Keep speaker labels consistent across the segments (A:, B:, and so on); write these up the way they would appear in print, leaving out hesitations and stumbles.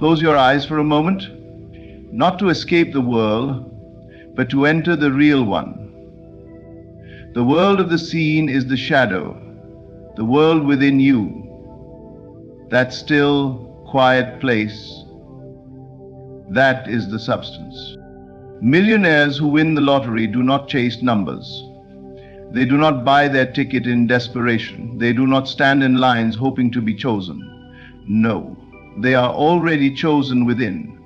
A: Close your eyes for a moment, not to escape the world, but to enter the real one. The world of the seen is the shadow, the world within you, that still, quiet place, that is the substance. Millionaires who win the lottery do not chase numbers. They do not buy their ticket in desperation. They do not stand in lines hoping to be chosen. No, they are already chosen within.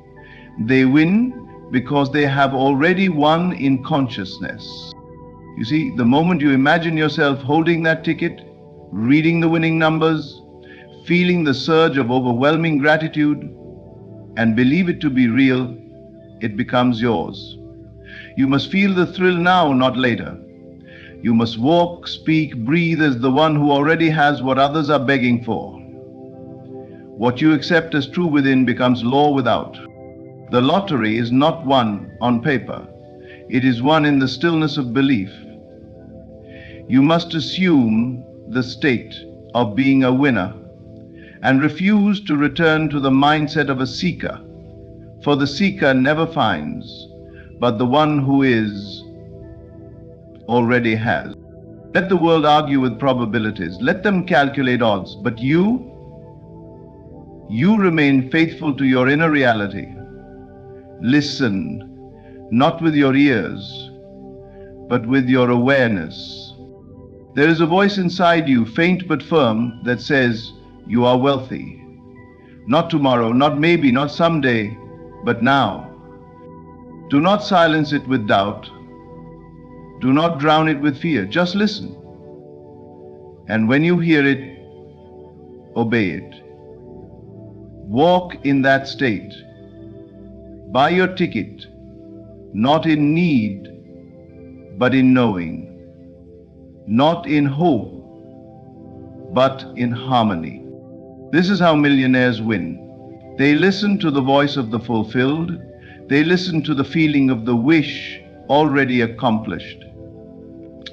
A: They win because they have already won in consciousness. You see, the moment you imagine yourself holding that ticket, reading the winning numbers, feeling the surge of overwhelming gratitude, and believe it to be real, it becomes yours. You must feel the thrill now, not later. You must walk, speak, breathe as the one who already has what others are begging for. What you accept as true within becomes law without. The lottery is not won on paper. It is won in the stillness of belief. You must assume the state of being a winner and refuse to return to the mindset of a seeker, for the seeker never finds, but the one who is already has. Let the world argue with probabilities. Let them calculate odds, but you remain faithful to your inner reality. Listen, not with your ears, but with your awareness. There is a voice inside you, faint but firm, that says, you are wealthy. Not tomorrow, not maybe, not someday, but now. Do not silence it with doubt. Do not drown it with fear. Just listen. And when you hear it, obey it. Walk in that state. Buy your ticket, not in need, but in knowing. Not in hope, but in harmony. This is how millionaires win. They listen to the voice of the fulfilled. They listen to the feeling of the wish already accomplished.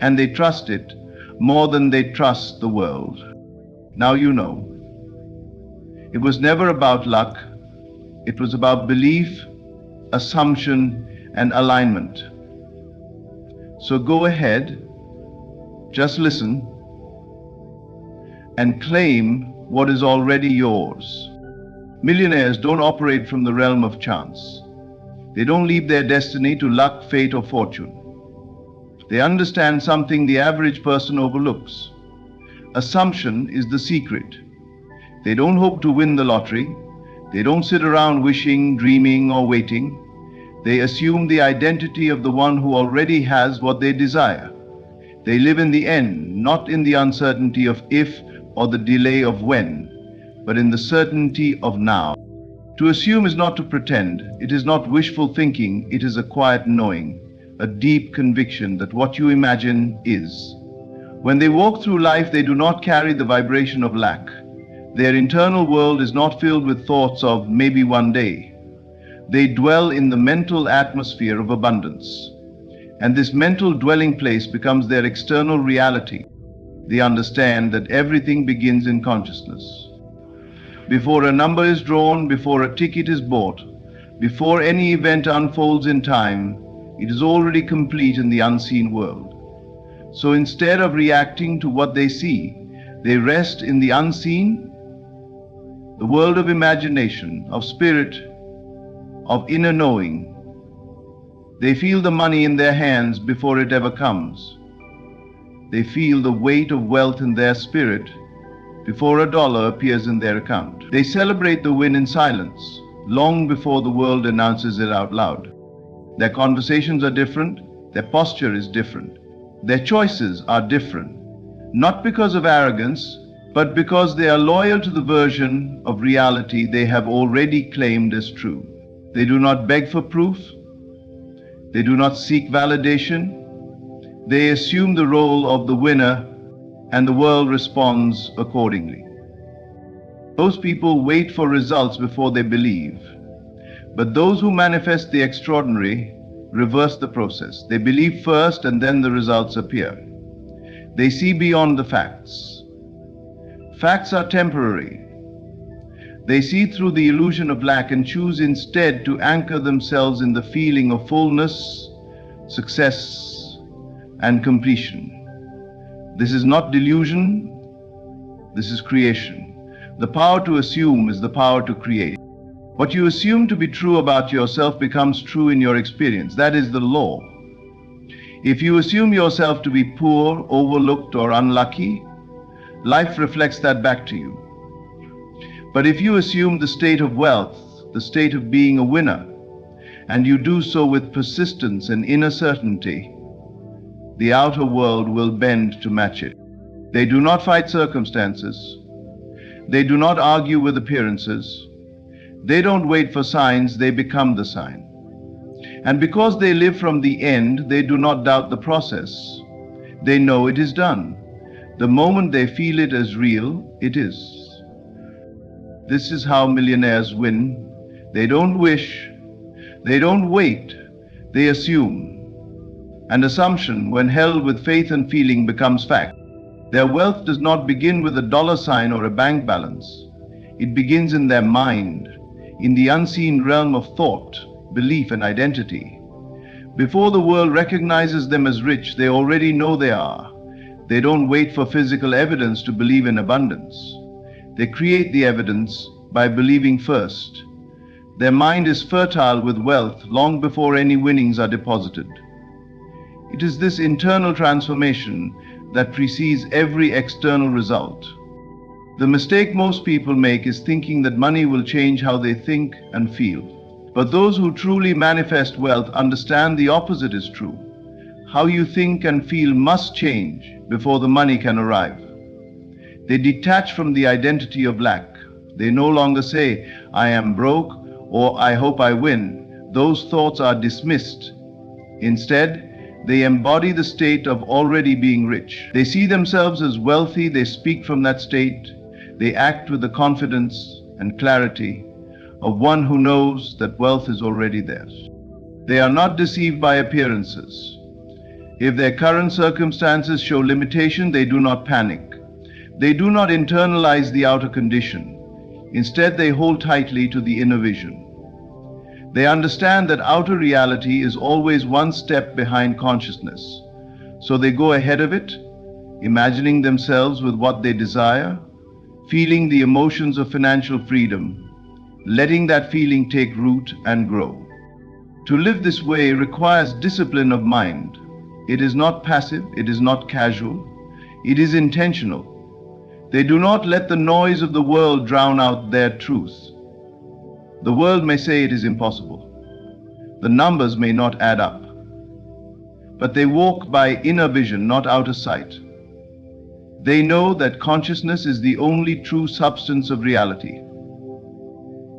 A: And they trust it more than they trust the world. Now you know. It was never about luck. It was about belief, assumption, and alignment. So go ahead, just listen, and claim what is already yours. Millionaires don't operate from the realm of chance. They don't leave their destiny to luck, fate, or fortune. They understand something the average person overlooks. Assumption is the secret. They don't hope to win the lottery. They don't sit around wishing, dreaming, or waiting. They assume the identity of the one who already has what they desire. They live in the end, not in the uncertainty of if or the delay of when, but in the certainty of now. To assume is not to pretend. It is not wishful thinking. It is a quiet knowing, a deep conviction that what you imagine is. When they walk through life, they do not carry the vibration of lack. Their internal world is not filled with thoughts of maybe one day. They dwell in the mental atmosphere of abundance. And this mental dwelling place becomes their external reality. They understand that everything begins in consciousness. Before a number is drawn, before a ticket is bought, before any event unfolds in time, it is already complete in the unseen world. So instead of reacting to what they see, they rest in the unseen, the world of imagination, of spirit, of inner knowing. They feel the money in their hands before it ever comes. They feel the weight of wealth in their spirit before a dollar appears in their account. They celebrate the win in silence, long before the world announces it out loud. Their conversations are different, their posture is different, their choices are different, not because of arrogance, but because they are loyal to the version of reality they have already claimed as true. They do not beg for proof. They do not seek validation. They assume the role of the winner, and the world responds accordingly. Those people wait for results before they believe. But those who manifest the extraordinary reverse the process. They believe first, and then the results appear. They see beyond the facts. Facts are temporary. They see through the illusion of lack and choose instead to anchor themselves in the feeling of fullness, success, and completion. This is not delusion, this is creation. The power to assume is the power to create. What you assume to be true about yourself becomes true in your experience. That is the law. If you assume yourself to be poor, overlooked, or unlucky, life reflects that back to you. But if you assume the state of wealth, the state of being a winner, and you do so with persistence and inner certainty, the outer world will bend to match it. They do not fight circumstances. They do not argue with appearances. They don't wait for signs, they become the sign. And because they live from the end, they do not doubt the process. They know it is done. The moment they feel it as real, it is. This is how millionaires win. They don't wish, they don't wait, they assume. And assumption, when held with faith and feeling, becomes fact. Their wealth does not begin with a dollar sign or a bank balance. It begins in their mind, in the unseen realm of thought, belief, and identity. Before the world recognizes them as rich, they already know they are. They don't wait for physical evidence to believe in abundance. They create the evidence by believing first. Their mind is fertile with wealth long before any winnings are deposited. It is this internal transformation that precedes every external result. The mistake most people make is thinking that money will change how they think and feel. But those who truly manifest wealth understand the opposite is true. How you think and feel must change before the money can arrive. They detach from the identity of lack. They no longer say, "I am broke," or "I hope I win." Those thoughts are dismissed. Instead, they embody the state of already being rich. They see themselves as wealthy, they speak from that state, they act with the confidence and clarity of one who knows that wealth is already theirs. They are not deceived by appearances. If their current circumstances show limitation, they do not panic. They do not internalize the outer condition. Instead, they hold tightly to the inner vision. They understand that outer reality is always one step behind consciousness. So they go ahead of it, imagining themselves with what they desire, feeling the emotions of financial freedom, letting that feeling take root and grow. To live this way requires discipline of mind. It is not passive, it is not casual, it is intentional. They do not let the noise of the world drown out their truth. The world may say it is impossible. The numbers may not add up. But they walk by inner vision, not outer sight. They know that consciousness is the only true substance of reality.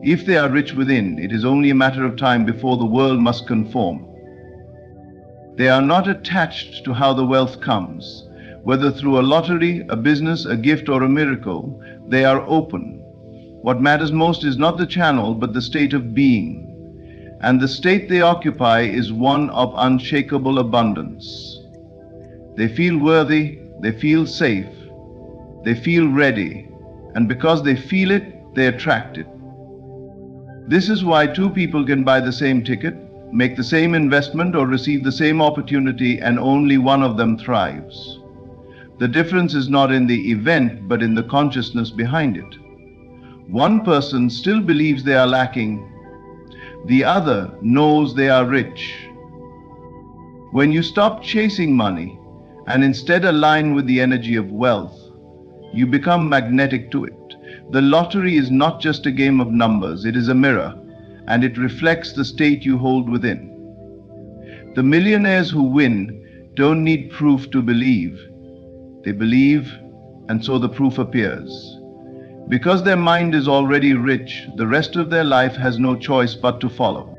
A: If they are rich within, it is only a matter of time before the world must conform. They are not attached to how the wealth comes. Whether through a lottery, a business, a gift, or a miracle, they are open. What matters most is not the channel, but the state of being. And the state they occupy is one of unshakable abundance. They feel worthy, they feel safe, they feel ready, and because they feel it, they attract it. This is why two people can buy the same ticket, make the same investment, or receive the same opportunity, and only one of them thrives. The difference is not in the event, but in the consciousness behind it. One person still believes they are lacking. The other knows they are rich. When you stop chasing money and instead align with the energy of wealth, you become magnetic to it. The lottery is not just a game of numbers, it is a mirror, and it reflects the state you hold within. The millionaires who win don't need proof to believe. They believe, and so the proof appears. Because their mind is already rich, the rest of their life has no choice but to follow.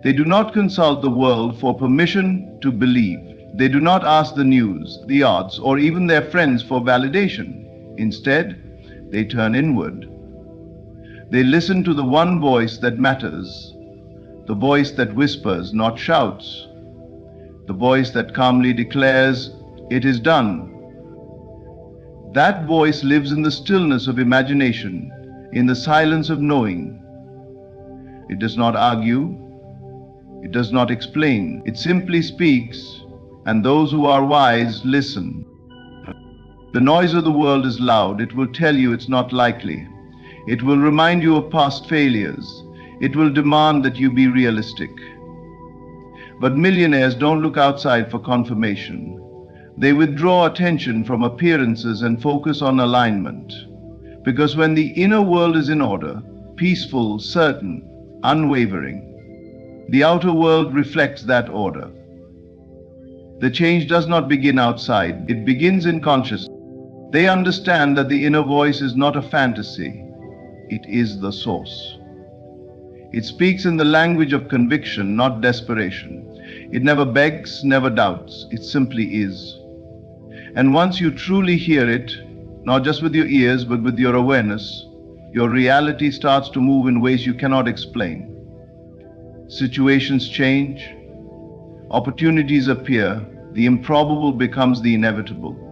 A: They do not consult the world for permission to believe. They do not ask the news, the odds, or even their friends for validation. Instead, they turn inward. They listen to the one voice that matters, the voice that whispers, not shouts, the voice that calmly declares, "It is done." That voice lives in the stillness of imagination, in the silence of knowing. It does not argue, it does not explain, it simply speaks, and those who are wise listen. The noise of the world is loud. It will tell you it's not likely. It will remind you of past failures. It will demand that you be realistic. But millionaires don't look outside for confirmation. They withdraw attention from appearances and focus on alignment. Because when the inner world is in order, peaceful, certain, unwavering, the outer world reflects that order. The change does not begin outside. It begins in consciousness. They understand that the inner voice is not a fantasy. It is the source. It speaks in the language of conviction, not desperation. It never begs, never doubts. It simply is. And once you truly hear it, not just with your ears, but with your awareness, your reality starts to move in ways you cannot explain. Situations change, opportunities appear, the improbable becomes the inevitable.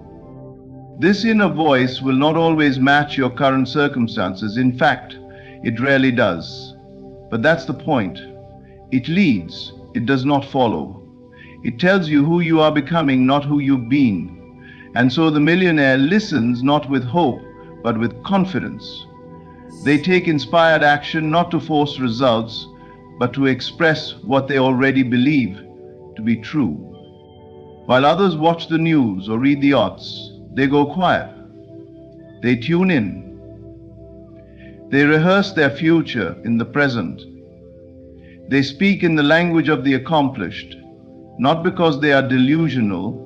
A: This inner voice will not always match your current circumstances. In fact, it rarely does. But that's the point. It leads, it does not follow. It tells you who you are becoming, not who you've been. And so the millionaire listens not with hope, but with confidence. They take inspired action not to force results, but to express what they already believe to be true. While others watch the news or read the odds, they go quiet. They tune in. They rehearse their future in the present. They speak in the language of the accomplished, not because they are delusional,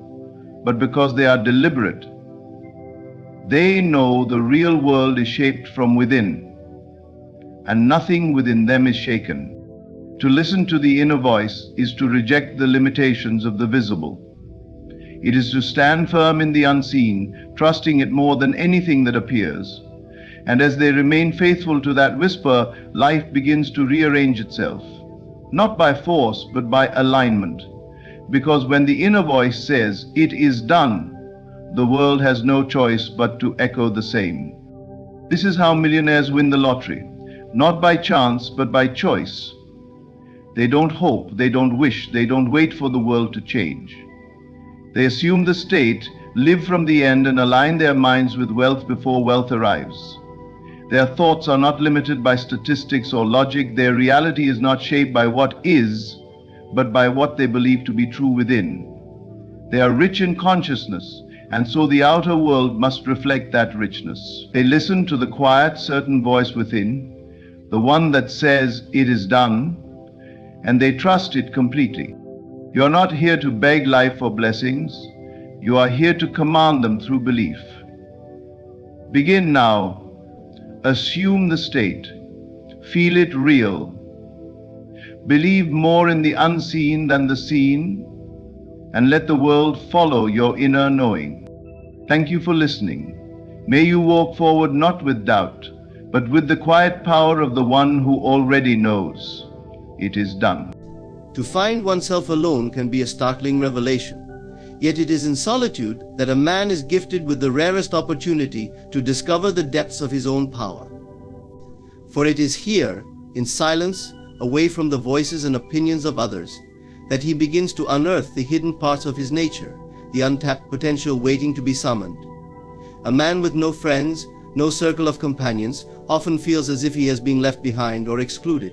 A: but because they are deliberate. They know the real world is shaped from within, and nothing within them is shaken. To listen to the inner voice is to reject the limitations of the visible. It is to stand firm in the unseen, trusting it more than anything that appears. And as they remain faithful to that whisper, life begins to rearrange itself, not by force, but by alignment. Because when the inner voice says, "It is done," the world has no choice but to echo the same. This is how millionaires win the lottery, not by chance, but by choice. They don't hope, they don't wish, they don't wait for the world to change. They assume the state, live from the end, and align their minds with wealth before wealth arrives. Their thoughts are not limited by statistics or logic. Their reality is not shaped by what is, but by what they believe to be true within. They are rich in consciousness, and so the outer world must reflect that richness. They listen to the quiet, certain voice within, the one that says, "It is done," and they trust it completely. You are not here to beg life for blessings. You are here to command them through belief. Begin now. Assume the state. Feel it real. Believe more in the unseen than the seen, and let the world follow your inner knowing. Thank you for listening. May you walk forward not with doubt, but with the quiet power of the one who already knows. It is done.
B: To find oneself alone can be a startling revelation. Yet it is in solitude that a man is gifted with the rarest opportunity to discover the depths of his own power. For it is here, in silence, away from the voices and opinions of others, that he begins to unearth the hidden parts of his nature, the untapped potential waiting to be summoned. A man with no friends, no circle of companions, often feels as if he has been left behind or excluded.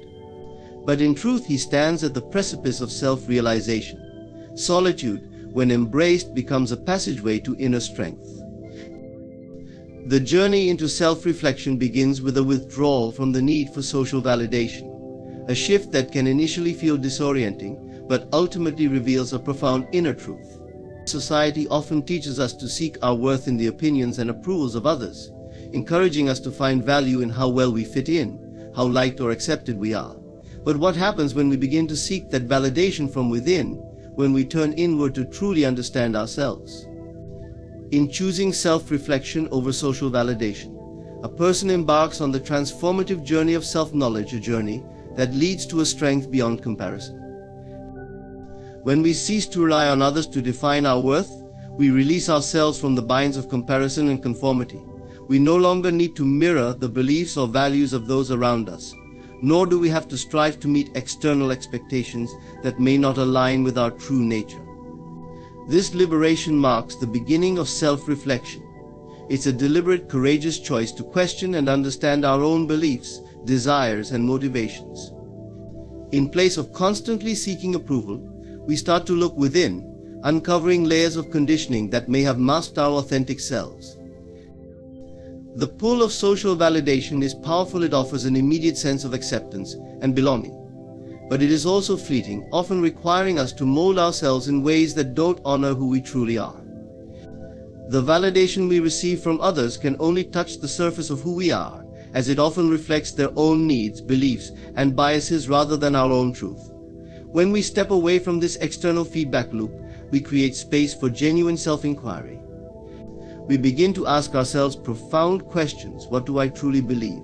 B: But in truth, he stands at the precipice of self-realization. Solitude, when embraced, becomes a passageway to inner strength. The journey into self-reflection begins with a withdrawal from the need for social validation, a shift that can initially feel disorienting, but ultimately reveals a profound inner truth. Society often teaches us to seek our worth in the opinions and approvals of others, encouraging us to find value in how well we fit in, how liked or accepted we are. But what happens when we begin to seek that validation from within, when we turn inward to truly understand ourselves? In choosing self-reflection over social validation, a person embarks on the transformative journey of self-knowledge, a journey that leads to a strength beyond comparison. When we cease to rely on others to define our worth, we release ourselves from the binds of comparison and conformity. We no longer need to mirror the beliefs or values of those around us, nor do we have to strive to meet external expectations that may not align with our true nature. This liberation marks the beginning of self-reflection. It's a deliberate, courageous choice to question and understand our own beliefs, desires, and motivations. In place of constantly seeking approval, we start to look within, uncovering layers of conditioning that may have masked our authentic selves. The pull of social validation is powerful. It offers an immediate sense of acceptance and belonging. But it is also fleeting, often requiring us to mold ourselves in ways that don't honor who we truly are. The validation we receive from others can only touch the surface of who we are, as it often reflects their own needs, beliefs, and biases rather than our own truth. When we step away from this external feedback loop, we create space for genuine self-inquiry. We begin to ask ourselves profound questions. What do I truly believe?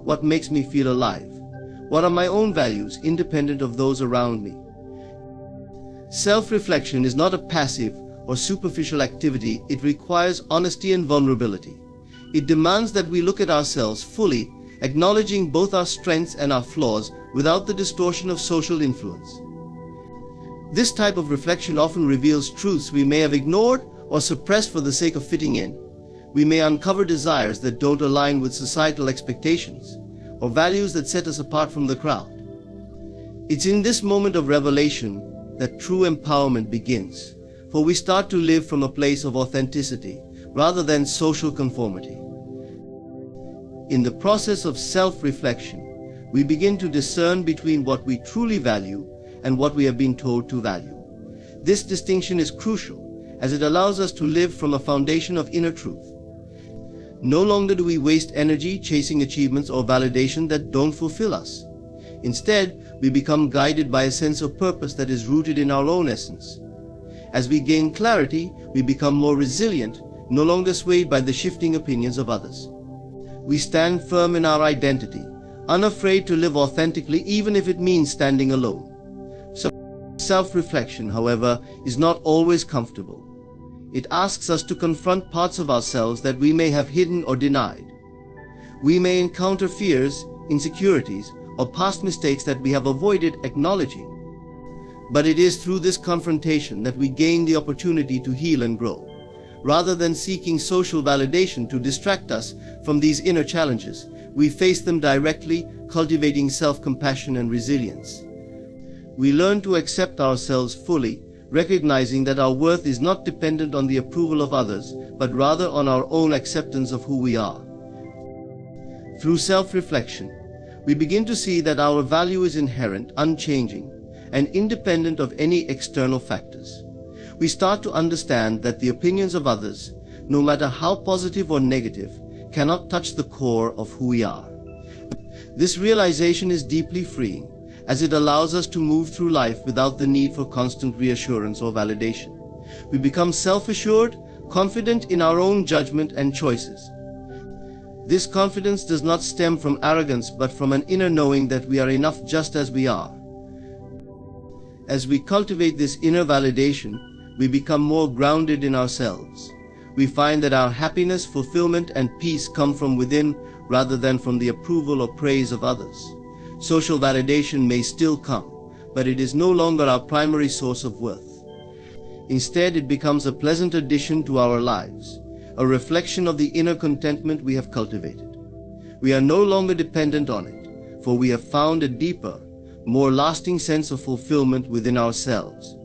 B: What makes me feel alive? What are my own values, independent of those around me? Self-reflection is not a passive or superficial activity. It requires honesty and vulnerability. It demands that we look at ourselves fully, acknowledging both our strengths and our flaws without the distortion of social influence. This type of reflection often reveals truths we may have ignored or suppressed for the sake of fitting in. We may uncover desires that don't align with societal expectations, or values that set us apart from the crowd. It's in this moment of revelation that true empowerment begins, for we start to live from a place of authenticity rather than social conformity. In the process of self-reflection, we begin to discern between what we truly value and what we have been told to value. This distinction is crucial, as it allows us to live from a foundation of inner truth. No longer do we waste energy chasing achievements or validation that don't fulfill us. Instead, we become guided by a sense of purpose that is rooted in our own essence. As we gain clarity, we become more resilient, no longer swayed by the shifting opinions of others. We stand firm in our identity, unafraid to live authentically even if it means standing alone. Self-reflection, however, is not always comfortable. It asks us to confront parts of ourselves that we may have hidden or denied. We may encounter fears, insecurities, or past mistakes that we have avoided acknowledging. But it is through this confrontation that we gain the opportunity to heal and grow. Rather than seeking social validation to distract us from these inner challenges, we face them directly, cultivating self-compassion and resilience. We learn to accept ourselves fully, recognizing that our worth is not dependent on the approval of others, but rather on our own acceptance of who we are. Through self-reflection, we begin to see that our value is inherent, unchanging, and independent of any external factors. We start to understand that the opinions of others, no matter how positive or negative, cannot touch the core of who we are. This realization is deeply freeing, as it allows us to move through life without the need for constant reassurance or validation. We become self-assured, confident in our own judgment and choices. This confidence does not stem from arrogance but from an inner knowing that we are enough just as we are. As we cultivate this inner validation, we become more grounded in ourselves. We find that our happiness, fulfillment, and peace come from within rather than from the approval or praise of others. Social validation may still come, but it is no longer our primary source of worth. Instead, it becomes a pleasant addition to our lives, a reflection of the inner contentment we have cultivated. We are no longer dependent on it, for we have found a deeper, more lasting sense of fulfillment within ourselves.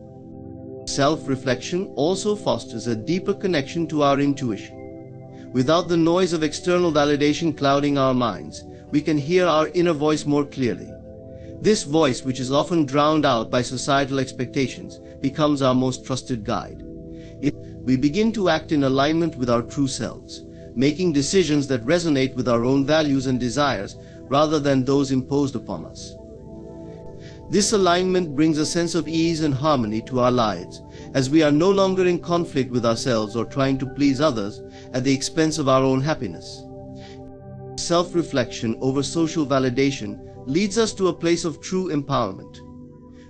B: Self-reflection also fosters a deeper connection to our intuition. Without the noise of external validation clouding our minds, we can hear our inner voice more clearly. This voice, which is often drowned out by societal expectations, becomes our most trusted guide. We begin to act in alignment with our true selves, making decisions that resonate with our own values and desires rather than those imposed upon us. This alignment brings a sense of ease and harmony to our lives, as we are no longer in conflict with ourselves or trying to please others at the expense of our own happiness. Self-reflection over social validation leads us to a place of true empowerment.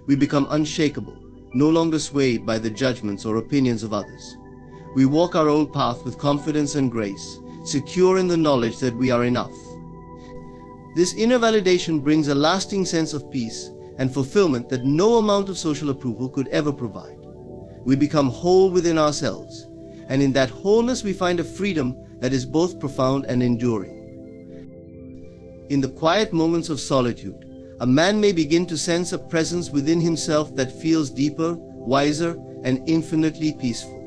B: We become unshakable, no longer swayed by the judgments or opinions of others. We walk our own path with confidence and grace, secure in the knowledge that we are enough. This inner validation brings a lasting sense of peace and fulfillment that no amount of social approval could ever provide. We become whole within ourselves, and in that wholeness we find a freedom that is both profound and enduring. In the quiet moments of solitude, a man may begin to sense a presence within himself that feels deeper, wiser, and infinitely peaceful.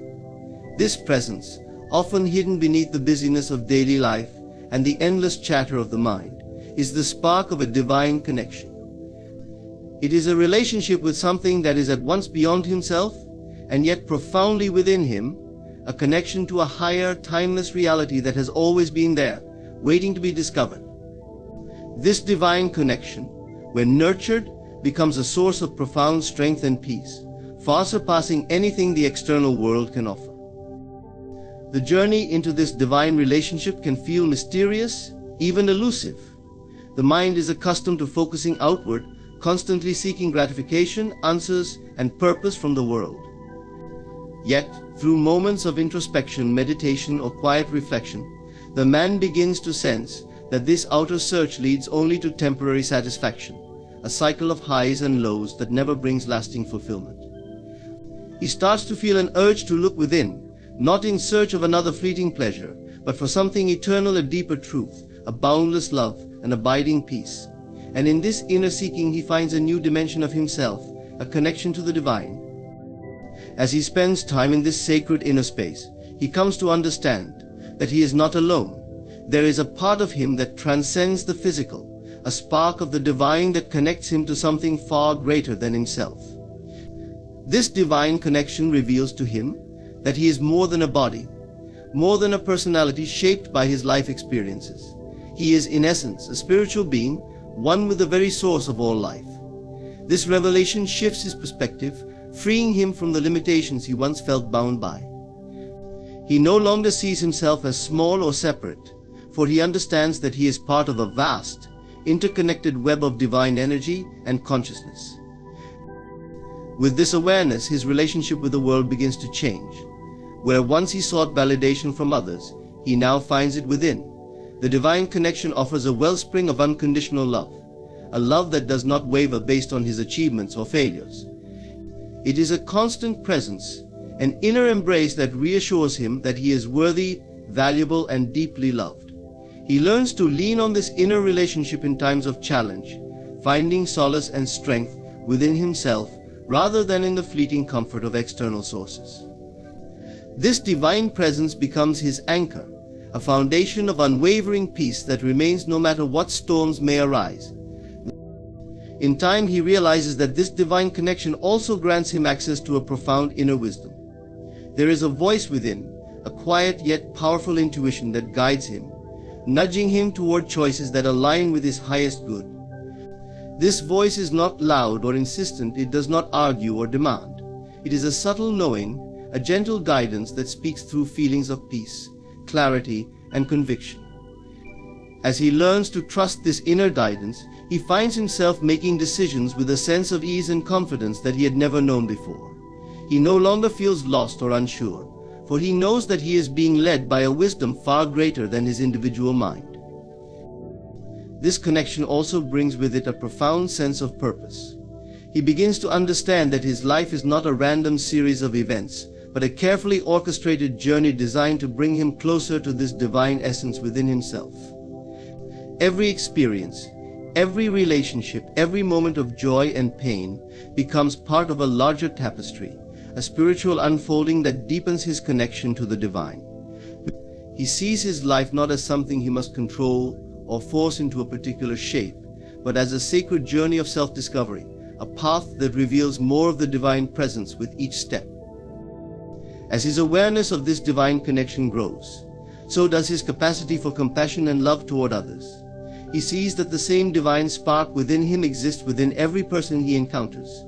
B: This presence, often hidden beneath the busyness of daily life and the endless chatter of the mind, is the spark of a divine connection. It is a relationship with something that is at once beyond himself and yet profoundly within him, a connection to a higher, timeless reality that has always been there, waiting to be discovered. This divine connection, when nurtured, becomes a source of profound strength and peace, far surpassing anything the external world can offer. The journey into this divine relationship can feel mysterious, even elusive. The mind is accustomed to focusing outward, constantly seeking gratification, answers, and purpose from the world. Yet, through moments of introspection, meditation, or quiet reflection, the man begins to sense that this outer search leads only to temporary satisfaction, a cycle of highs and lows that never brings lasting fulfillment. He starts to feel an urge to look within, not in search of another fleeting pleasure, but for something eternal, a deeper truth, a boundless love, an abiding peace. And in this inner seeking he finds a new dimension of himself, a connection to the divine. As he spends time in this sacred inner space, he comes to understand that he is not alone. There is a part of him that transcends the physical, a spark of the divine that connects him to something far greater than himself. This divine connection reveals to him that he is more than a body, more than a personality shaped by his life experiences. He is, in essence, a spiritual being, one with the very source of all life. This revelation shifts his perspective, freeing him from the limitations he once felt bound by. He no longer sees himself as small or separate, for he understands that he is part of a vast, interconnected web of divine energy and consciousness. With this awareness, his relationship with the world begins to change. Where once he sought validation from others, he now finds it within. The divine connection offers a wellspring of unconditional love, a love that does not waver based on his achievements or failures. It is a constant presence, an inner embrace that reassures him that he is worthy, valuable, and deeply loved. He learns to lean on this inner relationship in times of challenge, finding solace and strength within himself rather than in the fleeting comfort of external sources. This divine presence becomes his anchor, a foundation of unwavering peace that remains no matter what storms may arise. In time, he realizes that this divine connection also grants him access to a profound inner wisdom. There is a voice within, a quiet yet powerful intuition that guides him, nudging him toward choices that align with his highest good. This voice is not loud or insistent, it does not argue or demand. It is a subtle knowing, a gentle guidance that speaks through feelings of peace, clarity, and conviction. As he learns to trust this inner guidance, he finds himself making decisions with a sense of ease and confidence that he had never known before. He no longer feels lost or unsure, for he knows that he is being led by a wisdom far greater than his individual mind. This connection also brings with it a profound sense of purpose. He begins to understand that his life is not a random series of events, but a carefully orchestrated journey designed to bring him closer to this divine essence within himself. Every experience, every relationship, every moment of joy and pain becomes part of a larger tapestry, a spiritual unfolding that deepens his connection to the divine. He sees his life not as something he must control or force into a particular shape, but as a sacred journey of self-discovery, a path that reveals more of the divine presence with each step. As his awareness of this divine connection grows, so does his capacity for compassion and love toward others. He sees that the same divine spark within him exists within every person he encounters.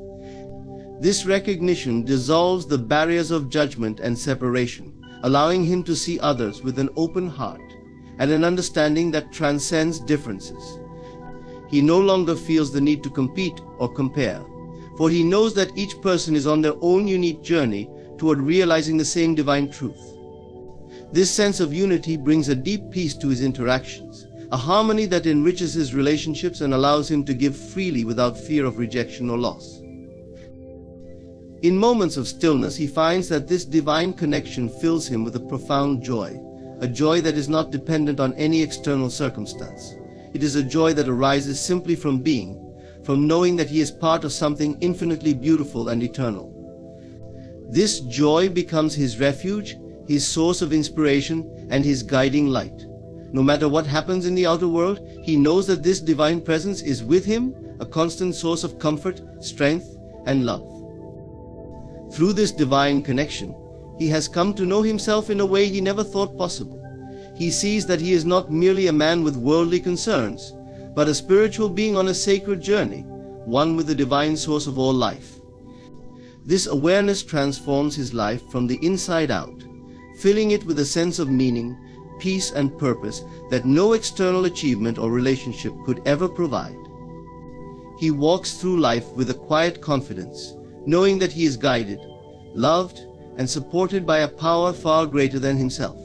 B: This recognition dissolves the barriers of judgment and separation, allowing him to see others with an open heart and an understanding that transcends differences. He no longer feels the need to compete or compare, for he knows that each person is on their own unique journey toward realizing the same divine truth. This sense of unity brings a deep peace to his interactions, a harmony that enriches his relationships and allows him to give freely without fear of rejection or loss. In moments of stillness, he finds that this divine connection fills him with a profound joy, a joy that is not dependent on any external circumstance. It is a joy that arises simply from being, from knowing that he is part of something infinitely beautiful and eternal. This joy becomes his refuge, his source of inspiration, and his guiding light. No matter what happens in the outer world, he knows that this divine presence is with him, a constant source of comfort, strength, and love. Through this divine connection, he has come to know himself in a way he never thought possible. He sees that he is not merely a man with worldly concerns, but a spiritual being on a sacred journey, one with the divine source of all life. This awareness transforms his life from the inside out, filling it with a sense of meaning, peace, and purpose that no external achievement or relationship could ever provide. He walks through life with a quiet confidence, knowing that he is guided, loved, and supported by a power far greater than himself.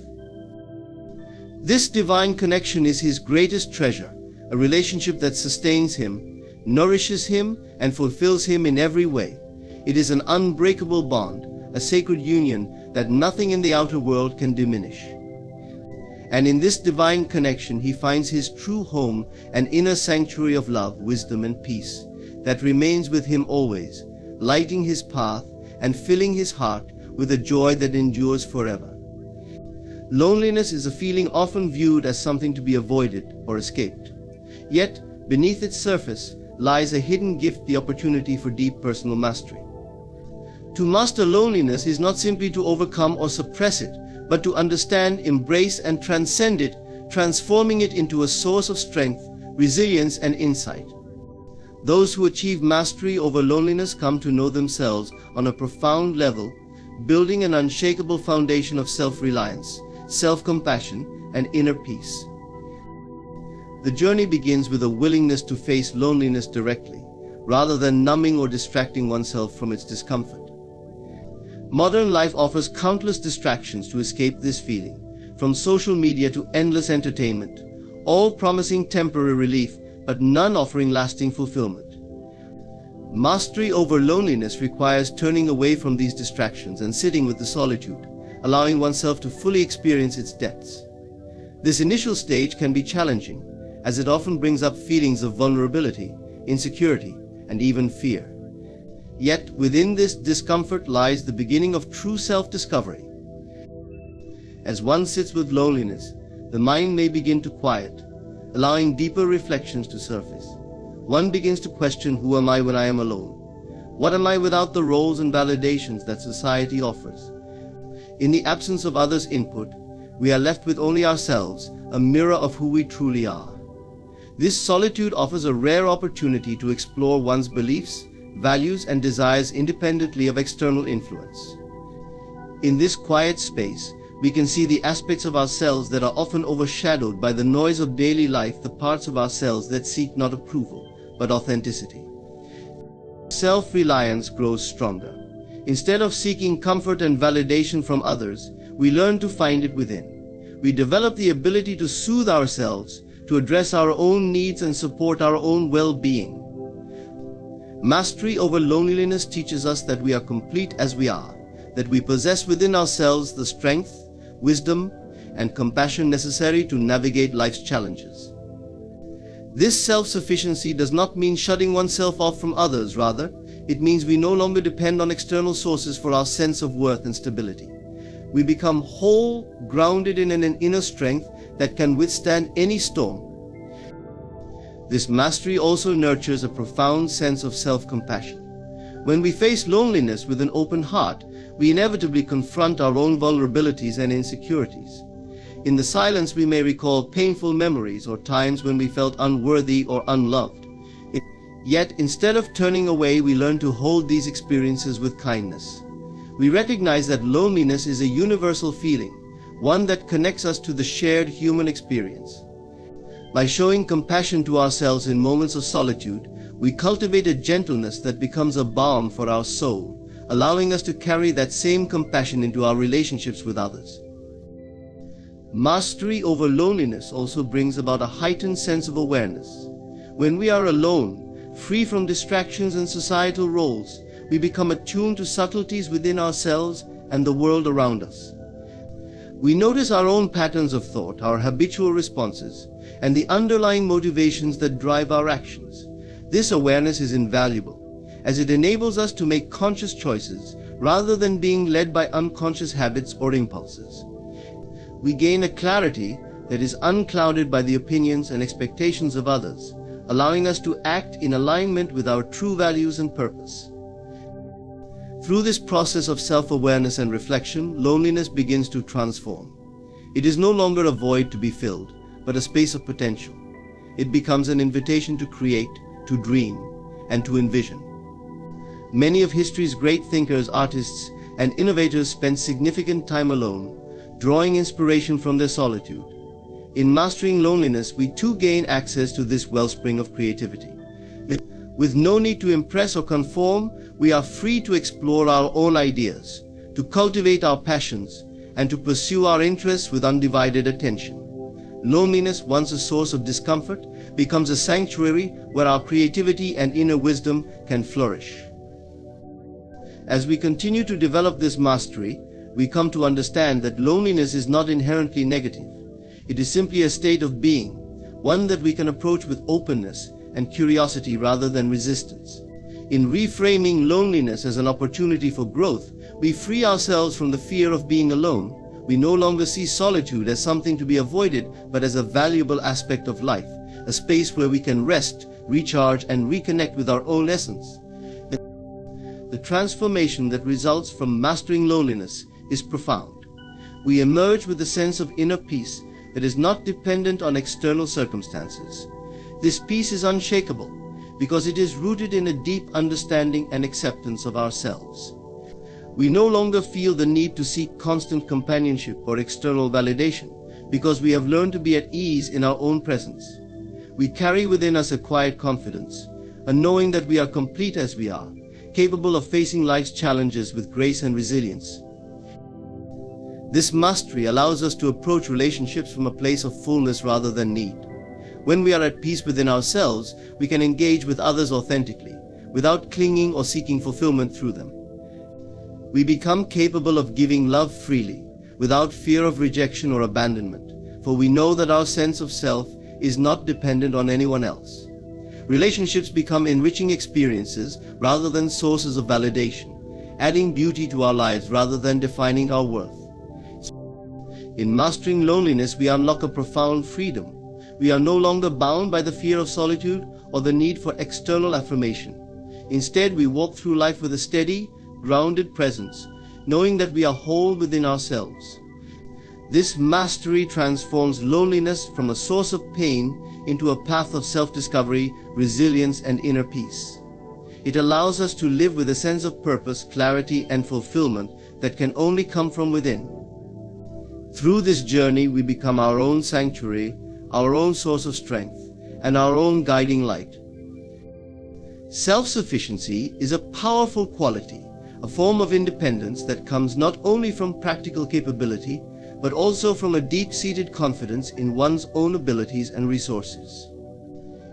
B: This divine connection is his greatest treasure, a relationship that sustains him, nourishes him, and fulfills him in every way. It is an unbreakable bond, a sacred union that nothing in the outer world can diminish. And in this divine connection, he finds his true home, an inner sanctuary of love, wisdom, and peace that remains with him always, lighting his path and filling his heart with a joy that endures forever. Loneliness is a feeling often viewed as something to be avoided or escaped. Yet, beneath its surface lies a hidden gift, the opportunity for deep personal mastery. To master loneliness is not simply to overcome or suppress it, but to understand, embrace, and transcend it, transforming it into a source of strength, resilience, and insight. Those who achieve mastery over loneliness come to know themselves on a profound level, building an unshakable foundation of self-reliance, self-compassion, and inner peace. The journey begins with a willingness to face loneliness directly, rather than numbing or distracting oneself from its discomfort. Modern life offers countless distractions to escape this feeling, from social media to endless entertainment, all promising temporary relief, but none offering lasting fulfillment. Mastery over loneliness requires turning away from these distractions and sitting with the solitude, allowing oneself to fully experience its depths. This initial stage can be challenging, as it often brings up feelings of vulnerability, insecurity, and even fear. Yet within this discomfort lies the beginning of true self-discovery. As one sits with loneliness, the mind may begin to quiet, allowing deeper reflections to surface. One begins to question, who am I when I am alone? What am I without the roles and validations that society offers? In the absence of others' input, we are left with only ourselves, a mirror of who we truly are. This solitude offers a rare opportunity to explore one's beliefs, values, and desires independently of external influence. In this quiet space, we can see the aspects of ourselves that are often overshadowed by the noise of daily life, the parts of ourselves that seek not approval, but authenticity. Self-reliance grows stronger. Instead of seeking comfort and validation from others, we learn to find it within. We develop the ability to soothe ourselves, to address our own needs and support our own well-being. Mastery over loneliness teaches us that we are complete as we are, that we possess within ourselves the strength, wisdom, and compassion necessary to navigate life's challenges. This self-sufficiency does not mean shutting oneself off from others. Rather, it means we no longer depend on external sources for our sense of worth and stability. We become whole, grounded in an inner strength that can withstand any storm. This mastery also nurtures a profound sense of self-compassion. When we face loneliness with an open heart, we inevitably confront our own vulnerabilities and insecurities. In the silence, we may recall painful memories or times when we felt unworthy or unloved. Yet, instead of turning away, we learn to hold these experiences with kindness. We recognize that loneliness is a universal feeling, one that connects us to the shared human experience. By showing compassion to ourselves in moments of solitude, we cultivate a gentleness that becomes a balm for our soul, allowing us to carry that same compassion into our relationships with others. Mastery over loneliness also brings about a heightened sense of awareness. When we are alone, free from distractions and societal roles, we become attuned to subtleties within ourselves and the world around us. We notice our own patterns of thought, our habitual responses, and the underlying motivations that drive our actions. This awareness is invaluable, as it enables us to make conscious choices rather than being led by unconscious habits or impulses. We gain a clarity that is unclouded by the opinions and expectations of others, allowing us to act in alignment with our true values and purpose. Through this process of self-awareness and reflection, loneliness begins to transform. It is no longer a void to be filled, but a space of potential. It becomes an invitation to create, to dream, and to envision. Many of history's great thinkers, artists, and innovators spent significant time alone, drawing inspiration from their solitude. In mastering loneliness, we too gain access to this wellspring of creativity. With no need to impress or conform, we are free to explore our own ideas, to cultivate our passions, and to pursue our interests with undivided attention. Loneliness, once a source of discomfort, becomes a sanctuary where our creativity and inner wisdom can flourish. As we continue to develop this mastery, we come to understand that loneliness is not inherently negative. It is simply a state of being, one that we can approach with openness and curiosity rather than resistance. In reframing loneliness as an opportunity for growth, we free ourselves from the fear of being alone. We no longer see solitude as something to be avoided, but as a valuable aspect of life, a space where we can rest, recharge, and reconnect with our own essence. The transformation that results from mastering loneliness is profound. We emerge with a sense of inner peace that is not dependent on external circumstances. This peace is unshakable because it is rooted in a deep understanding and acceptance of ourselves. We no longer feel the need to seek constant companionship or external validation because we have learned to be at ease in our own presence. We carry within us a quiet confidence, a knowing that we are complete as we are, capable of facing life's challenges with grace and resilience. This mastery allows us to approach relationships from a place of fullness rather than need. When we are at peace within ourselves, we can engage with others authentically, without clinging or seeking fulfillment through them. We become capable of giving love freely, without fear of rejection or abandonment, for we know that our sense of self is not dependent on anyone else. Relationships become enriching experiences rather than sources of validation, adding beauty to our lives rather than defining our worth. In mastering loneliness, we unlock a profound freedom. We are no longer bound by the fear of solitude or the need for external affirmation. Instead, we walk through life with a steady, grounded presence, knowing that we are whole within ourselves. This mastery transforms loneliness from a source of pain into a path of self-discovery, resilience, and inner peace. It allows us to live with a sense of purpose, clarity, and fulfillment that can only come from within. Through this journey, we become our own sanctuary, our own source of strength, and our own guiding light. Self-sufficiency is a powerful quality, a form of independence that comes not only from practical capability, but also from a deep-seated confidence in one's own abilities and resources.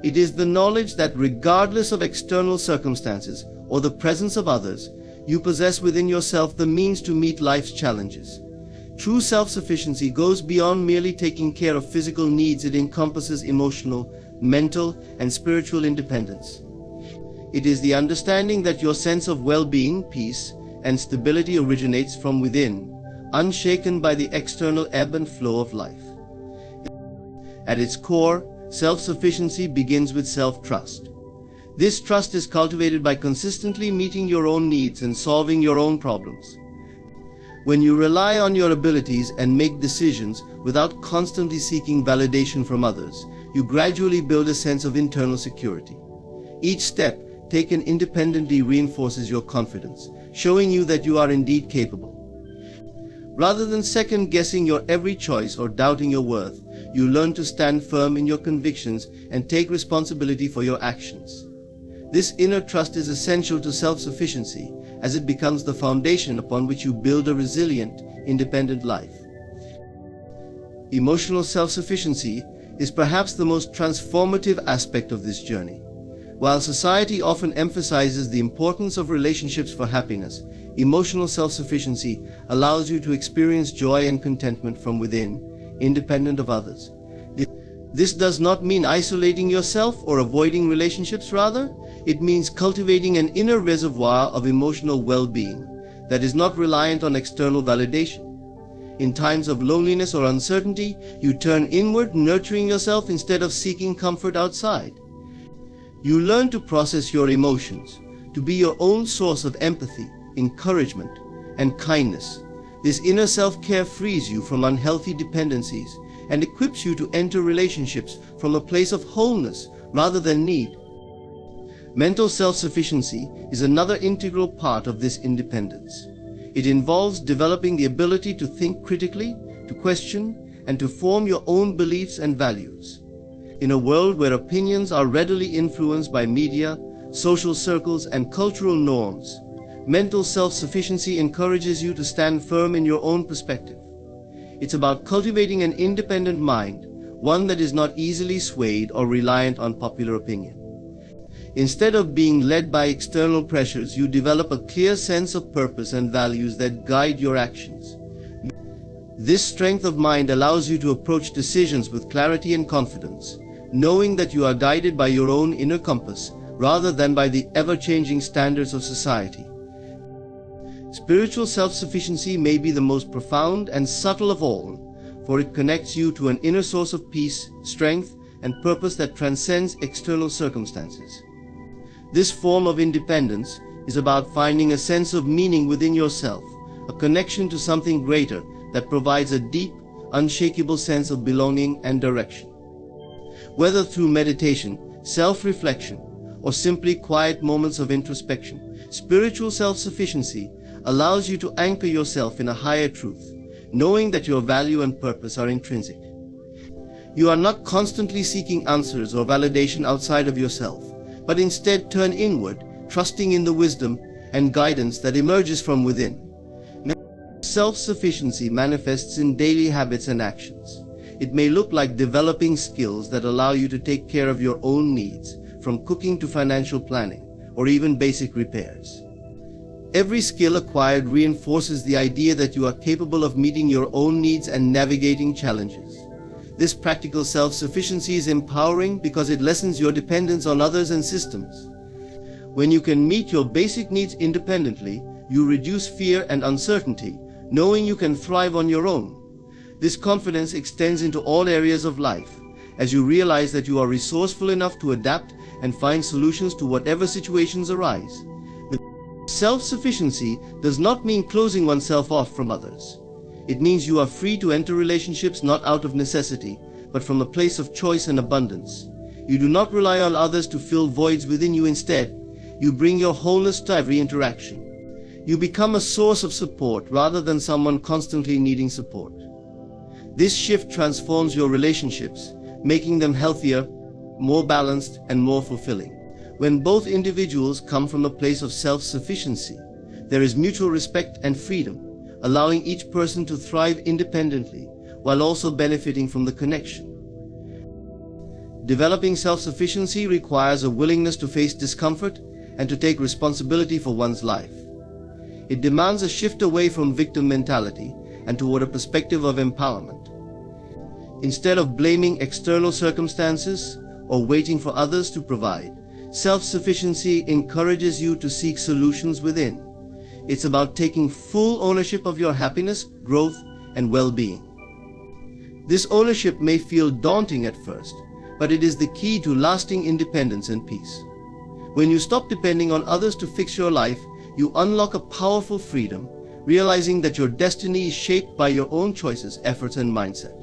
B: It is the knowledge that regardless of external circumstances or the presence of others, you possess within yourself the means to meet life's challenges. True self-sufficiency goes beyond merely taking care of physical needs. It encompasses emotional, mental, and spiritual independence. It is the understanding that your sense of well-being, peace, and stability originates from within, unshaken by the external ebb and flow of life. At its core, self-sufficiency begins with self-trust. This trust is cultivated by consistently meeting your own needs and solving your own problems. When you rely on your abilities and make decisions without constantly seeking validation from others, you gradually build a sense of internal security. Each step taken independently reinforces your confidence, showing you that you are indeed capable. Rather than second-guessing your every choice or doubting your worth, you learn to stand firm in your convictions and take responsibility for your actions. This inner trust is essential to self-sufficiency, as it becomes the foundation upon which you build a resilient, independent life. Emotional self-sufficiency is perhaps the most transformative aspect of this journey. While society often emphasizes the importance of relationships for happiness, emotional self-sufficiency allows you to experience joy and contentment from within, independent of others. This does not mean isolating yourself or avoiding relationships. Rather, it means cultivating an inner reservoir of emotional well-being that is not reliant on external validation. In times of loneliness or uncertainty, you turn inward, nurturing yourself instead of seeking comfort outside. You learn to process your emotions, to be your own source of empathy, encouragement, and kindness. This inner self-care frees you from unhealthy dependencies and equips you to enter relationships from a place of wholeness rather than need. Mental self-sufficiency is another integral part of this independence. It involves developing the ability to think critically, to question, and to form your own beliefs and values. In a world where opinions are readily influenced by media, social circles, and cultural norms, mental self-sufficiency encourages you to stand firm in your own perspective. It's about cultivating an independent mind, one that is not easily swayed or reliant on popular opinion. Instead of being led by external pressures, you develop a clear sense of purpose and values that guide your actions. This strength of mind allows you to approach decisions with clarity and confidence, knowing that you are guided by your own inner compass rather than by the ever-changing standards of society. Spiritual self-sufficiency may be the most profound and subtle of all, for it connects you to an inner source of peace, strength, and purpose that transcends external circumstances. This form of independence is about finding a sense of meaning within yourself, a connection to something greater that provides a deep, unshakable sense of belonging and direction. Whether through meditation, self-reflection, or simply quiet moments of introspection, spiritual self-sufficiency allows you to anchor yourself in a higher truth, knowing that your value and purpose are intrinsic. You are not constantly seeking answers or validation outside of yourself, but instead turn inward, trusting in the wisdom and guidance that emerges from within. Self-sufficiency manifests in daily habits and actions. It may look like developing skills that allow you to take care of your own needs, from cooking to financial planning, or even basic repairs. Every skill acquired reinforces the idea that you are capable of meeting your own needs and navigating challenges. This practical self-sufficiency is empowering because it lessens your dependence on others and systems. When you can meet your basic needs independently, you reduce fear and uncertainty, knowing you can thrive on your own. This confidence extends into all areas of life, as you realize that you are resourceful enough to adapt and find solutions to whatever situations arise. Self-sufficiency does not mean closing oneself off from others. It means you are free to enter relationships not out of necessity, but from a place of choice and abundance. You do not rely on others to fill voids within you. Instead, you bring your wholeness to every interaction. You become a source of support rather than someone constantly needing support. This shift transforms your relationships, making them healthier, more balanced, and more fulfilling. When both individuals come from a place of self-sufficiency, there is mutual respect and freedom, allowing each person to thrive independently while also benefiting from the connection. Developing self-sufficiency requires a willingness to face discomfort and to take responsibility for one's life. It demands a shift away from victim mentality and toward a perspective of empowerment. Instead of blaming external circumstances or waiting for others to provide, self-sufficiency encourages you to seek solutions within. It's about taking full ownership of your happiness, growth, and well-being. This ownership may feel daunting at first, but it is the key to lasting independence and peace. When you stop depending on others to fix your life, you unlock a powerful freedom, realizing that your destiny is shaped by your own choices, efforts, and mindset.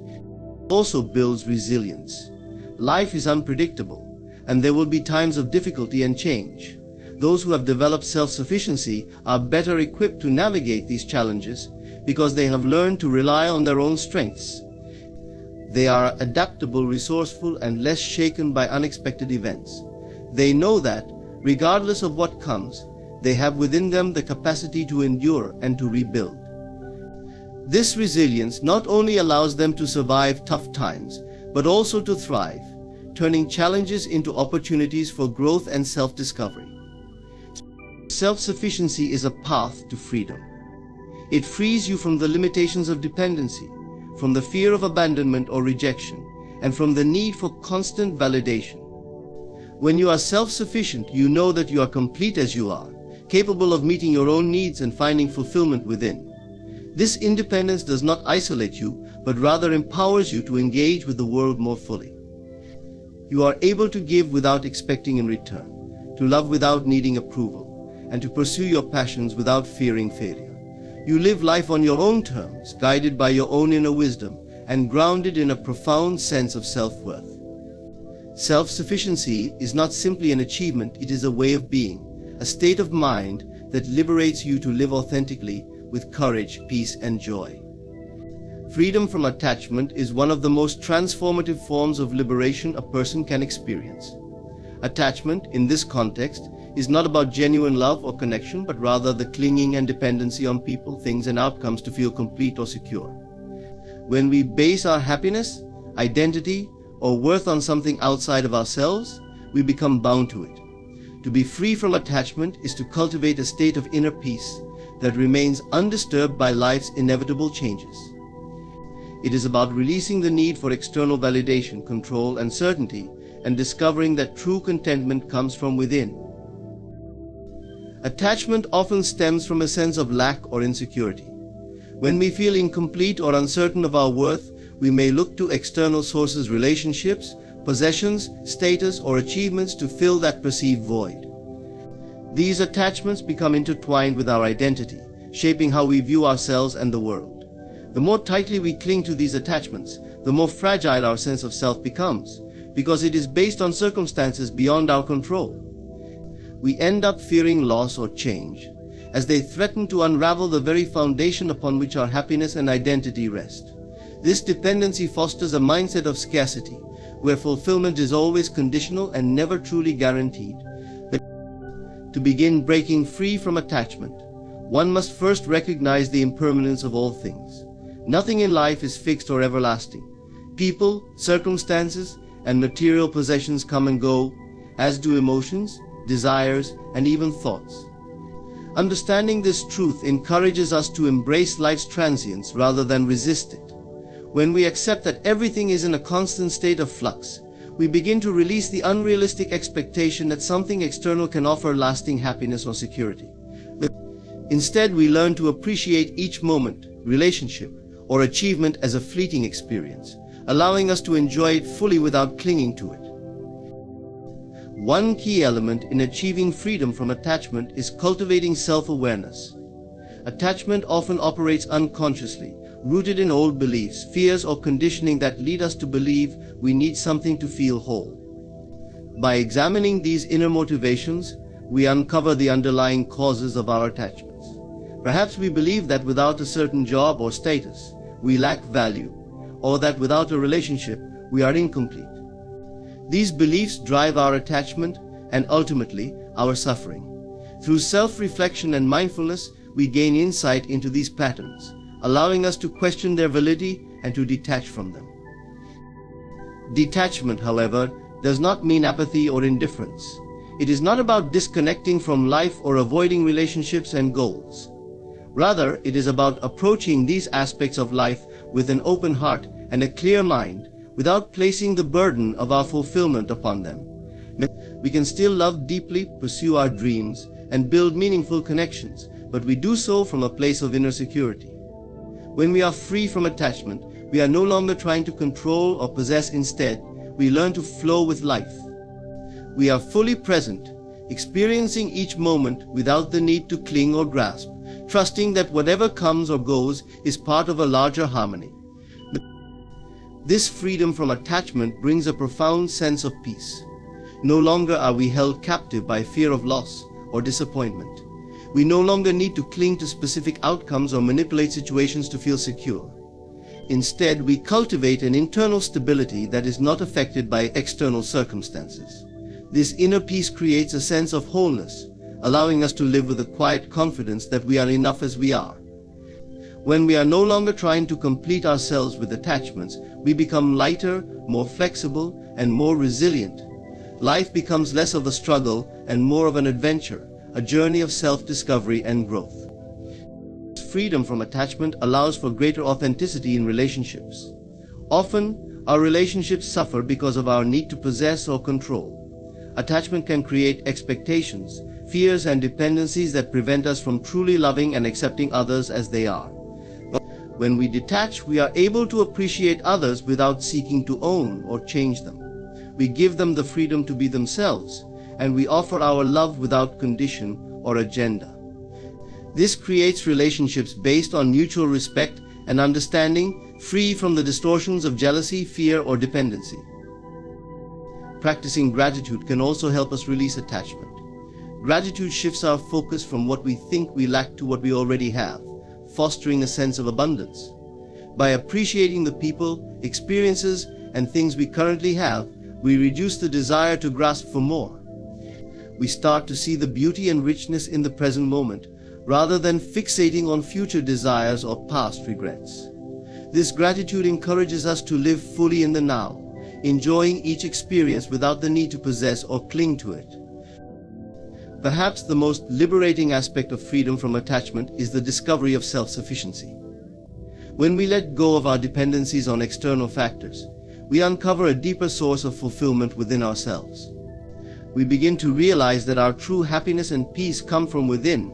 B: It also builds resilience. Life is unpredictable, and there will be times of difficulty and change. Those who have developed self-sufficiency are better equipped to navigate these challenges because they have learned to rely on their own strengths. They are adaptable, resourceful, and less shaken by unexpected events. They know that, regardless of what comes, they have within them the capacity to endure and to rebuild. This resilience not only allows them to survive tough times, but also to thrive, turning challenges into opportunities for growth and self-discovery. Self-sufficiency is a path to freedom. It frees you from the limitations of dependency, from the fear of abandonment or rejection, and from the need for constant validation. When you are self-sufficient, you know that you are complete as you are, capable of meeting your own needs and finding fulfillment within. This independence does not isolate you, but rather empowers you to engage with the world more fully. You are able to give without expecting in return, to love without needing approval, and to pursue your passions without fearing failure. You live life on your own terms, guided by your own inner wisdom, and grounded in a profound sense of self-worth. Self-sufficiency is not simply an achievement, it is a way of being, a state of mind that liberates you to live authentically with courage, peace, and joy. Freedom from attachment is one of the most transformative forms of liberation a person can experience. Attachment, in this context, is not about genuine love or connection, but rather the clinging and dependency on people, things, and outcomes to feel complete or secure. When we base our happiness, identity, or worth on something outside of ourselves, we become bound to it. To be free from attachment is to cultivate a state of inner peace that remains undisturbed by life's inevitable changes. It is about releasing the need for external validation, control, and certainty, and discovering that true contentment comes from within. Attachment often stems from a sense of lack or insecurity. When we feel incomplete or uncertain of our worth, we may look to external sources, relationships, possessions, status, or achievements to fill that perceived void. These attachments become intertwined with our identity, shaping how we view ourselves and the world. The more tightly we cling to these attachments, the more fragile our sense of self becomes, because it is based on circumstances beyond our control. We end up fearing loss or change, as they threaten to unravel the very foundation upon which our happiness and identity rest. This dependency fosters a mindset of scarcity, where fulfillment is always conditional and never truly guaranteed. But to begin breaking free from attachment, one must first recognize the impermanence of all things. Nothing in life is fixed or everlasting. People, circumstances, and material possessions come and go, as do emotions, desires, and even thoughts. Understanding this truth encourages us to embrace life's transience rather than resist it. When we accept that everything is in a constant state of flux, we begin to release the unrealistic expectation that something external can offer lasting happiness or security. Instead, we learn to appreciate each moment, relationship, or achievement as a fleeting experience, allowing us to enjoy it fully without clinging to it. One key element in achieving freedom from attachment is cultivating self-awareness. Attachment often operates unconsciously, rooted in old beliefs, fears, or conditioning that lead us to believe we need something to feel whole. By examining these inner motivations, we uncover the underlying causes of our attachments. Perhaps we believe that without a certain job or status, we lack value, or that without a relationship, we are incomplete. These beliefs drive our attachment and ultimately our suffering. Through self-reflection and mindfulness, we gain insight into these patterns, allowing us to question their validity and to detach from them. Detachment, however, does not mean apathy or indifference. It is not about disconnecting from life or avoiding relationships and goals. Rather, it is about approaching these aspects of life with an open heart and a clear mind, without placing the burden of our fulfillment upon them. We can still love deeply, pursue our dreams, and build meaningful connections, but we do so from a place of inner security. When we are free from attachment, we are no longer trying to control or possess. Instead, we learn to flow with life. We are fully present, experiencing each moment without the need to cling or grasp, trusting that whatever comes or goes is part of a larger harmony. This freedom from attachment brings a profound sense of peace. No longer are we held captive by fear of loss or disappointment. We no longer need to cling to specific outcomes or manipulate situations to feel secure. Instead, we cultivate an internal stability that is not affected by external circumstances. This inner peace creates a sense of wholeness, allowing us to live with a quiet confidence that we are enough as we are. When we are no longer trying to complete ourselves with attachments, we become lighter, more flexible, and more resilient. Life becomes less of a struggle and more of an adventure, a journey of self-discovery and growth. Freedom from attachment allows for greater authenticity in relationships. Often, our relationships suffer because of our need to possess or control. Attachment can create expectations, fears, and dependencies that prevent us from truly loving and accepting others as they are. But when we detach, we are able to appreciate others without seeking to own or change them. We give them the freedom to be themselves, and we offer our love without condition or agenda. This creates relationships based on mutual respect and understanding, free from the distortions of jealousy, fear, or dependency. Practicing gratitude can also help us release attachment. Gratitude shifts our focus from what we think we lack to what we already have, fostering a sense of abundance. By appreciating the people, experiences, and things we currently have, we reduce the desire to grasp for more. We start to see the beauty and richness in the present moment, rather than fixating on future desires or past regrets. This gratitude encourages us to live fully in the now, enjoying each experience without the need to possess or cling to it. Perhaps the most liberating aspect of freedom from attachment is the discovery of self-sufficiency. When we let go of our dependencies on external factors, we uncover a deeper source of fulfillment within ourselves. We begin to realize that our true happiness and peace come from within,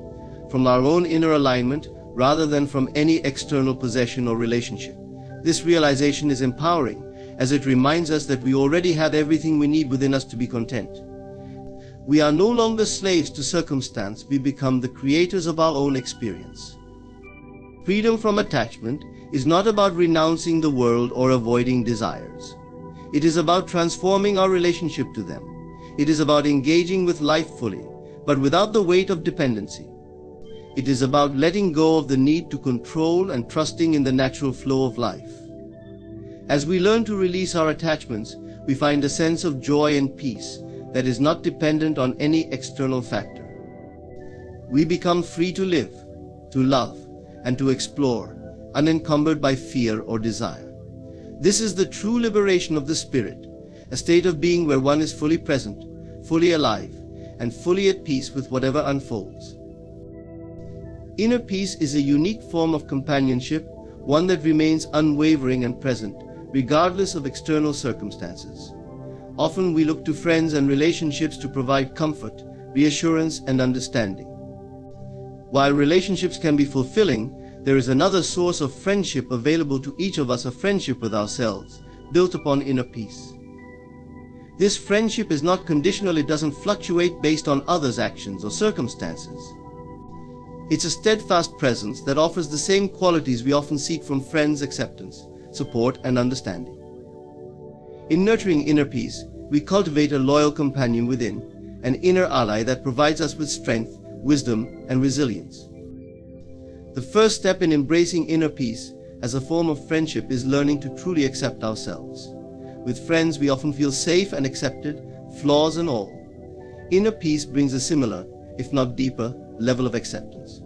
B: from our own inner alignment, rather than from any external possession or relationship. This realization is empowering, as it reminds us that we already have everything we need within us to be content. We are no longer slaves to circumstance, we become the creators of our own experience. Freedom from attachment is not about renouncing the world or avoiding desires. It is about transforming our relationship to them. It is about engaging with life fully, but without the weight of dependency. It is about letting go of the need to control and trusting in the natural flow of life. As we learn to release our attachments, we find a sense of joy and peace that is not dependent on any external factor. We become free to live, to love, and to explore, unencumbered by fear or desire. This is the true liberation of the spirit, a state of being where one is fully present, fully alive, and fully at peace with whatever unfolds. Inner peace is a unique form of companionship, one that remains unwavering and present, regardless of external circumstances. Often we look to friends and relationships to provide comfort, reassurance, and understanding. While relationships can be fulfilling, there is another source of friendship available to each of us, a friendship with ourselves, built upon inner peace. This friendship is not conditional, it doesn't fluctuate based on others' actions or circumstances. It's a steadfast presence that offers the same qualities we often seek from friends: acceptance, support, and understanding. In nurturing inner peace, we cultivate a loyal companion within, an inner ally that provides us with strength, wisdom, and resilience. The first step in embracing inner peace as a form of friendship is learning to truly accept ourselves. With friends, we often feel safe and accepted, flaws and all. Inner peace brings a similar, if not deeper, level of acceptance.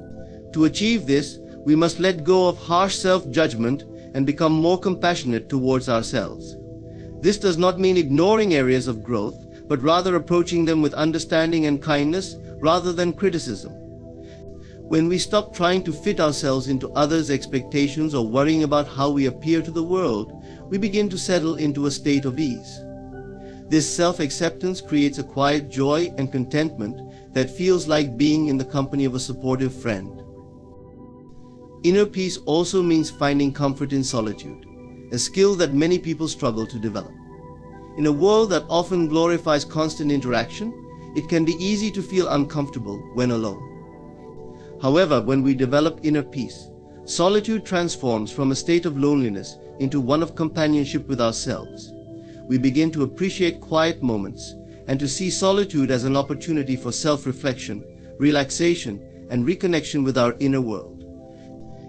B: To achieve this, we must let go of harsh self-judgment and become more compassionate towards ourselves. This does not mean ignoring areas of growth, but rather approaching them with understanding and kindness rather than criticism. When we stop trying to fit ourselves into others' expectations or worrying about how we appear to the world, we begin to settle into a state of ease. This self-acceptance creates a quiet joy and contentment that feels like being in the company of a supportive friend. Inner peace also means finding comfort in solitude, a skill that many people struggle to develop. In a world that often glorifies constant interaction, it can be easy to feel uncomfortable when alone. However, when we develop inner peace, solitude transforms from a state of loneliness into one of companionship with ourselves. We begin to appreciate quiet moments and to see solitude as an opportunity for self-reflection, relaxation, and reconnection with our inner world.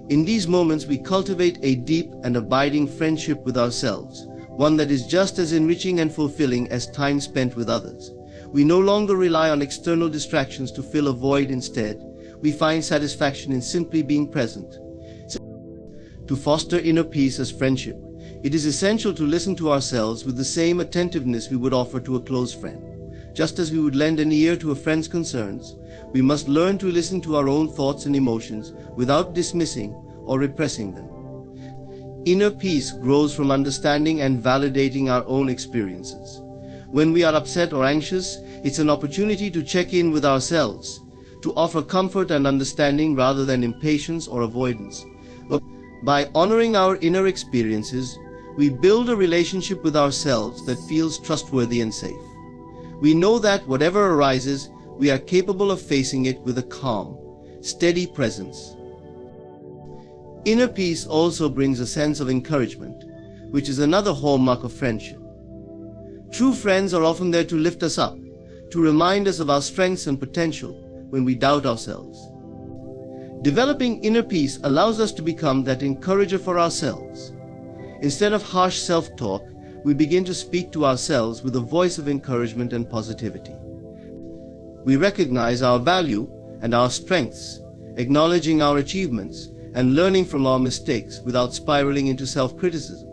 B: In these moments, we cultivate a deep and abiding friendship with ourselves, one that is just as enriching and fulfilling as time spent with others. We no longer rely on external distractions to fill a void. Instead, we find satisfaction in simply being present. To foster inner peace as friendship, it is essential to listen to ourselves with the same attentiveness we would offer to a close friend. Just as we would lend an ear to a friend's concerns, we must learn to listen to our own thoughts and emotions without dismissing or repressing them. Inner peace grows from understanding and validating our own experiences. When we are upset or anxious, it's an opportunity to check in with ourselves, to offer comfort and understanding rather than impatience or avoidance. By honoring our inner experiences, we build a relationship with ourselves that feels trustworthy and safe. We know that whatever arises, we are capable of facing it with a calm, steady presence. Inner peace also brings a sense of encouragement, which is another hallmark of friendship. True friends are often there to lift us up, to remind us of our strengths and potential when we doubt ourselves. Developing inner peace allows us to become that encourager for ourselves. Instead of harsh self-talk, we begin to speak to ourselves with a voice of encouragement and positivity. We recognize our value and our strengths, acknowledging our achievements and learning from our mistakes without spiraling into self-criticism.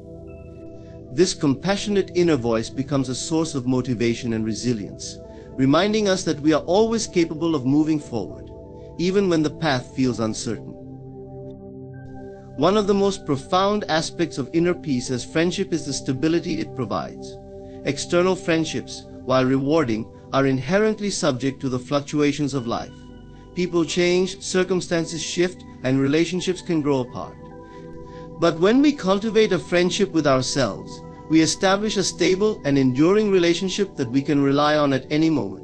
B: This compassionate inner voice becomes a source of motivation and resilience, reminding us that we are always capable of moving forward, even when the path feels uncertain. One of the most profound aspects of inner peace as friendship is the stability it provides. External friendships, while rewarding, are inherently subject to the fluctuations of life. People change, circumstances shift, and relationships can grow apart. But when we cultivate a friendship with ourselves, we establish a stable and enduring relationship that we can rely on at any moment.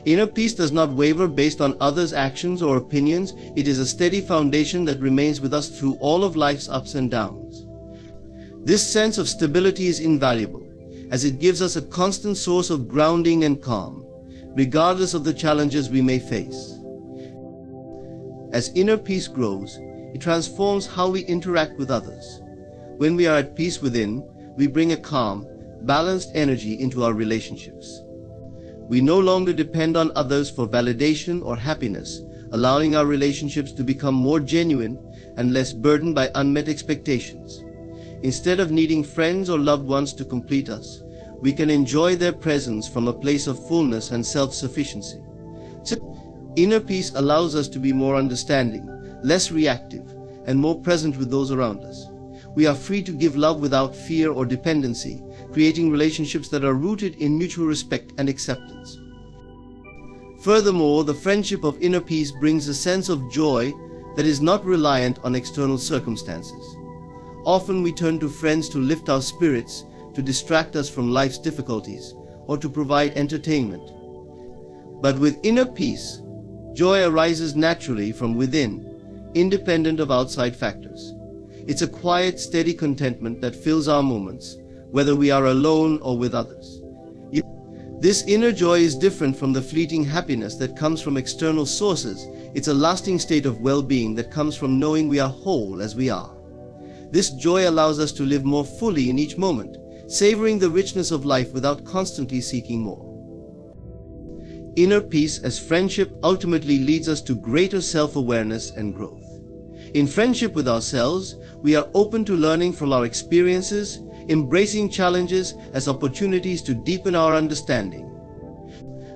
B: Inner peace does not waver based on others' actions or opinions. It is a steady foundation that remains with us through all of life's ups and downs. This sense of stability is invaluable, as it gives us a constant source of grounding and calm, regardless of the challenges we may face. As inner peace grows, it transforms how we interact with others. When we are at peace within, we bring a calm, balanced energy into our relationships. We no longer depend on others for validation or happiness, allowing our relationships to become more genuine and less burdened by unmet expectations. Instead of needing friends or loved ones to complete us, we can enjoy their presence from a place of fullness and self-sufficiency. Inner peace allows us to be more understanding, less reactive, and more present with those around us. We are free to give love without fear or dependency, creating relationships that are rooted in mutual respect and acceptance. Furthermore, the friendship of inner peace brings a sense of joy that is not reliant on external circumstances. Often we turn to friends to lift our spirits, to distract us from life's difficulties, or to provide entertainment. But with inner peace, joy arises naturally from within, independent of outside factors. It's a quiet, steady contentment that fills our moments, whether we are alone or with others. This inner joy is different from the fleeting happiness that comes from external sources. It's a lasting state of well-being that comes from knowing we are whole as we are. This joy allows us to live more fully in each moment, savoring the richness of life without constantly seeking more. Inner peace as friendship ultimately leads us to greater self-awareness and growth. In friendship with ourselves, we are open to learning from our experiences, embracing challenges as opportunities to deepen our understanding.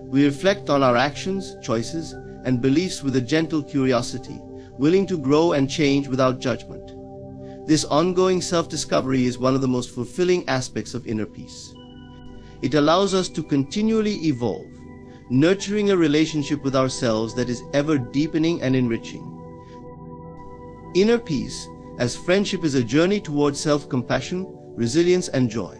B: We reflect on our actions, choices, and beliefs with a gentle curiosity, willing to grow and change without judgment. This ongoing self-discovery is one of the most fulfilling aspects of inner peace. It allows us to continually evolve, nurturing a relationship with ourselves that is ever deepening and enriching. Inner peace as friendship is a journey towards self-compassion, resilience, and joy.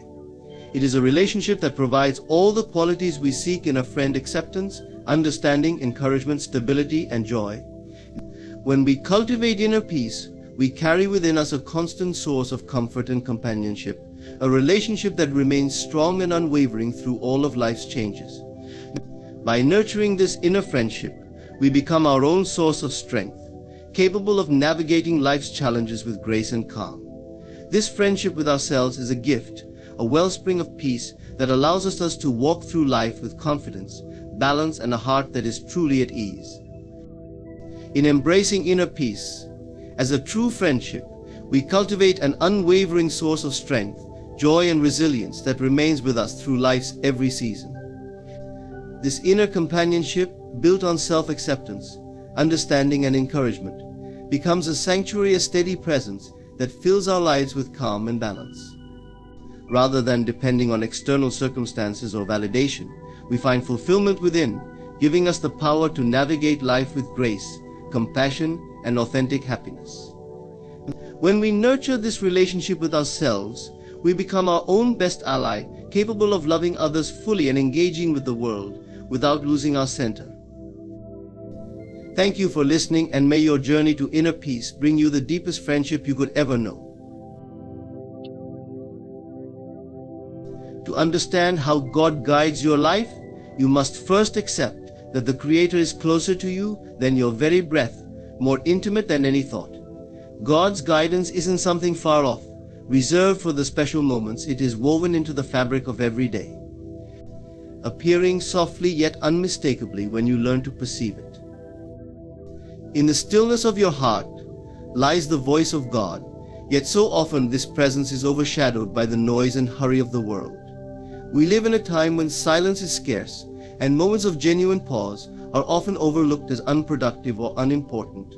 B: It is a relationship that provides all the qualities we seek in a friend: acceptance, understanding, encouragement, stability, and joy. When we cultivate inner peace, we carry within us a constant source of comfort and companionship, a relationship that remains strong and unwavering through all of life's changes. By nurturing this inner friendship, we become our own source of strength, capable of navigating life's challenges with grace and calm. This friendship with ourselves is a gift, a wellspring of peace that allows us to walk through life with confidence, balance, and a heart that is truly at ease. In embracing inner peace, as a true friendship, we cultivate an unwavering source of strength, joy, and resilience that remains with us through life's every season. This inner companionship, built on self-acceptance, understanding, and encouragement, becomes a sanctuary, a steady presence that fills our lives with calm and balance. Rather than depending on external circumstances or validation, we find fulfillment within, giving us the power to navigate life with grace, compassion, and authentic happiness. When we nurture this relationship with ourselves, we become our own best ally, capable of loving others fully and engaging with the world without losing our center. Thank you for listening, and may your journey to inner peace bring you the deepest friendship you could ever know. To understand how God guides your life, you must first accept that the Creator is closer to you than your very breath, more intimate than any thought. God's guidance isn't something far off, reserved for the special moments. It is woven into the fabric of every day, appearing softly yet unmistakably when you learn to perceive it. In the stillness of your heart lies the voice of God, yet so often this presence is overshadowed by the noise and hurry of the world. We live in a time when silence is scarce, and moments of genuine pause are often overlooked as unproductive or unimportant.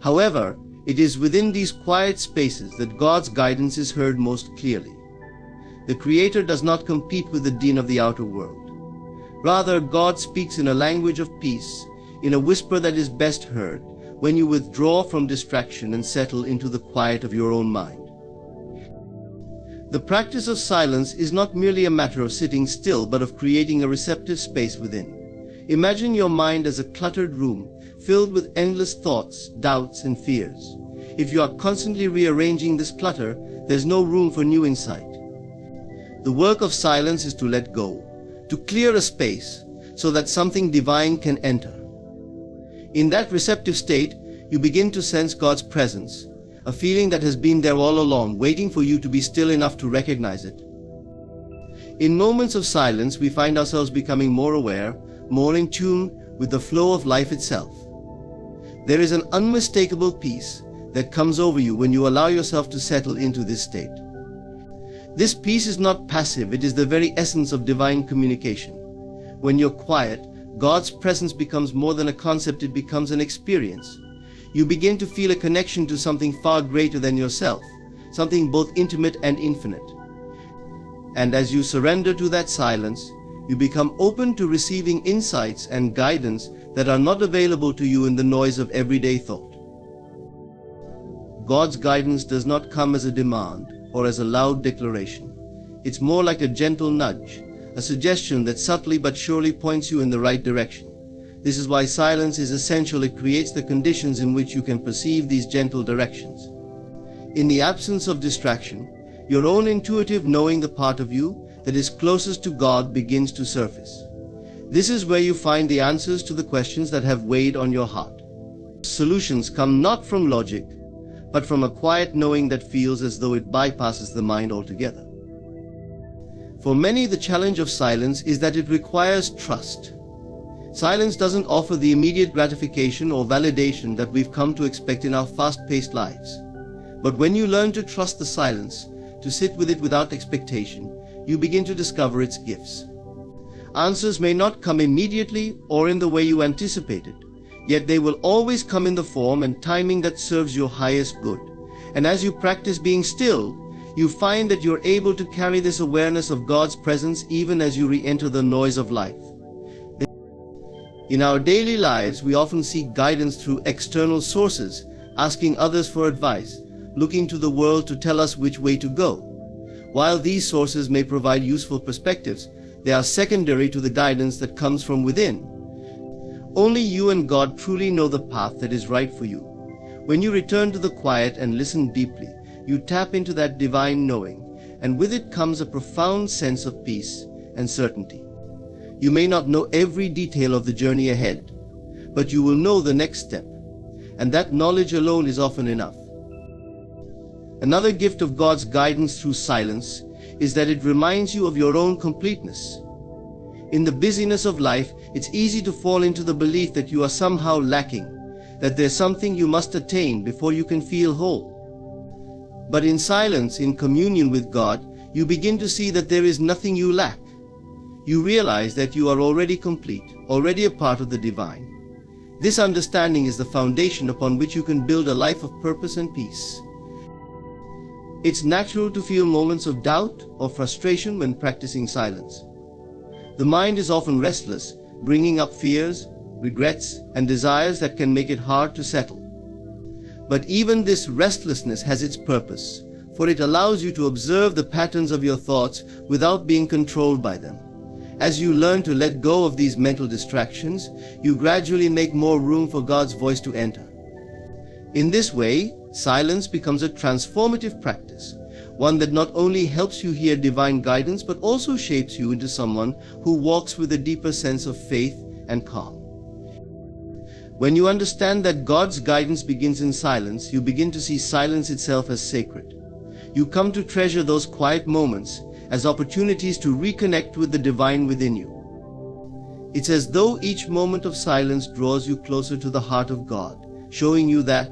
B: However, it is within these quiet spaces that God's guidance is heard most clearly. The Creator does not compete with the din of the outer world. Rather, God speaks in a language of peace, in a whisper that is best heard when you withdraw from distraction and settle into the quiet of your own mind. The practice of silence is not merely a matter of sitting still, but of creating a receptive space within. Imagine your mind as a cluttered room filled with endless thoughts, doubts, and fears. If you are constantly rearranging this clutter, there's no room for new insight. The work of silence is to let go, to clear a space so that something divine can enter. In that receptive state, you begin to sense God's presence, a feeling that has been there all along, waiting for you to be still enough to recognize it. In moments of silence, we find ourselves becoming more aware, more in tune with the flow of life itself. There is an unmistakable peace that comes over you when you allow yourself to settle into this state. This peace is not passive, it is the very essence of divine communication. When you're quiet, God's presence becomes more than a concept, it becomes an experience. You begin to feel a connection to something far greater than yourself, something both intimate and infinite. And as you surrender to that silence, you become open to receiving insights and guidance that are not available to you in the noise of everyday thought. God's guidance does not come as a demand or as a loud declaration. It's more like a gentle nudge, a suggestion that subtly but surely points you in the right direction. This is why silence is essential. It creates the conditions in which you can perceive these gentle directions. In the absence of distraction, your own intuitive knowing, the part of you that is closest to God, begins to surface. This is where you find the answers to the questions that have weighed on your heart. Solutions come not from logic, but from a quiet knowing that feels as though it bypasses the mind altogether. For many, the challenge of silence is that it requires trust. Silence doesn't offer the immediate gratification or validation that we've come to expect in our fast-paced lives. But when you learn to trust the silence, to sit with it without expectation, you begin to discover its gifts. Answers may not come immediately or in the way you anticipated, yet they will always come in the form and timing that serves your highest good. And as you practice being still, you find that you're able to carry this awareness of God's presence even as you re-enter the noise of life. In our daily lives, we often seek guidance through external sources, asking others for advice, looking to the world to tell us which way to go. While these sources may provide useful perspectives, they are secondary to the guidance that comes from within. Only you and God truly know the path that is right for you. When you return to the quiet and listen deeply, you tap into that divine knowing, and with it comes a profound sense of peace and certainty. You may not know every detail of the journey ahead, but you will know the next step, and that knowledge alone is often enough. Another gift of God's guidance through silence is that it reminds you of your own completeness. In the busyness of life, it's easy to fall into the belief that you are somehow lacking, that there's something you must attain before you can feel whole. But in silence, in communion with God, you begin to see that there is nothing you lack. You realize that you are already complete, already a part of the divine. This understanding is the foundation upon which you can build a life of purpose and peace. It's natural to feel moments of doubt or frustration when practicing silence. The mind is often restless, bringing up fears, regrets, and desires that can make it hard to settle. But even this restlessness has its purpose, for it allows you to observe the patterns of your thoughts without being controlled by them. As you learn to let go of these mental distractions, you gradually make more room for God's voice to enter. In this way, silence becomes a transformative practice, one that not only helps you hear divine guidance but also shapes you into someone who walks with a deeper sense of faith and calm. When you understand that God's guidance begins in silence, you begin to see silence itself as sacred. You come to treasure those quiet moments as opportunities to reconnect with the divine within you. It's as though each moment of silence draws you closer to the heart of God, showing you that,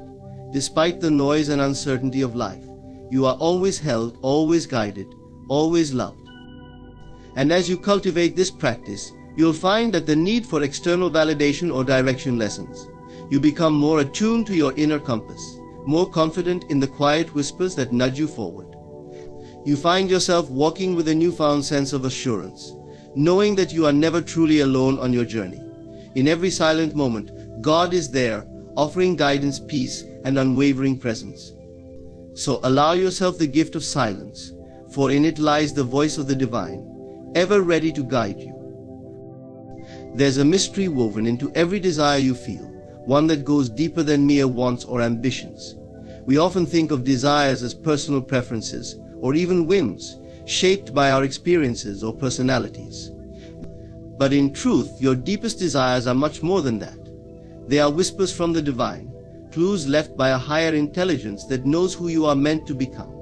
B: despite the noise and uncertainty of life, you are always held, always guided, always loved. And as you cultivate this practice, you'll find that the need for external validation or direction lessens. You become more attuned to your inner compass, more confident in the quiet whispers that nudge you forward. You find yourself walking with a newfound sense of assurance, knowing that you are never truly alone on your journey. In every silent moment, God is there, offering guidance, peace, and unwavering presence. So allow yourself the gift of silence, for in it lies the voice of the divine, ever ready to guide you. There's a mystery woven into every desire you feel, one that goes deeper than mere wants or ambitions. We often think of desires as personal preferences, or even whims, shaped by our experiences or personalities. But in truth, your deepest desires are much more than that. They are whispers from the divine, clues left by a higher intelligence that knows who you are meant to become.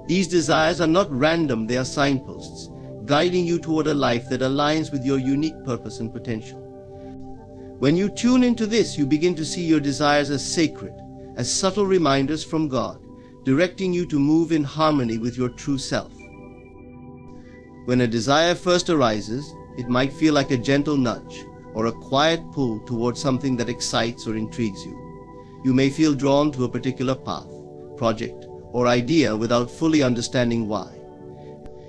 B: These desires are not random, they are signposts, guiding you toward a life that aligns with your unique purpose and potential. When you tune into this, you begin to see your desires as sacred, as subtle reminders from God, directing you to move in harmony with your true self. When a desire first arises, it might feel like a gentle nudge or a quiet pull towards something that excites or intrigues you. You may feel drawn to a particular path, project, or idea without fully understanding why.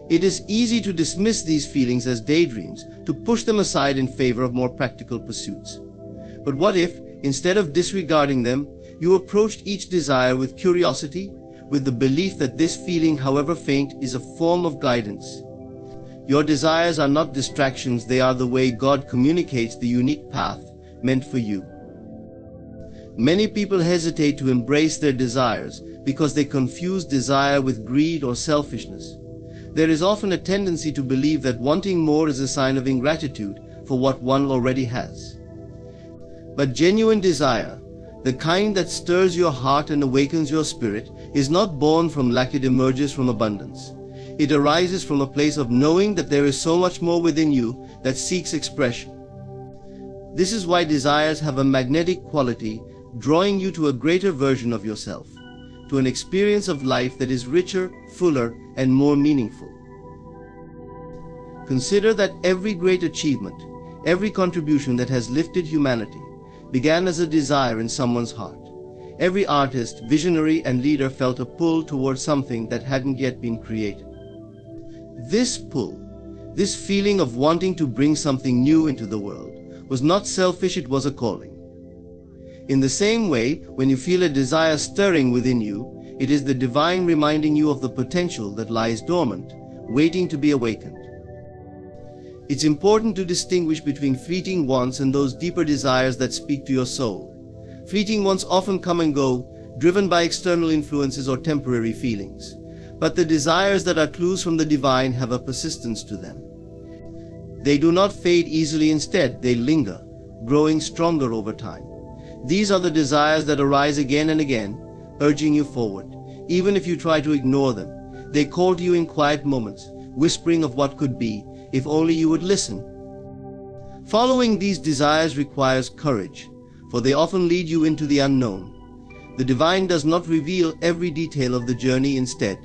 B: It is easy to dismiss these feelings as daydreams, to push them aside in favor of more practical pursuits. But what if, instead of disregarding them, you approached each desire with curiosity, with the belief that this feeling, however faint, is a form of guidance? Your desires are not distractions, they are the way God communicates the unique path meant for you. Many people hesitate to embrace their desires because they confuse desire with greed or selfishness. There is often a tendency to believe that wanting more is a sign of ingratitude for what one already has. But genuine desire, the kind that stirs your heart and awakens your spirit, is not born from lack, it emerges from abundance. It arises from a place of knowing that there is so much more within you that seeks expression. This is why desires have a magnetic quality, drawing you to a greater version of yourself, to an experience of life that is richer, fuller, and more meaningful. Consider that every great achievement, every contribution that has lifted humanity, began as a desire in someone's heart. Every artist, visionary, and leader felt a pull towards something that hadn't yet been created. This pull, this feeling of wanting to bring something new into the world, was not selfish, it was a calling. In the same way, when you feel a desire stirring within you, it is the divine reminding you of the potential that lies dormant, waiting to be awakened. It's important to distinguish between fleeting wants and those deeper desires that speak to your soul. Fleeting wants often come and go, driven by external influences or temporary feelings. But the desires that are clues from the divine have a persistence to them. They do not fade easily, instead they linger, growing stronger over time. These are the desires that arise again and again, urging you forward. Even if you try to ignore them, they call to you in quiet moments, whispering of what could be, if only you would listen. Following these desires requires courage, for they often lead you into the unknown. The divine does not reveal every detail of the journey. Instead,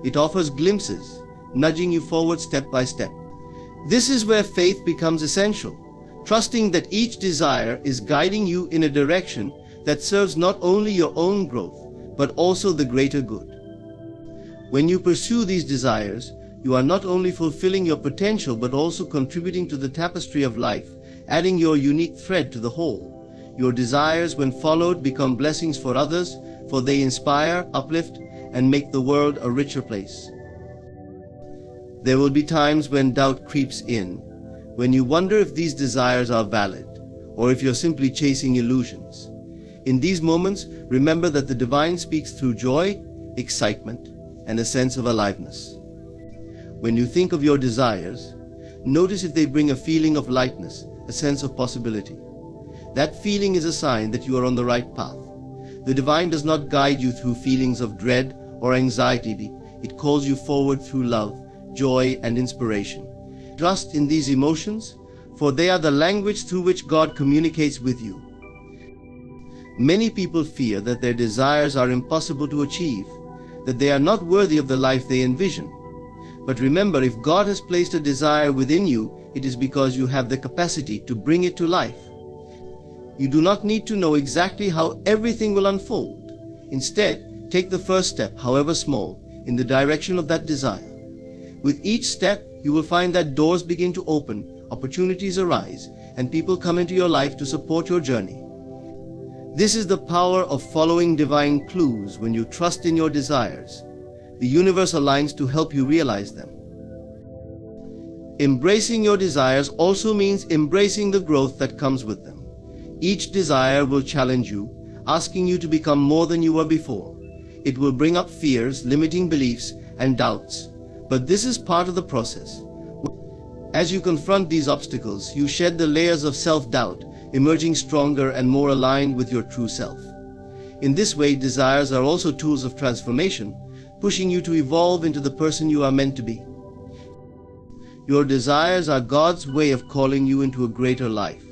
B: it offers glimpses, nudging you forward step by step. This is where faith becomes essential, trusting that each desire is guiding you in a direction that serves not only your own growth, but also the greater good. When you pursue these desires, you are not only fulfilling your potential but also contributing to the tapestry of life, adding your unique thread to the whole. Your desires, when followed, become blessings for others, for they inspire, uplift, and make the world a richer place. There will be times when doubt creeps in, when you wonder if these desires are valid, or if you're simply chasing illusions. In these moments, remember that the divine speaks through joy, excitement, and a sense of aliveness. When you think of your desires, notice if they bring a feeling of lightness, a sense of possibility. That feeling is a sign that you are on the right path. The divine does not guide you through feelings of dread or anxiety. It calls you forward through love, joy, and inspiration. Trust in these emotions, for they are the language through which God communicates with you. Many people fear that their desires are impossible to achieve, that they are not worthy of the life they envision. But remember, if God has placed a desire within you, it is because you have the capacity to bring it to life. You do not need to know exactly how everything will unfold. Instead, take the first step, however small, in the direction of that desire. With each step, you will find that doors begin to open, opportunities arise, and people come into your life to support your journey. This is the power of following divine clues. When you trust in your desires, the universe aligns to help you realize them. Embracing your desires also means embracing the growth that comes with them. Each desire will challenge you, asking you to become more than you were before. It will bring up fears, limiting beliefs, and doubts. But this is part of the process. As you confront these obstacles, you shed the layers of self-doubt, emerging stronger and more aligned with your true self. In this way, desires are also tools of transformation, pushing you to evolve into the person you are meant to be. Your desires are God's way of calling you into a greater life.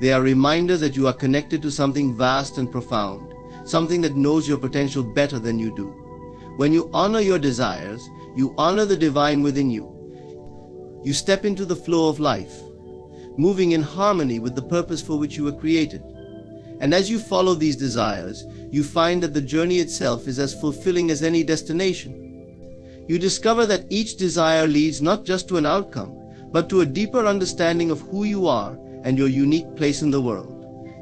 B: They are reminders that you are connected to something vast and profound, something that knows your potential better than you do. When you honor your desires, you honor the divine within you. You step into the flow of life, moving in harmony with the purpose for which you were created. And as you follow these desires, you find that the journey itself is as fulfilling as any destination. You discover that each desire leads not just to an outcome, but to a deeper understanding of who you are and your unique place in the world.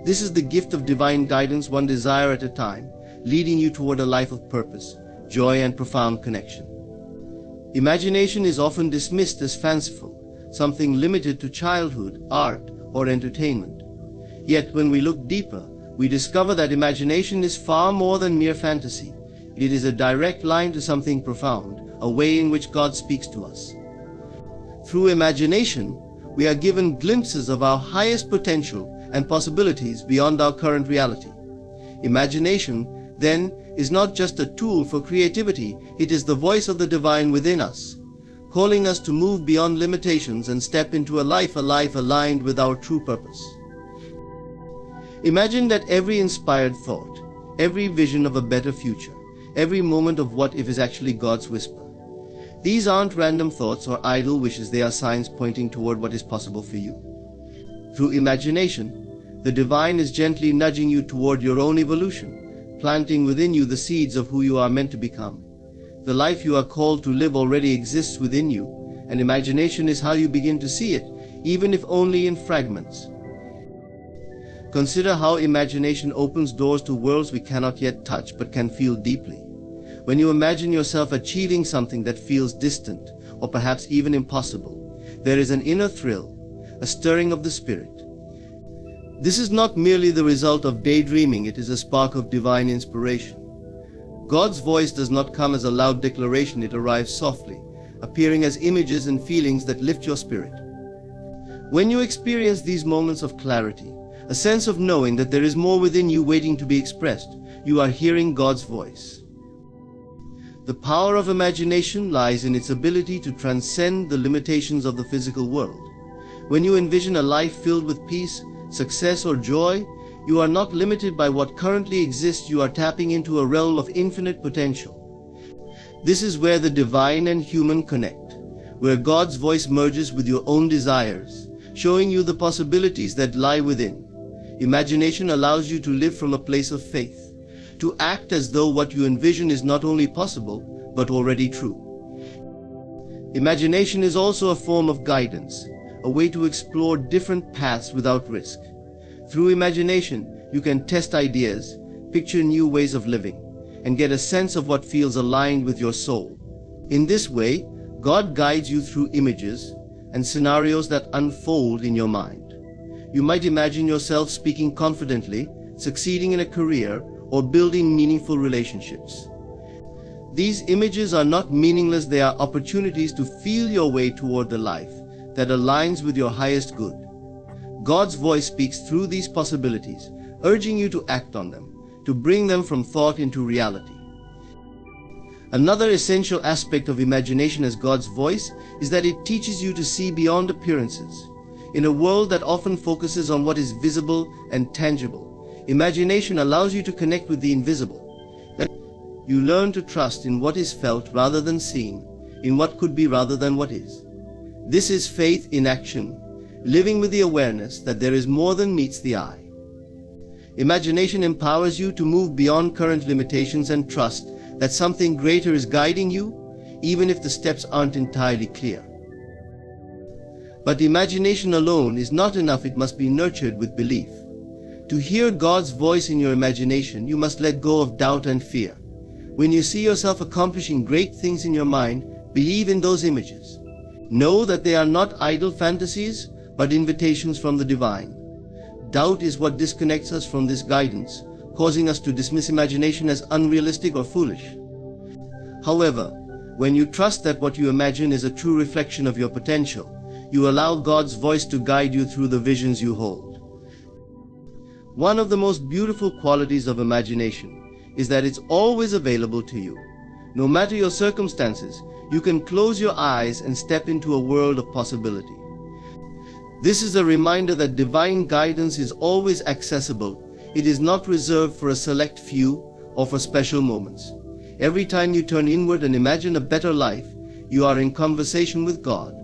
B: This is the gift of divine guidance, one desire at a time, leading you toward a life of purpose, joy, and profound connection. Imagination is often dismissed as fanciful, something limited to childhood, art, or entertainment. Yet when we look deeper, we discover that imagination is far more than mere fantasy. It is a direct line to something profound, a way in which God speaks to us. Through imagination, we are given glimpses of our highest potential and possibilities beyond our current reality. Imagination, then, is not just a tool for creativity, it is the voice of the divine within us, calling us to move beyond limitations and step into a life aligned with our true purpose. Imagine that every inspired thought, every vision of a better future, every moment of what if is actually God's whisper. These aren't random thoughts or idle wishes, they are signs pointing toward what is possible for you. Through imagination, the divine is gently nudging you toward your own evolution, planting within you the seeds of who you are meant to become. The life you are called to live already exists within you, and imagination is how you begin to see it, even if only in fragments. Consider how imagination opens doors to worlds we cannot yet touch but can feel deeply. When you imagine yourself achieving something that feels distant or perhaps even impossible, there is an inner thrill, a stirring of the spirit. This is not merely the result of daydreaming, it is a spark of divine inspiration. God's voice does not come as a loud declaration, it arrives softly, appearing as images and feelings that lift your spirit. When you experience these moments of clarity, a sense of knowing that there is more within you waiting to be expressed, you are hearing God's voice. The power of imagination lies in its ability to transcend the limitations of the physical world. When you envision a life filled with peace, success, or joy, You are not limited by what currently exists. You are tapping into a realm of infinite potential. This is where the divine and human connect, where God's voice merges with your own desires, showing you the possibilities that lie within. Imagination allows you to live from a place of faith, to act as though what you envision is not only possible, but already true. Imagination is also a form of guidance, a way to explore different paths without risk. Through imagination, you can test ideas, picture new ways of living, and get a sense of what feels aligned with your soul. In this way, God guides you through images and scenarios that unfold in your mind. You might imagine yourself speaking confidently, succeeding in a career, or building meaningful relationships. These images are not meaningless. They are opportunities to feel your way toward the life that aligns with your highest good. God's voice speaks through these possibilities, urging you to act on them, to bring them from thought into reality. Another essential aspect of imagination as God's voice is that it teaches you to see beyond appearances. In a world that often focuses on what is visible and tangible, imagination allows you to connect with the invisible. You learn to trust in what is felt rather than seen, in what could be rather than what is. This is faith in action, living with the awareness that there is more than meets the eye. Imagination empowers you to move beyond current limitations and trust that something greater is guiding you, even if the steps aren't entirely clear. But imagination alone is not enough. It must be nurtured with belief. To hear God's voice in your imagination, you must let go of doubt and fear. When you see yourself accomplishing great things in your mind, believe in those images. Know that they are not idle fantasies, but invitations from the divine. Doubt is what disconnects us from this guidance, causing us to dismiss imagination as unrealistic or foolish. However, when you trust that what you imagine is a true reflection of your potential, you allow God's voice to guide you through the visions you hold. One of the most beautiful qualities of imagination is that it's always available to you. No matter your circumstances, you can close your eyes and step into a world of possibility. This is a reminder that divine guidance is always accessible. It is not reserved for a select few or for special moments. Every time you turn inward and imagine a better life, you are in conversation with God.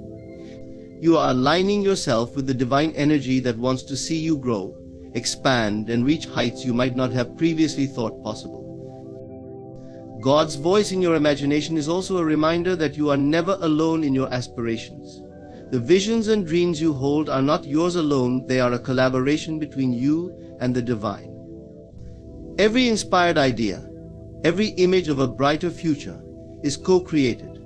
B: You are aligning yourself with the divine energy that wants to see you grow, expand, and reach heights you might not have previously thought possible. God's voice in your imagination is also a reminder that you are never alone in your aspirations. The visions and dreams you hold are not yours alone. They are a collaboration between you and the divine. Every inspired idea, every image of a brighter future is co-created.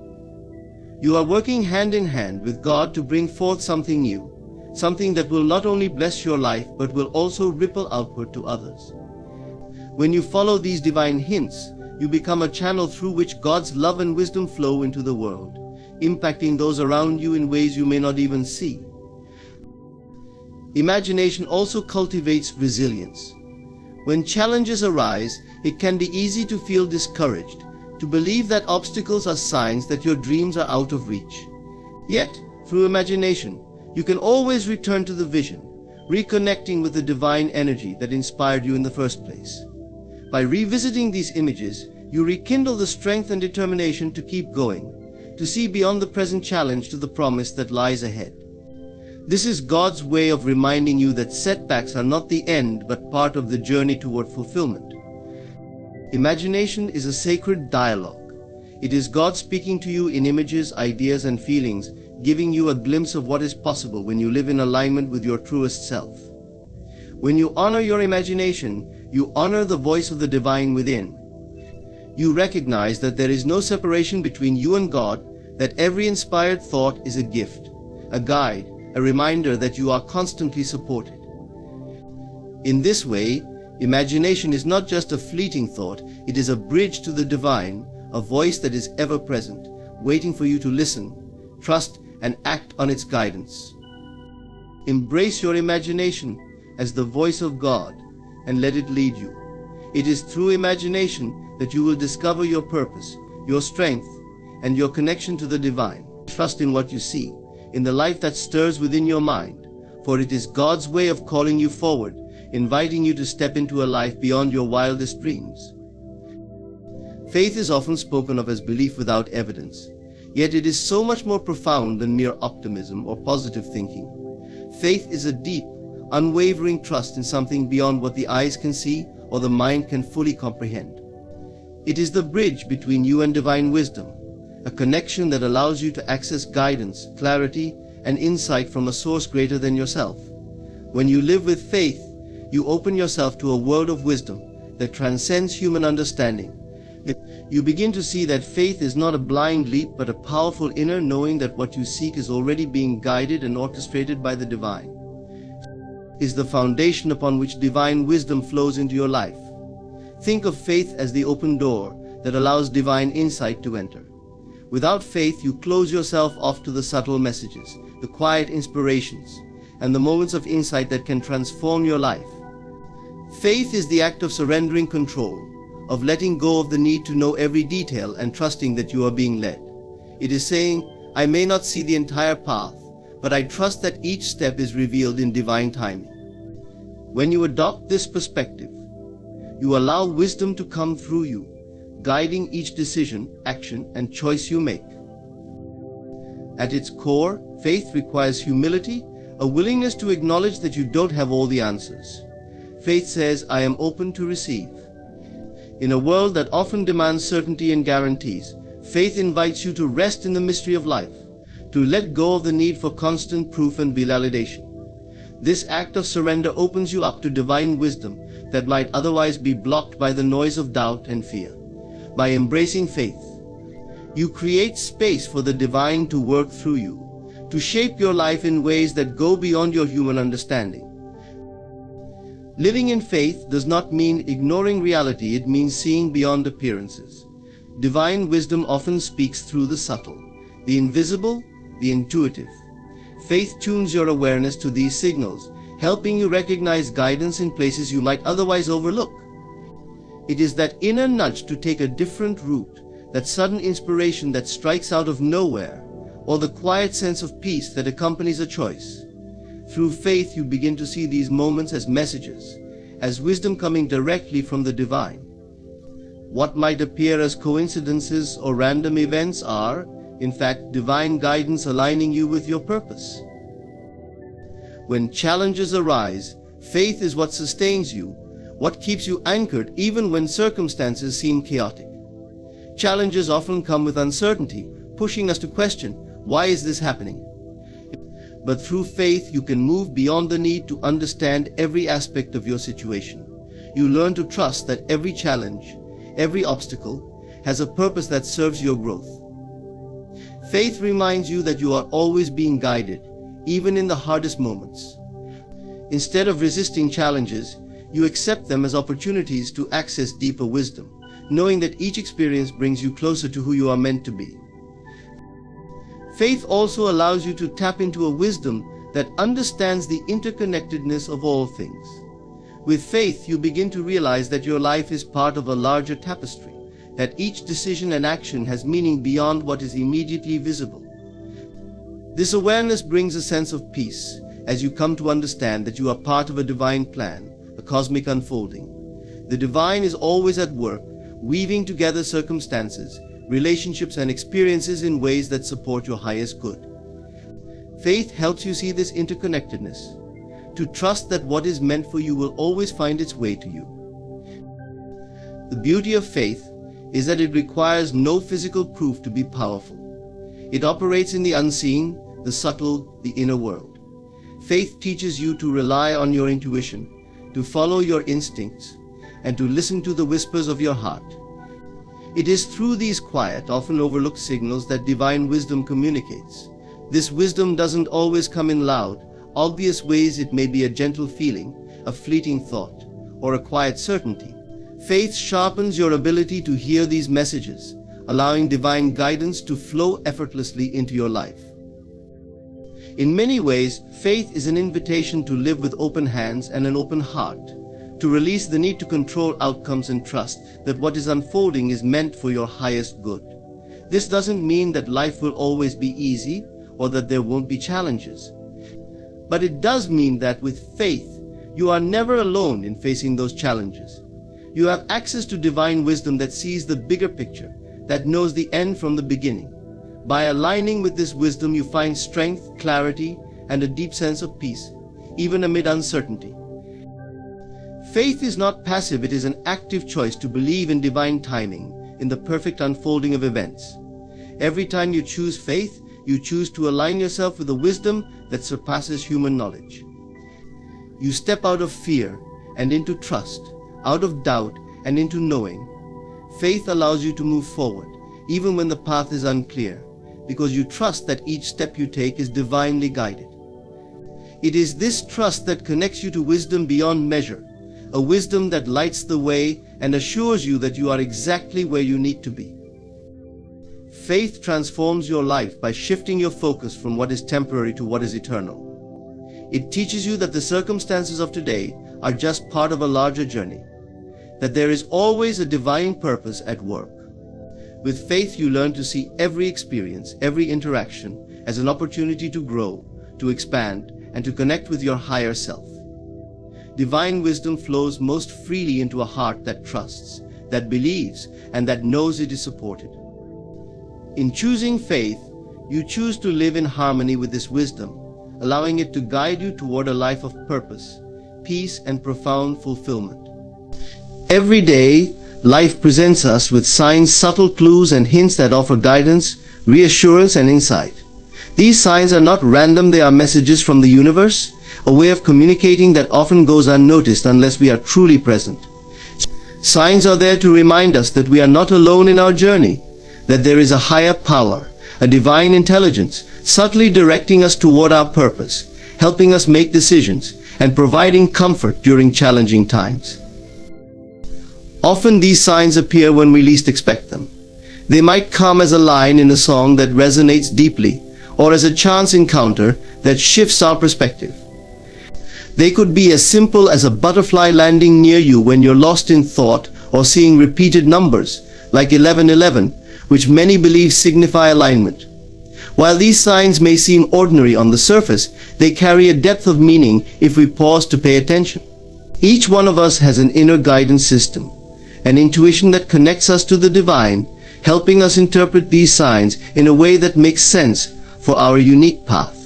B: You are working hand in hand with God to bring forth something new, something that will not only bless your life but will also ripple outward to others. When you follow these divine hints, you become a channel through which God's love and wisdom flow into the world, impacting those around you in ways you may not even see. Imagination also cultivates resilience. When challenges arise, it can be easy to feel discouraged, to believe that obstacles are signs that your dreams are out of reach. Yet, through imagination, you can always return to the vision, reconnecting with the divine energy that inspired you in the first place. By revisiting these images, you rekindle the strength and determination to keep going, to see beyond the present challenge to the promise that lies ahead. This is God's way of reminding you that setbacks are not the end but part of the journey toward fulfillment. Imagination is a sacred dialogue. It is God speaking to you in images, ideas, and feelings, giving you a glimpse of what is possible when you live in alignment with your truest self. When you honor your imagination, you honor the voice of the divine within. You recognize that there is no separation between you and God, that every inspired thought is a gift, a guide, a reminder that you are constantly supported. In this way, imagination is not just a fleeting thought, it is a bridge to the divine, a voice that is ever present, waiting for you to listen, trust, and act on its guidance. Embrace your imagination as the voice of God and let it lead you. It is through imagination that you will discover your purpose, your strength, and your connection to the divine. Trust in what you see, in the life that stirs within your mind, for it is God's way of calling you forward, inviting you to step into a life beyond your wildest dreams. Faith is often spoken of as belief without evidence, yet it is so much more profound than mere optimism or positive thinking. Faith is a deep, unwavering trust in something beyond what the eyes can see or the mind can fully comprehend. It is the bridge between you and divine wisdom, a connection that allows you to access guidance, clarity, and insight from a source greater than yourself. When you live with faith, you open yourself to a world of wisdom that transcends human understanding. You begin to see that faith is not a blind leap but a powerful inner knowing that what you seek is already being guided and orchestrated by the divine. It is the foundation upon which divine wisdom flows into your life. Think of faith as the open door that allows divine insight to enter. Without faith, you close yourself off to the subtle messages, the quiet inspirations, and the moments of insight that can transform your life. Faith is the act of surrendering control, of letting go of the need to know every detail and trusting that you are being led. It is saying, I may not see the entire path, but I trust that each step is revealed in divine timing. When you adopt this perspective, you allow wisdom to come through you, guiding each decision, action, and choice you make. At its core, faith requires humility, a willingness to acknowledge that you don't have all the answers. Faith says, I am open to receive. In a world that often demands certainty and guarantees, faith invites you to rest in the mystery of life, to let go of the need for constant proof and validation. This act of surrender opens you up to divine wisdom that might otherwise be blocked by the noise of doubt and fear. By embracing faith, you create space for the divine to work through you, to shape your life in ways that go beyond your human understanding. Living in faith does not mean ignoring reality, it means seeing beyond appearances. Divine wisdom often speaks through the subtle, the invisible, the intuitive. Faith tunes your awareness to these signals, helping you recognize guidance in places you might otherwise overlook. It is that inner nudge to take a different route, that sudden inspiration that strikes out of nowhere, or the quiet sense of peace that accompanies a choice. Through faith, you begin to see these moments as messages, as wisdom coming directly from the divine. What might appear as coincidences or random events are, in fact, divine guidance aligning you with your purpose. When challenges arise, faith is what sustains you, what keeps you anchored even when circumstances seem chaotic. Challenges often come with uncertainty, pushing us to question, why is this happening? But through faith, you can move beyond the need to understand every aspect of your situation. You learn to trust that every challenge, every obstacle, has a purpose that serves your growth. Faith reminds you that you are always being guided, even in the hardest moments. Instead of resisting challenges, you accept them as opportunities to access deeper wisdom, knowing that each experience brings you closer to who you are meant to be. Faith also allows you to tap into a wisdom that understands the interconnectedness of all things. With faith, you begin to realize that your life is part of a larger tapestry, that each decision and action has meaning beyond what is immediately visible. This awareness brings a sense of peace as you come to understand that you are part of a divine plan, a cosmic unfolding. The divine is always at work, weaving together circumstances, relationships, and experiences in ways that support your highest good. Faith helps you see this interconnectedness, to trust that what is meant for you will always find its way to you. The beauty of faith is that it requires no physical proof to be powerful. It operates in the unseen, the subtle, the inner world. Faith teaches you to rely on your intuition, to follow your instincts, and to listen to the whispers of your heart. It is through these quiet, often overlooked signals that divine wisdom communicates. This wisdom doesn't always come in loud, obvious ways. It may be a gentle feeling, a fleeting thought, or a quiet certainty. Faith sharpens your ability to hear these messages, allowing divine guidance to flow effortlessly into your life. In many ways, faith is an invitation to live with open hands and an open heart, to release the need to control outcomes and trust that what is unfolding is meant for your highest good. This doesn't mean that life will always be easy or that there won't be challenges. But it does mean that with faith, You are never alone in facing those challenges. You have access to divine wisdom that sees the bigger picture, that knows the end from the beginning. By aligning with this wisdom, you find strength, clarity, and a deep sense of peace, even amid uncertainty. Faith is not passive, it is an active choice to believe in divine timing, in the perfect unfolding of events. Every time you choose faith, you choose to align yourself with a wisdom that surpasses human knowledge. You step out of fear and into trust, out of doubt and into knowing. Faith allows you to move forward, even when the path is unclear, because you trust that each step you take is divinely guided. It is this trust that connects you to wisdom beyond measure, a wisdom that lights the way and assures you that you are exactly where you need to be. Faith transforms your life by shifting your focus from what is temporary to what is eternal. It teaches you that the circumstances of today are just part of a larger journey, that there is always a divine purpose at work. With faith, you learn to see every experience, every interaction as an opportunity to grow, to expand, and to connect with your higher self. Divine wisdom flows most freely into a heart that trusts, that believes, and that knows it is supported. In choosing faith, you choose to live in harmony with this wisdom, allowing it to guide you toward a life of purpose, peace, and profound fulfillment. Every day, life presents us with signs, subtle clues, and hints that offer guidance, reassurance, and insight. These signs are not random, they are messages from the universe, a way of communicating that often goes unnoticed unless we are truly present. Signs are there to remind us that we are not alone in our journey, that there is a higher power, a divine intelligence, subtly directing us toward our purpose, helping us make decisions, and providing comfort during challenging times. Often these signs appear when we least expect them. They might come as a line in a song that resonates deeply, or as a chance encounter that shifts our perspective. They could be as simple as a butterfly landing near you when you're lost in thought, or seeing repeated numbers, like 1111, which many believe signify alignment. While these signs may seem ordinary on the surface, they carry a depth of meaning if we pause to pay attention. Each one of us has an inner guidance system, an intuition that connects us to the divine, helping us interpret these signs in a way that makes sense for our unique path.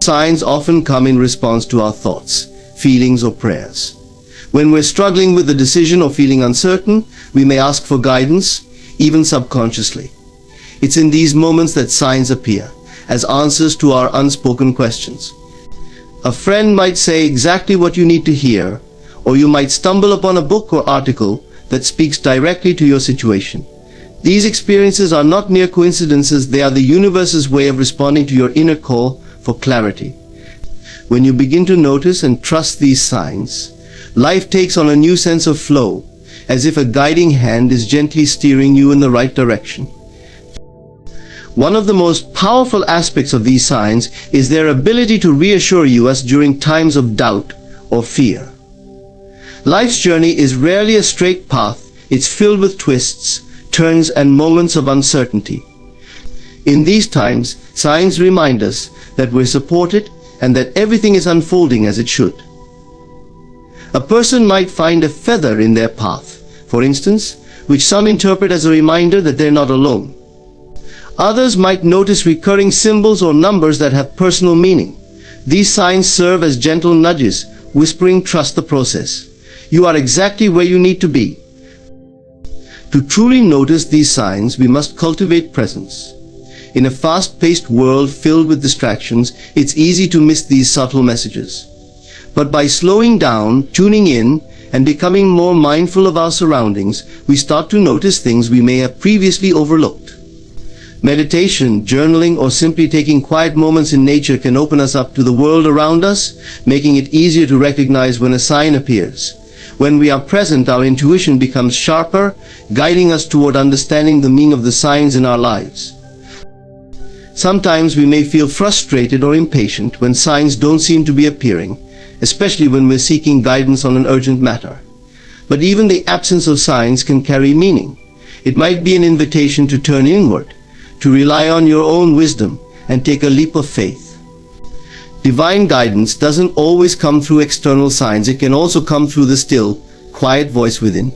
B: Signs often come in response to our thoughts, feelings, or prayers. When we're struggling with a decision or feeling uncertain, we may ask for guidance, even subconsciously. It's in these moments that signs appear, as answers to our unspoken questions. A friend might say exactly what you need to hear, or you might stumble upon a book or article that speaks directly to your situation. These experiences are not mere coincidences, they are the universe's way of responding to your inner call for clarity. When you begin to notice and trust these signs, life takes on a new sense of flow, as if a guiding hand is gently steering you in the right direction. One of the most powerful aspects of these signs is their ability to reassure us during times of doubt or fear. Life's journey is rarely a straight path. It's filled with twists, turns, and moments of uncertainty. In these times, signs remind us that we're supported and that everything is unfolding as it should. A person might find a feather in their path, for instance, which some interpret as a reminder that they're not alone. Others might notice recurring symbols or numbers that have personal meaning. These signs serve as gentle nudges, whispering, "Trust the process. You are exactly where you need to be." To truly notice these signs, we must cultivate presence. In a fast-paced world filled with distractions, it's easy to miss these subtle messages. But by slowing down, tuning in, and becoming more mindful of our surroundings, we start to notice things we may have previously overlooked. Meditation, journaling, or simply taking quiet moments in nature can open us up to the world around us, making it easier to recognize when a sign appears. When we are present, our intuition becomes sharper, guiding us toward understanding the meaning of the signs in our lives. Sometimes we may feel frustrated or impatient when signs don't seem to be appearing, especially when we're seeking guidance on an urgent matter. But even the absence of signs can carry meaning. It might be an invitation to turn inward, to rely on your own wisdom, and take a leap of faith. Divine guidance doesn't always come through external signs. It can also come through the still, quiet voice within.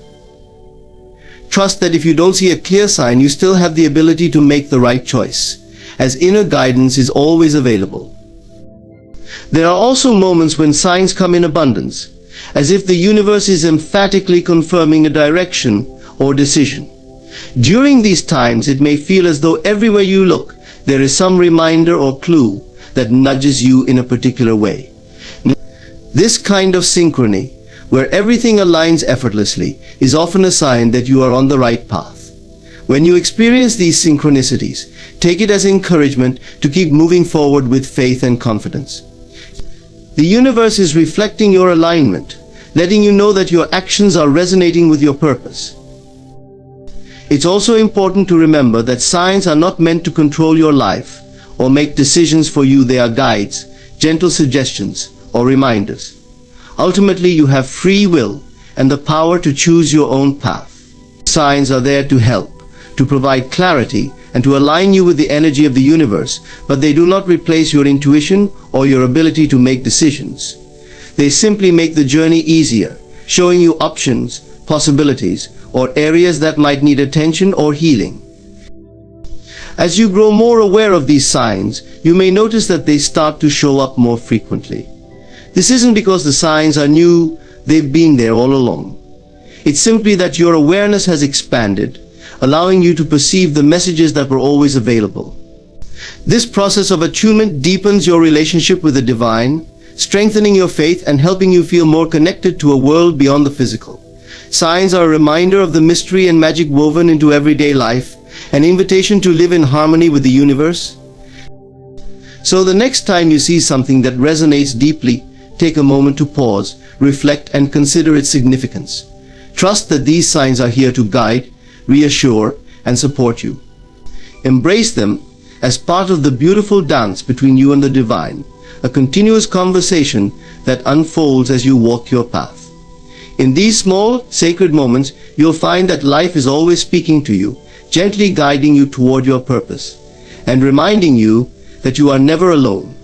B: Trust that if you don't see a clear sign, you still have the ability to make the right choice, as inner guidance is always available. There are also moments when signs come in abundance, as if the universe is emphatically confirming a direction or decision. During these times, it may feel as though everywhere you look, there is some reminder or clue that nudges you in a particular way. This kind of synchrony, where everything aligns effortlessly, is often a sign that you are on the right path. When you experience these synchronicities, take it as encouragement to keep moving forward with faith and confidence. The universe is reflecting your alignment, letting you know that your actions are resonating with your purpose. It's also important to remember that signs are not meant to control your life or make decisions for you. They are guides, gentle suggestions, or reminders. Ultimately, you have free will and the power to choose your own path. Signs are there to help, to provide clarity, and to align you with the energy of the universe, but they do not replace your intuition or your ability to make decisions. They simply make the journey easier, showing you options, possibilities, or areas that might need attention or healing. As you grow more aware of these signs, you may notice that they start to show up more frequently. This isn't because the signs are new, they've been there all along. It's simply that your awareness has expanded, allowing you to perceive the messages that were always available. This process of attunement deepens your relationship with the divine, strengthening your faith and helping you feel more connected to a world beyond the physical. Signs are a reminder of the mystery and magic woven into everyday life, an invitation to live in harmony with the universe. So the next time you see something that resonates deeply, take a moment to pause, reflect, and consider its significance. Trust that these signs are here to guide, reassure, and support you. Embrace them as part of the beautiful dance between you and the divine, a continuous conversation that unfolds as you walk your path. In these small, sacred moments, you'll find that life is always speaking to you, gently guiding you toward your purpose, and reminding you that you are never alone.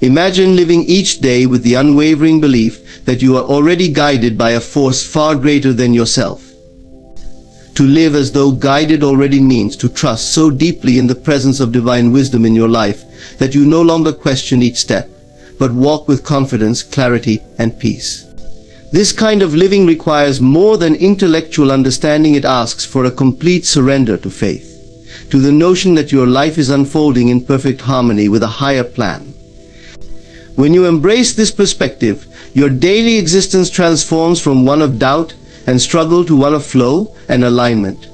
B: Imagine living each day with the unwavering belief that you are already guided by a force far greater than yourself. To live as though guided already means to trust so deeply in the presence of divine wisdom in your life that you no longer question each step, but walk with confidence, clarity, and peace. This kind of living requires more than intellectual understanding. It asks for a complete surrender to faith, to the notion that your life is unfolding in perfect harmony with a higher plan. When you embrace this perspective, your daily existence transforms from one of doubt and struggle to one of flow and alignment.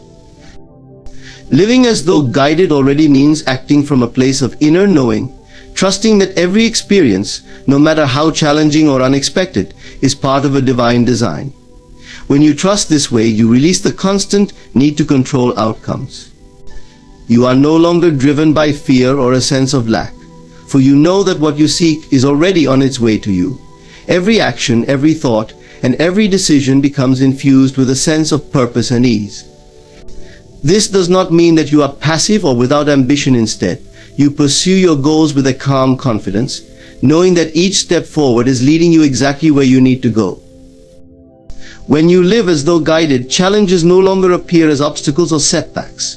B: Living as though guided already means acting from a place of inner knowing, trusting that every experience, no matter how challenging or unexpected, is part of a divine design. When you trust this way, you release the constant need to control outcomes. You are no longer driven by fear or a sense of lack, for you know that what you seek is already on its way to you. Every action, every thought, and every decision becomes infused with a sense of purpose and ease. This does not mean that you are passive or without ambition. Instead, you pursue your goals with a calm confidence, knowing that each step forward is leading you exactly where you need to go. When you live as though guided, challenges no longer appear as obstacles or setbacks.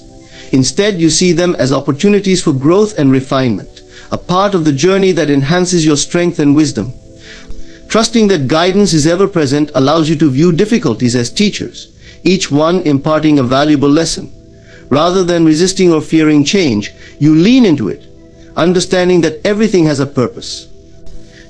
B: Instead, you see them as opportunities for growth and refinement, a part of the journey that enhances your strength and wisdom. Trusting that guidance is ever present allows you to view difficulties as teachers, each one imparting a valuable lesson. Rather than resisting or fearing change, you lean into it, understanding that everything has a purpose.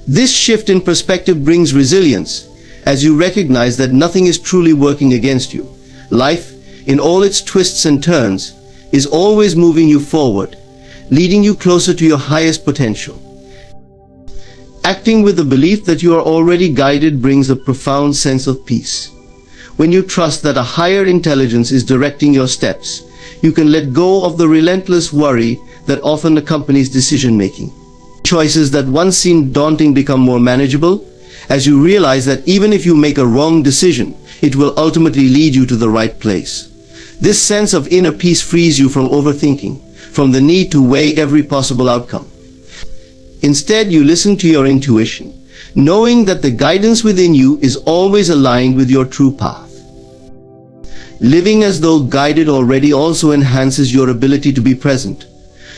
B: This shift in perspective brings resilience, as you recognize that nothing is truly working against you. Life, in all its twists and turns, is always moving you forward, leading you closer to your highest potential. Acting with the belief that you are already guided brings a profound sense of peace. When you trust that a higher intelligence is directing your steps, you can let go of the relentless worry that often accompanies decision-making. Choices that once seemed daunting become more manageable, as you realize that even if you make a wrong decision, it will ultimately lead you to the right place. This sense of inner peace frees you from overthinking, from the need to weigh every possible outcome. Instead, you listen to your intuition, knowing that the guidance within you is always aligned with your true path. Living as though guided already also enhances your ability to be present.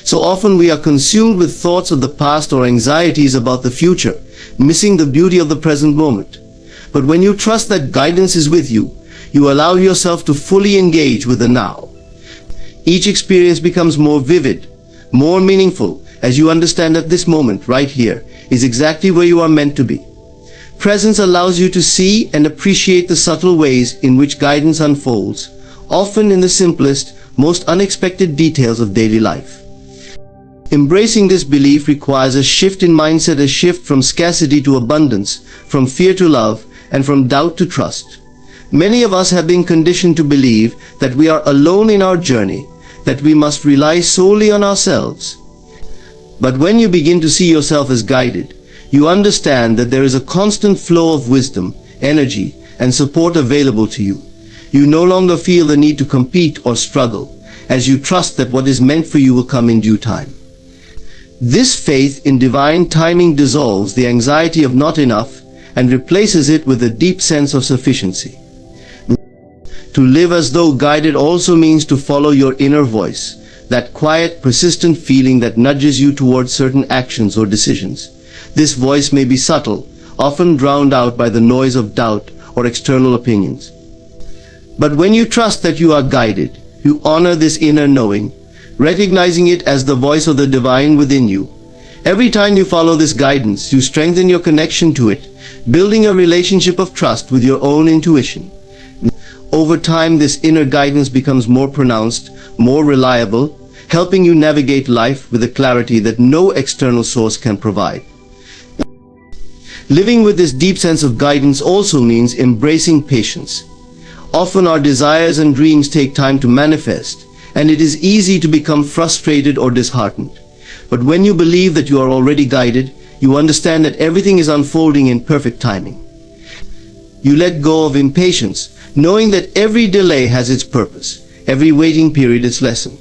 B: So often we are consumed with thoughts of the past or anxieties about the future, missing the beauty of the present moment. But when you trust that guidance is with you, you allow yourself to fully engage with the now. Each experience becomes more vivid, more meaningful, as you understand that this moment, right here, is exactly where you are meant to be. Presence allows you to see and appreciate the subtle ways in which guidance unfolds, often in the simplest, most unexpected details of daily life. Embracing this belief requires a shift in mindset, a shift from scarcity to abundance, from fear to love, and from doubt to trust. Many of us have been conditioned to believe that we are alone in our journey, that we must rely solely on ourselves. But when you begin to see yourself as guided, you understand that there is a constant flow of wisdom, energy, and support available to you. You no longer feel the need to compete or struggle, as you trust that what is meant for you will come in due time. This faith in divine timing dissolves the anxiety of not enough and replaces it with a deep sense of sufficiency. To live as though guided also means to follow your inner voice, that quiet, persistent feeling that nudges you towards certain actions or decisions. This voice may be subtle, often drowned out by the noise of doubt or external opinions. But when you trust that you are guided, you honor this inner knowing, recognizing it as the voice of the divine within you. Every time you follow this guidance, you strengthen your connection to it, building a relationship of trust with your own intuition. Over time, this inner guidance becomes more pronounced, more reliable, helping you navigate life with a clarity that no external source can provide. Living with this deep sense of guidance also means embracing patience. Often our desires and dreams take time to manifest, and it is easy to become frustrated or disheartened. But when you believe that you are already guided, you understand that everything is unfolding in perfect timing. You let go of impatience, knowing that every delay has its purpose, every waiting period its lesson.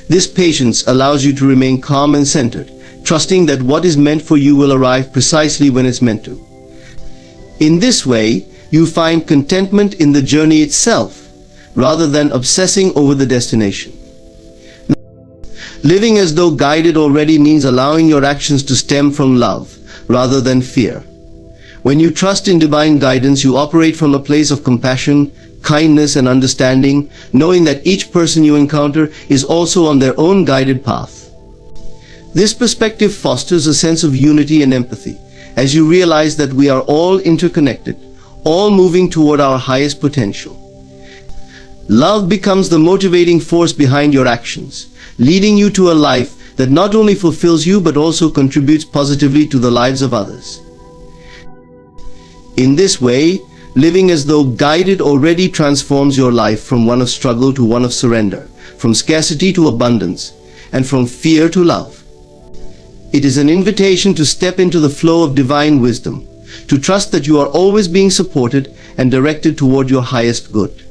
B: This patience allows you to remain calm and centered, trusting that what is meant for you will arrive precisely when it's meant to. In this way, you find contentment in the journey itself, rather than obsessing over the destination. Living as though guided already means allowing your actions to stem from love, rather than fear. When you trust in divine guidance, you operate from a place of compassion, kindness, and understanding, knowing that each person you encounter is also on their own guided path. This perspective fosters a sense of unity and empathy, as you realize that we are all interconnected, all moving toward our highest potential. Love becomes the motivating force behind your actions, leading you to a life that not only fulfills you but also contributes positively to the lives of others. In this way, living as though guided already transforms your life from one of struggle to one of surrender, from scarcity to abundance, and from fear to love. It is an invitation to step into the flow of divine wisdom, to trust that you are always being supported and directed toward your highest good.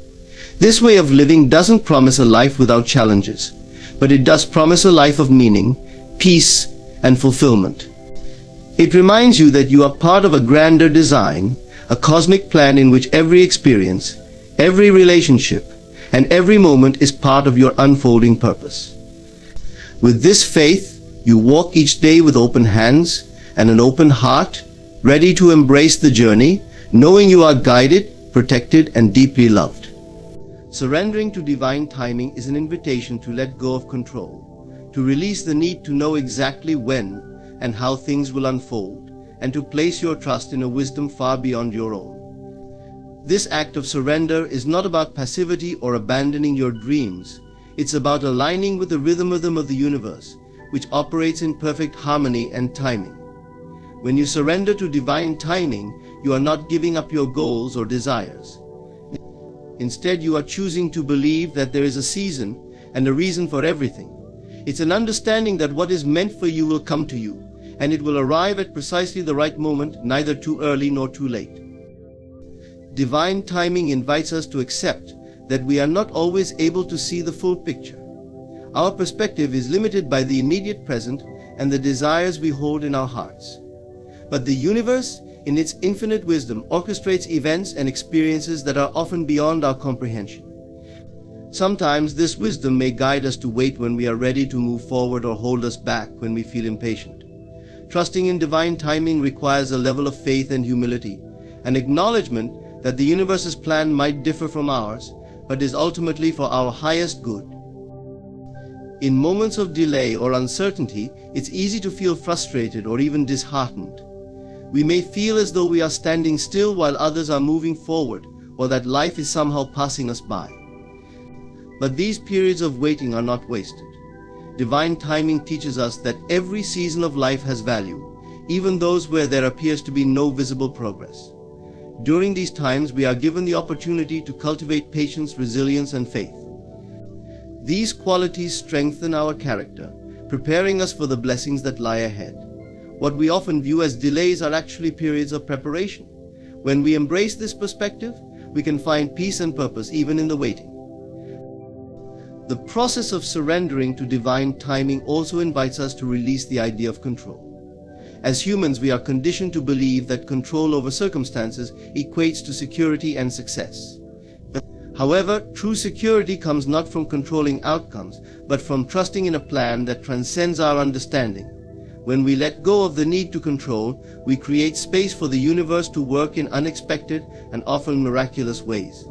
B: This way of living doesn't promise a life without challenges, but it does promise a life of meaning, peace, and fulfillment. It reminds you that you are part of a grander design, a cosmic plan in which every experience, every relationship, and every moment is part of your unfolding purpose. With this faith, you walk each day with open hands and an open heart, ready to embrace the journey, knowing you are guided, protected, and deeply loved. Surrendering to divine timing is an invitation to let go of control, to release the need to know exactly when and how things will unfold, and to place your trust in a wisdom far beyond your own. This act of surrender is not about passivity or abandoning your dreams. It's about aligning with the rhythm of the universe, which operates in perfect harmony and timing. When you surrender to divine timing, you are not giving up your goals or desires. Instead, you are choosing to believe that there is a season and a reason for everything. It's an understanding that what is meant for you will come to you, and it will arrive at precisely the right moment, neither too early nor too late. Divine timing invites us to accept that we are not always able to see the full picture. Our perspective is limited by the immediate present, and the desires we hold in our hearts. But the universe, in its infinite wisdom, orchestrates events and experiences that are often beyond our comprehension. Sometimes this wisdom may guide us to wait when we are ready to move forward or hold us back when we feel impatient. Trusting in divine timing requires a level of faith and humility, an acknowledgement that the universe's plan might differ from ours, but is ultimately for our highest good. In moments of delay or uncertainty, it's easy to feel frustrated or even disheartened. We may feel as though we are standing still while others are moving forward, or that life is somehow passing us by. But these periods of waiting are not wasted. Divine timing teaches us that every season of life has value, even those where there appears to be no visible progress. During these times, we are given the opportunity to cultivate patience, resilience, and faith. These qualities strengthen our character, preparing us for the blessings that lie ahead. What we often view as delays are actually periods of preparation. When we embrace this perspective, we can find peace and purpose even in the waiting. The process of surrendering to divine timing also invites us to release the idea of control. As humans, we are conditioned to believe that control over circumstances equates to security and success. However, true security comes not from controlling outcomes, but from trusting in a plan that transcends our understanding. When we let go of the need to control, we create space for the universe to work in unexpected and often miraculous ways.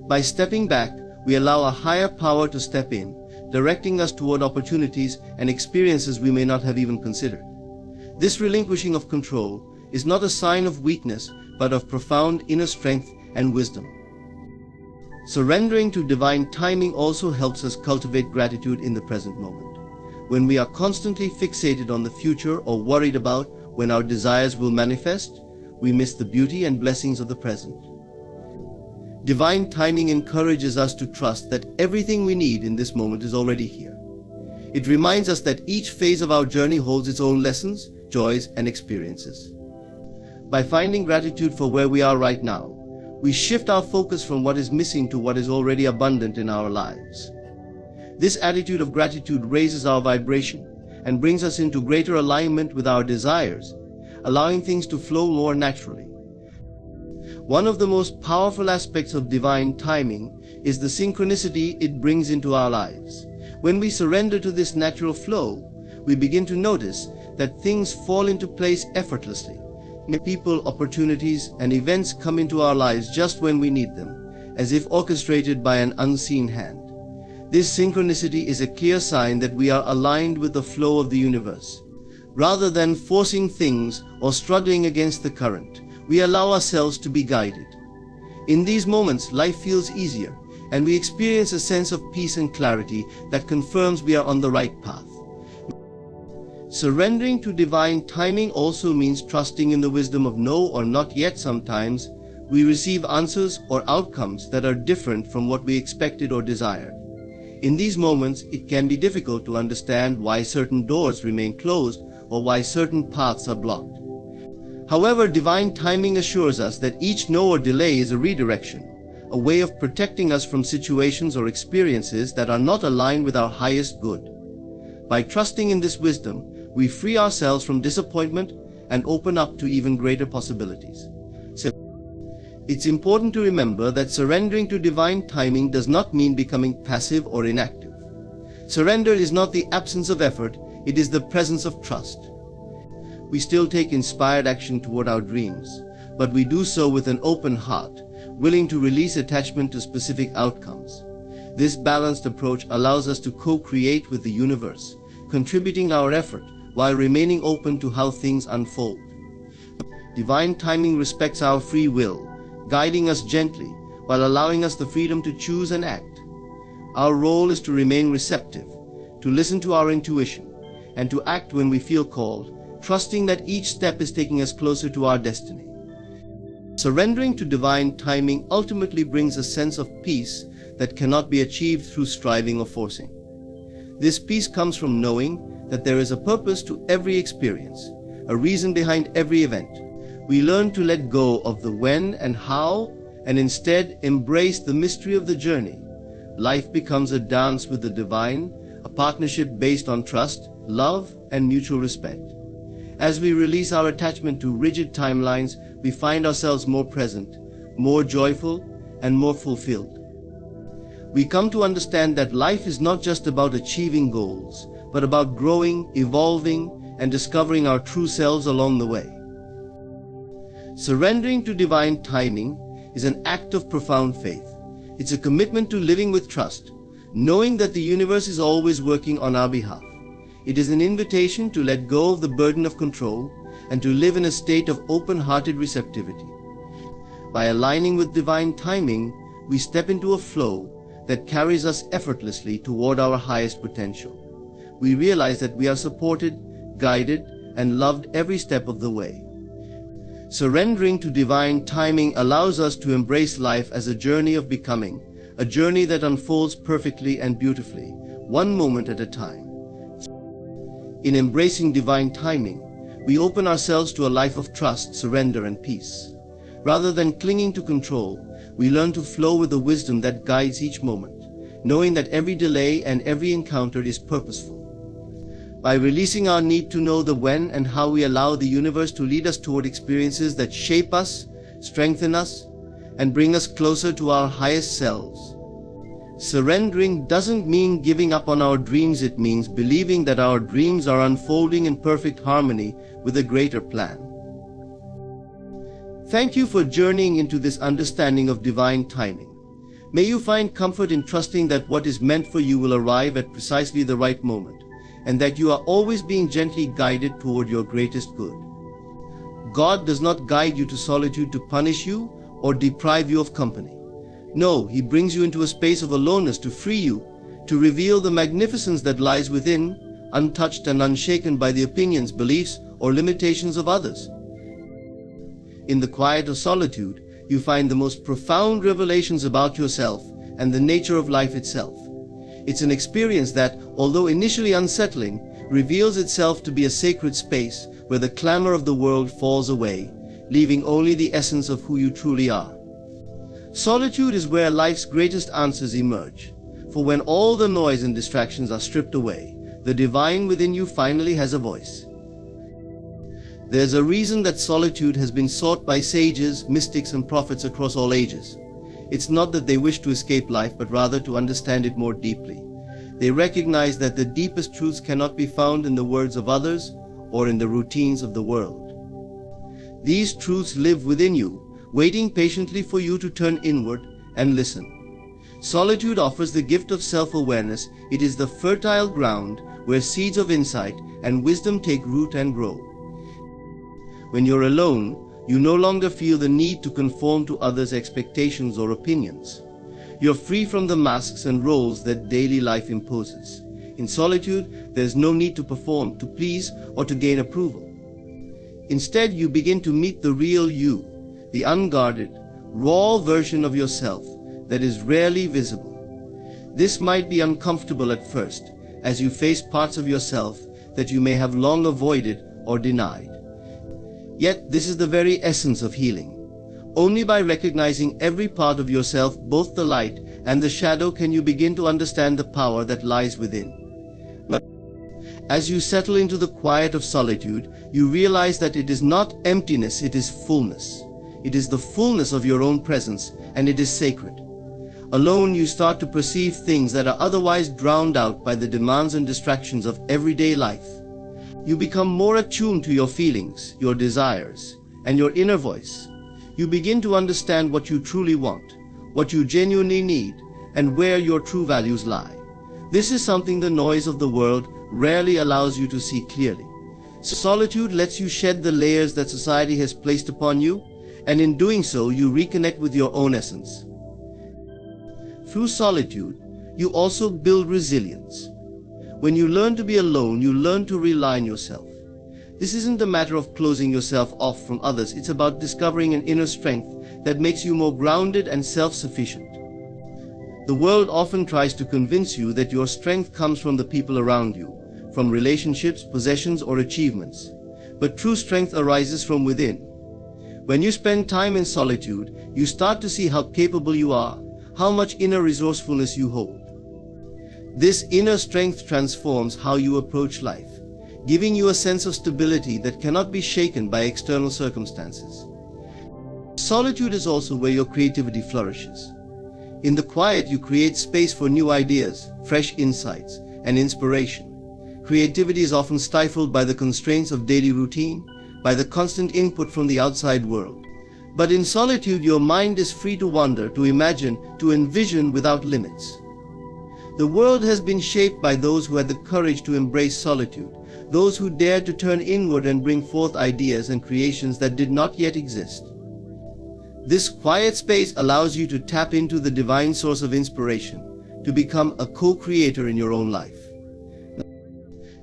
B: By stepping back, we allow a higher power to step in, directing us toward opportunities and experiences we may not have even considered. This relinquishing of control is not a sign of weakness, but of profound inner strength and wisdom. Surrendering to divine timing also helps us cultivate gratitude in the present moment. When we are constantly fixated on the future or worried about when our desires will manifest, we miss the beauty and blessings of the present. Divine timing encourages us to trust that everything we need in this moment is already here. It reminds us that each phase of our journey holds its own lessons, joys, and experiences. By finding gratitude for where we are right now, we shift our focus from what is missing to what is already abundant in our lives. This attitude of gratitude raises our vibration and brings us into greater alignment with our desires, allowing things to flow more naturally. One of the most powerful aspects of divine timing is the synchronicity it brings into our lives. When we surrender to this natural flow, we begin to notice that things fall into place effortlessly. People, opportunities, and events come into our lives just when we need them, as if orchestrated by an unseen hand. This synchronicity is a clear sign that we are aligned with the flow of the universe. Rather than forcing things or struggling against the current, we allow ourselves to be guided. In these moments, life feels easier, and we experience a sense of peace and clarity that confirms we are on the right path. Surrendering to divine timing also means trusting in the wisdom of no or not yet. Sometimes we receive answers or outcomes that are different from what we expected or desired. In these moments, it can be difficult to understand why certain doors remain closed or why certain paths are blocked. However, divine timing assures us that each no or delay is a redirection, a way of protecting us from situations or experiences that are not aligned with our highest good. By trusting in this wisdom, we free ourselves from disappointment and open up to even greater possibilities. It's important to remember that surrendering to divine timing does not mean becoming passive or inactive. Surrender is not the absence of effort, it is the presence of trust. We still take inspired action toward our dreams, but we do so with an open heart, willing to release attachment to specific outcomes. This balanced approach allows us to co-create with the universe, contributing our effort while remaining open to how things unfold. Divine timing respects our free will, guiding us gently while allowing us the freedom to choose and act. Our role is to remain receptive, to listen to our intuition, and to act when we feel called, trusting that each step is taking us closer to our destiny. Surrendering to divine timing ultimately brings a sense of peace that cannot be achieved through striving or forcing. This peace comes from knowing that there is a purpose to every experience, a reason behind every event. We learn to let go of the when and how, and instead embrace the mystery of the journey. Life becomes a dance with the divine, a partnership based on trust, love, and mutual respect. As we release our attachment to rigid timelines, we find ourselves more present, more joyful, and more fulfilled. We come to understand that life is not just about achieving goals, but about growing, evolving, and discovering our true selves along the way. Surrendering to divine timing is an act of profound faith. It's a commitment to living with trust, knowing that the universe is always working on our behalf. It is an invitation to let go of the burden of control and to live in a state of open-hearted receptivity. By aligning with divine timing, we step into a flow that carries us effortlessly toward our highest potential. We realize that we are supported, guided, and loved every step of the way. Surrendering to divine timing allows us to embrace life as a journey of becoming, a journey that unfolds perfectly and beautifully, one moment at a time. In embracing divine timing, we open ourselves to a life of trust, surrender, and peace. Rather than clinging to control, we learn to flow with the wisdom that guides each moment, knowing that every delay and every encounter is purposeful. By releasing our need to know the when and how, we allow the universe to lead us toward experiences that shape us, strengthen us, and bring us closer to our highest selves. Surrendering doesn't mean giving up on our dreams. It means believing that our dreams are unfolding in perfect harmony with a greater plan. Thank you for journeying into this understanding of divine timing. May you find comfort in trusting that what is meant for you will arrive at precisely the right moment, and that you are always being gently guided toward your greatest good. God does not guide you to solitude to punish you or deprive you of company. No, He brings you into a space of aloneness to free you, to reveal the magnificence that lies within, untouched and unshaken by the opinions, beliefs, or limitations of others. In the quiet of solitude, you find the most profound revelations about yourself and the nature of life itself. It's an experience that, although initially unsettling, reveals itself to be a sacred space where the clamor of the world falls away, leaving only the essence of who you truly are. Solitude is where life's greatest answers emerge, for when all the noise and distractions are stripped away, the divine within you finally has a voice. There's a reason that solitude has been sought by sages, mystics, and prophets across all ages. It's not that they wish to escape life, but rather to understand it more deeply. They recognize that the deepest truths cannot be found in the words of others or in the routines of the world. These truths live within you, waiting patiently for you to turn inward and listen. Solitude offers the gift of self-awareness. It is the fertile ground where seeds of insight and wisdom take root and grow. When you're alone, you no longer feel the need to conform to others' expectations or opinions. You're free from the masks and roles that daily life imposes. In solitude, there's no need to perform, to please, or to gain approval. Instead, you begin to meet the real you, the unguarded, raw version of yourself that is rarely visible. This might be uncomfortable at first, as you face parts of yourself that you may have long avoided or denied. Yet this is the very essence of healing. Only by recognizing every part of yourself, both the light and the shadow, can you begin to understand the power that lies within. But as you settle into the quiet of solitude, you realize that it is not emptiness, it is fullness. It is the fullness of your own presence, and it is sacred. Alone, you start to perceive things that are otherwise drowned out by the demands and distractions of everyday life. You become more attuned to your feelings, your desires, and your inner voice. You begin to understand what you truly want, what you genuinely need, and where your true values lie. This is something the noise of the world rarely allows you to see clearly. Solitude lets you shed the layers that society has placed upon you, and in doing so, you reconnect with your own essence. Through solitude, you also build resilience. When you learn to be alone, you learn to rely on yourself. This isn't a matter of closing yourself off from others. It's about discovering an inner strength that makes you more grounded and self-sufficient. The world often tries to convince you that your strength comes from the people around you, from relationships, possessions, or achievements. But true strength arises from within. When you spend time in solitude, you start to see how capable you are, how much inner resourcefulness you hold. This inner strength transforms how you approach life. giving you a sense of stability that cannot be shaken by external circumstances. Solitude is also where your creativity flourishes. In the quiet, you create space for new ideas, fresh insights, and inspiration. Creativity is often stifled by the constraints of daily routine, by the constant input from the outside world. But in solitude, your mind is free to wander, to imagine, to envision without limits. The world has been shaped by those who had the courage to embrace solitude, those who dared to turn inward and bring forth ideas and creations that did not yet exist. This quiet space allows you to tap into the divine source of inspiration, to become a co-creator in your own life.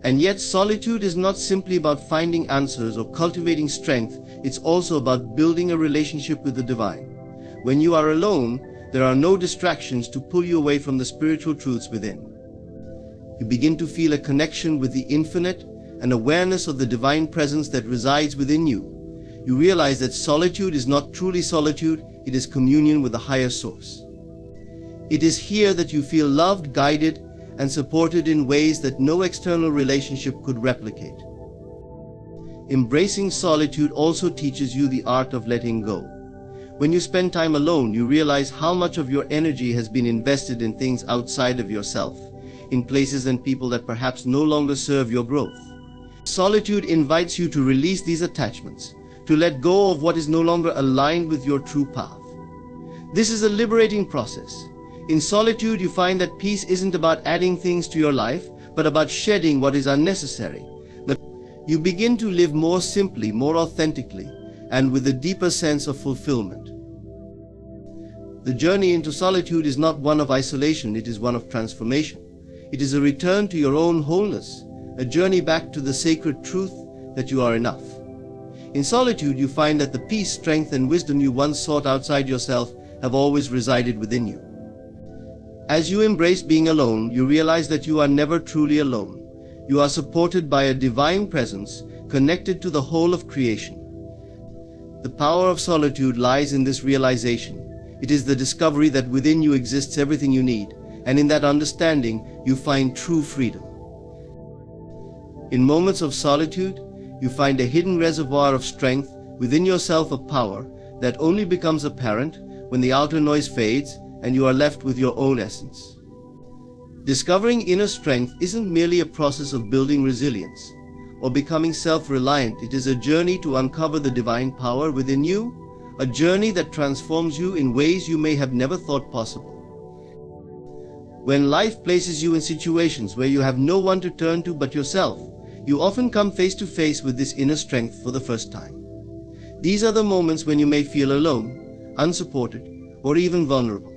B: And yet, solitude is not simply about finding answers or cultivating strength, it's also about building a relationship with the divine. When you are alone, there are no distractions to pull you away from the spiritual truths within. You begin to feel a connection with the infinite, an awareness of the divine presence that resides within you. You realize that solitude is not truly solitude, it is communion with a higher source. It is here that you feel loved, guided, and supported in ways that no external relationship could replicate. Embracing solitude also teaches you the art of letting go. When you spend time alone, you realize how much of your energy has been invested in things outside of yourself, in places and people that perhaps no longer serve your growth. Solitude invites you to release these attachments, to let go of what is no longer aligned with your true path. This is a liberating process. In solitude, you find that peace isn't about adding things to your life, but about shedding what is unnecessary. You begin to live more simply, more authentically, and with a deeper sense of fulfillment. The journey into solitude is not one of isolation, it is one of transformation. It is a return to your own wholeness, a journey back to the sacred truth that you are enough. In solitude, you find that the peace, strength, and wisdom you once sought outside yourself have always resided within you. As you embrace being alone, you realize that you are never truly alone. You are supported by a divine presence, connected to the whole of creation. The power of solitude lies in this realization. It is the discovery that within you exists everything you need, and in that understanding, you find true freedom. In moments of solitude, you find a hidden reservoir of strength within yourself, of power that only becomes apparent when the outer noise fades and you are left with your own essence. Discovering inner strength isn't merely a process of building resilience or becoming self-reliant. It is a journey to uncover the divine power within you, a journey that transforms you in ways you may have never thought possible. When life places you in situations where you have no one to turn to but yourself, you often come face to face with this inner strength for the first time. These are the moments when you may feel alone, unsupported, or even vulnerable.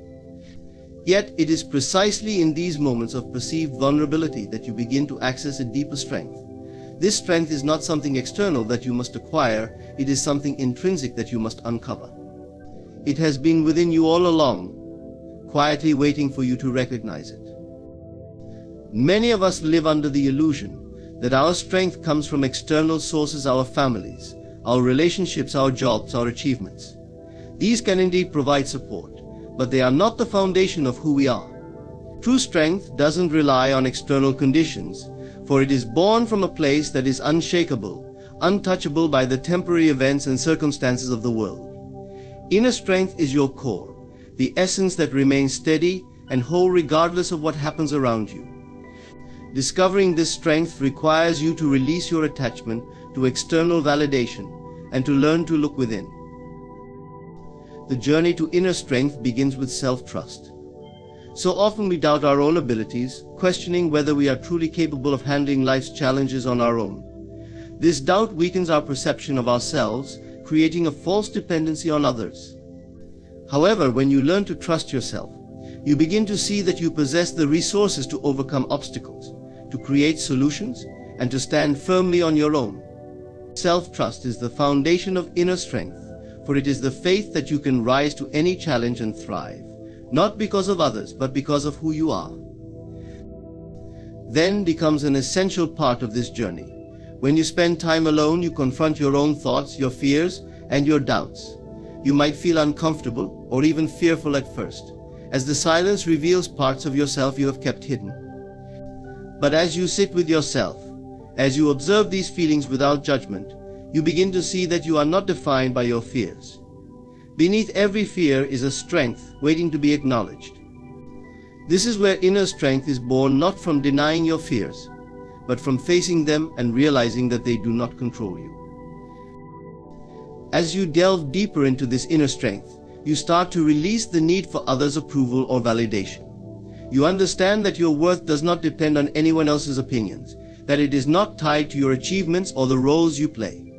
B: Yet it is precisely in these moments of perceived vulnerability that you begin to access a deeper strength. This strength is not something external that you must acquire, it is something intrinsic that you must uncover. It has been within you all along, quietly waiting for you to recognize it. Many of us live under the illusion that our strength comes from external sources, our families, our relationships, our jobs, our achievements. These can indeed provide support, but they are not the foundation of who we are. True strength doesn't rely on external conditions, for it is born from a place that is unshakable, untouchable by the temporary events and circumstances of the world. Inner strength is your core, the essence that remains steady and whole regardless of what happens around you. Discovering this strength requires you to release your attachment to external validation and to learn to look within. The journey to inner strength begins with self-trust. So often we doubt our own abilities, questioning whether we are truly capable of handling life's challenges on our own. This doubt weakens our perception of ourselves, creating a false dependency on others. However, when you learn to trust yourself, you begin to see that you possess the resources to overcome obstacles, to create solutions, and to stand firmly on your own. Self-trust is the foundation of inner strength, for it is the faith that you can rise to any challenge and thrive, not because of others, but because of who you are. Then becomes an essential part of this journey. When you spend time alone, you confront your own thoughts, your fears, and your doubts. You might feel uncomfortable or even fearful at first, as the silence reveals parts of yourself you have kept hidden. But as you sit with yourself As you observe these feelings without judgment, you begin to see that you are not defined by your fears. Beneath every fear is a strength waiting to be acknowledged. This is where inner strength is born, not from denying your fears, but from facing them and realizing that they do not control you. As you delve deeper into this inner strength, you start to release the need for others' approval or validation. You understand that your worth does not depend on anyone else's opinions, that it is not tied to your achievements or the roles you play.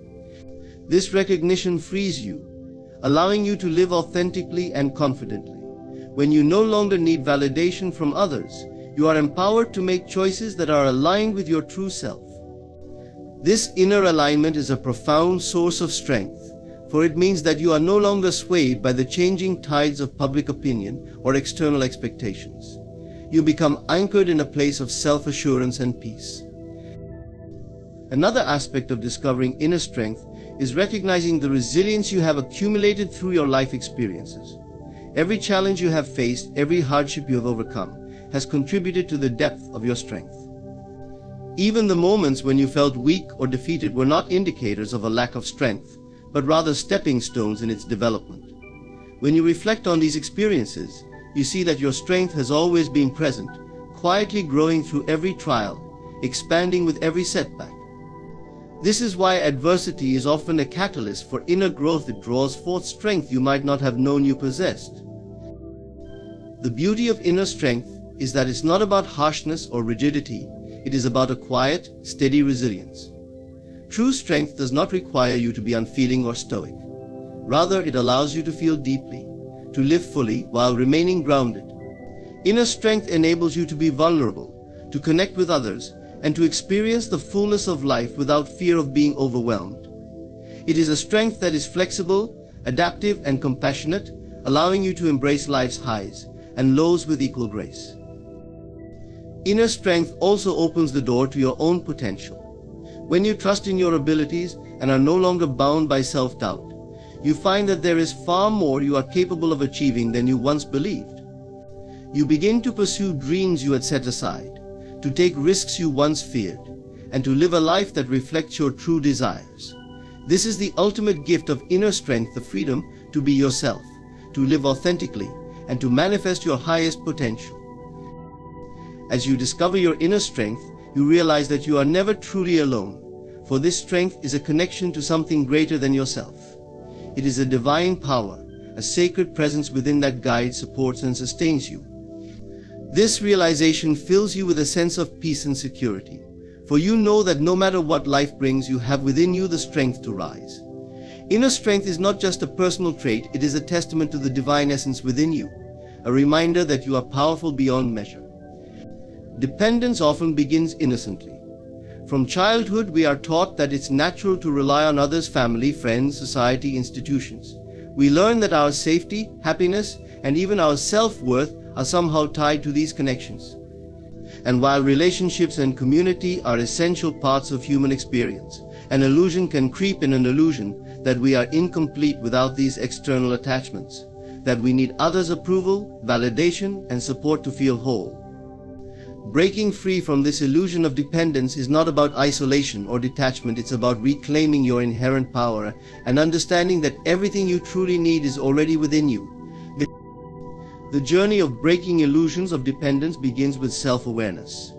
B: This recognition frees you, allowing you to live authentically and confidently. When you no longer need validation from others, you are empowered to make choices that are aligned with your true self. This inner alignment is a profound source of strength, for it means that you are no longer swayed by the changing tides of public opinion or external expectations. You become anchored in a place of self-assurance and peace. Another aspect of discovering inner strength is recognizing the resilience you have accumulated through your life experiences. Every challenge you have faced, every hardship you have overcome, has contributed to the depth of your strength. Even the moments when you felt weak or defeated were not indicators of a lack of strength, but rather stepping stones in its development. When you reflect on these experiences, you see that your strength has always been present, quietly growing through every trial, expanding with every setback. This is why adversity is often a catalyst for inner growth. It draws forth strength you might not have known you possessed. The beauty of inner strength is that it's not about harshness or rigidity. It is about a quiet, steady resilience. True strength does not require you to be unfeeling or stoic. Rather, it allows you to feel deeply, to live fully while remaining grounded. Inner strength enables you to be vulnerable, to connect with others, and to experience the fullness of life without fear of being overwhelmed. It is a strength that is flexible, adaptive, and compassionate, allowing you to embrace life's highs and lows with equal grace. Inner strength also opens the door to your own potential. When you trust in your abilities and are no longer bound by self-doubt, you find that there is far more you are capable of achieving than you once believed. You begin to pursue dreams you had set aside, to take risks you once feared, and to live a life that reflects your true desires. This is the ultimate gift of inner strength, the freedom to be yourself, to live authentically, and to manifest your highest potential. As you discover your inner strength, you realize that you are never truly alone, for this strength is a connection to something greater than yourself. It is a divine power, a sacred presence within that guides, supports, and sustains you. This realization fills you with a sense of peace and security, for you know that no matter what life brings, you have within you the strength to rise. Inner strength is not just a personal trait, it is a testament to the divine essence within you, a reminder that you are powerful beyond measure. Dependence often begins innocently. From childhood, we are taught that it's natural to rely on others, family, friends, society, institutions. We learn that our safety, happiness, and even our self-worth are somehow tied to these connections. And while relationships and community are essential parts of human experience, an illusion can creep in, an illusion that we are incomplete without these external attachments, that we need others' approval, validation, and support to feel whole. Breaking free from this illusion of dependence is not about isolation or detachment. It's about reclaiming your inherent power and understanding that everything you truly need is already within you. The journey of breaking illusions of dependence begins with self-awareness.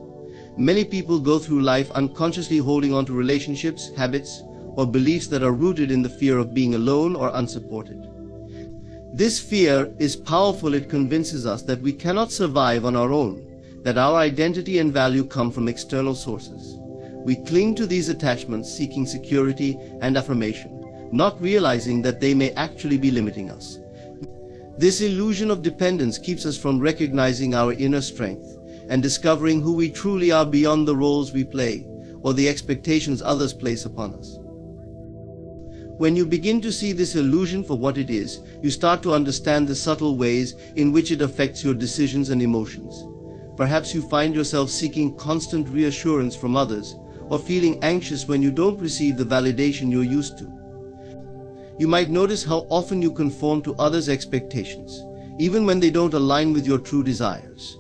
B: Many people go through life unconsciously holding on to relationships, habits, or beliefs that are rooted in the fear of being alone or unsupported. This fear is powerful. It convinces us that we cannot survive on our own, that our identity and value come from external sources. We cling to these attachments, seeking security and affirmation, not realizing that they may actually be limiting us. This illusion of dependence keeps us from recognizing our inner strength and discovering who we truly are beyond the roles we play or the expectations others place upon us. When you begin to see this illusion for what it is, you start to understand the subtle ways in which it affects your decisions and emotions. Perhaps you find yourself seeking constant reassurance from others, or feeling anxious when you don't receive the validation you're used to. You might notice how often you conform to others' expectations, even when they don't align with your true desires.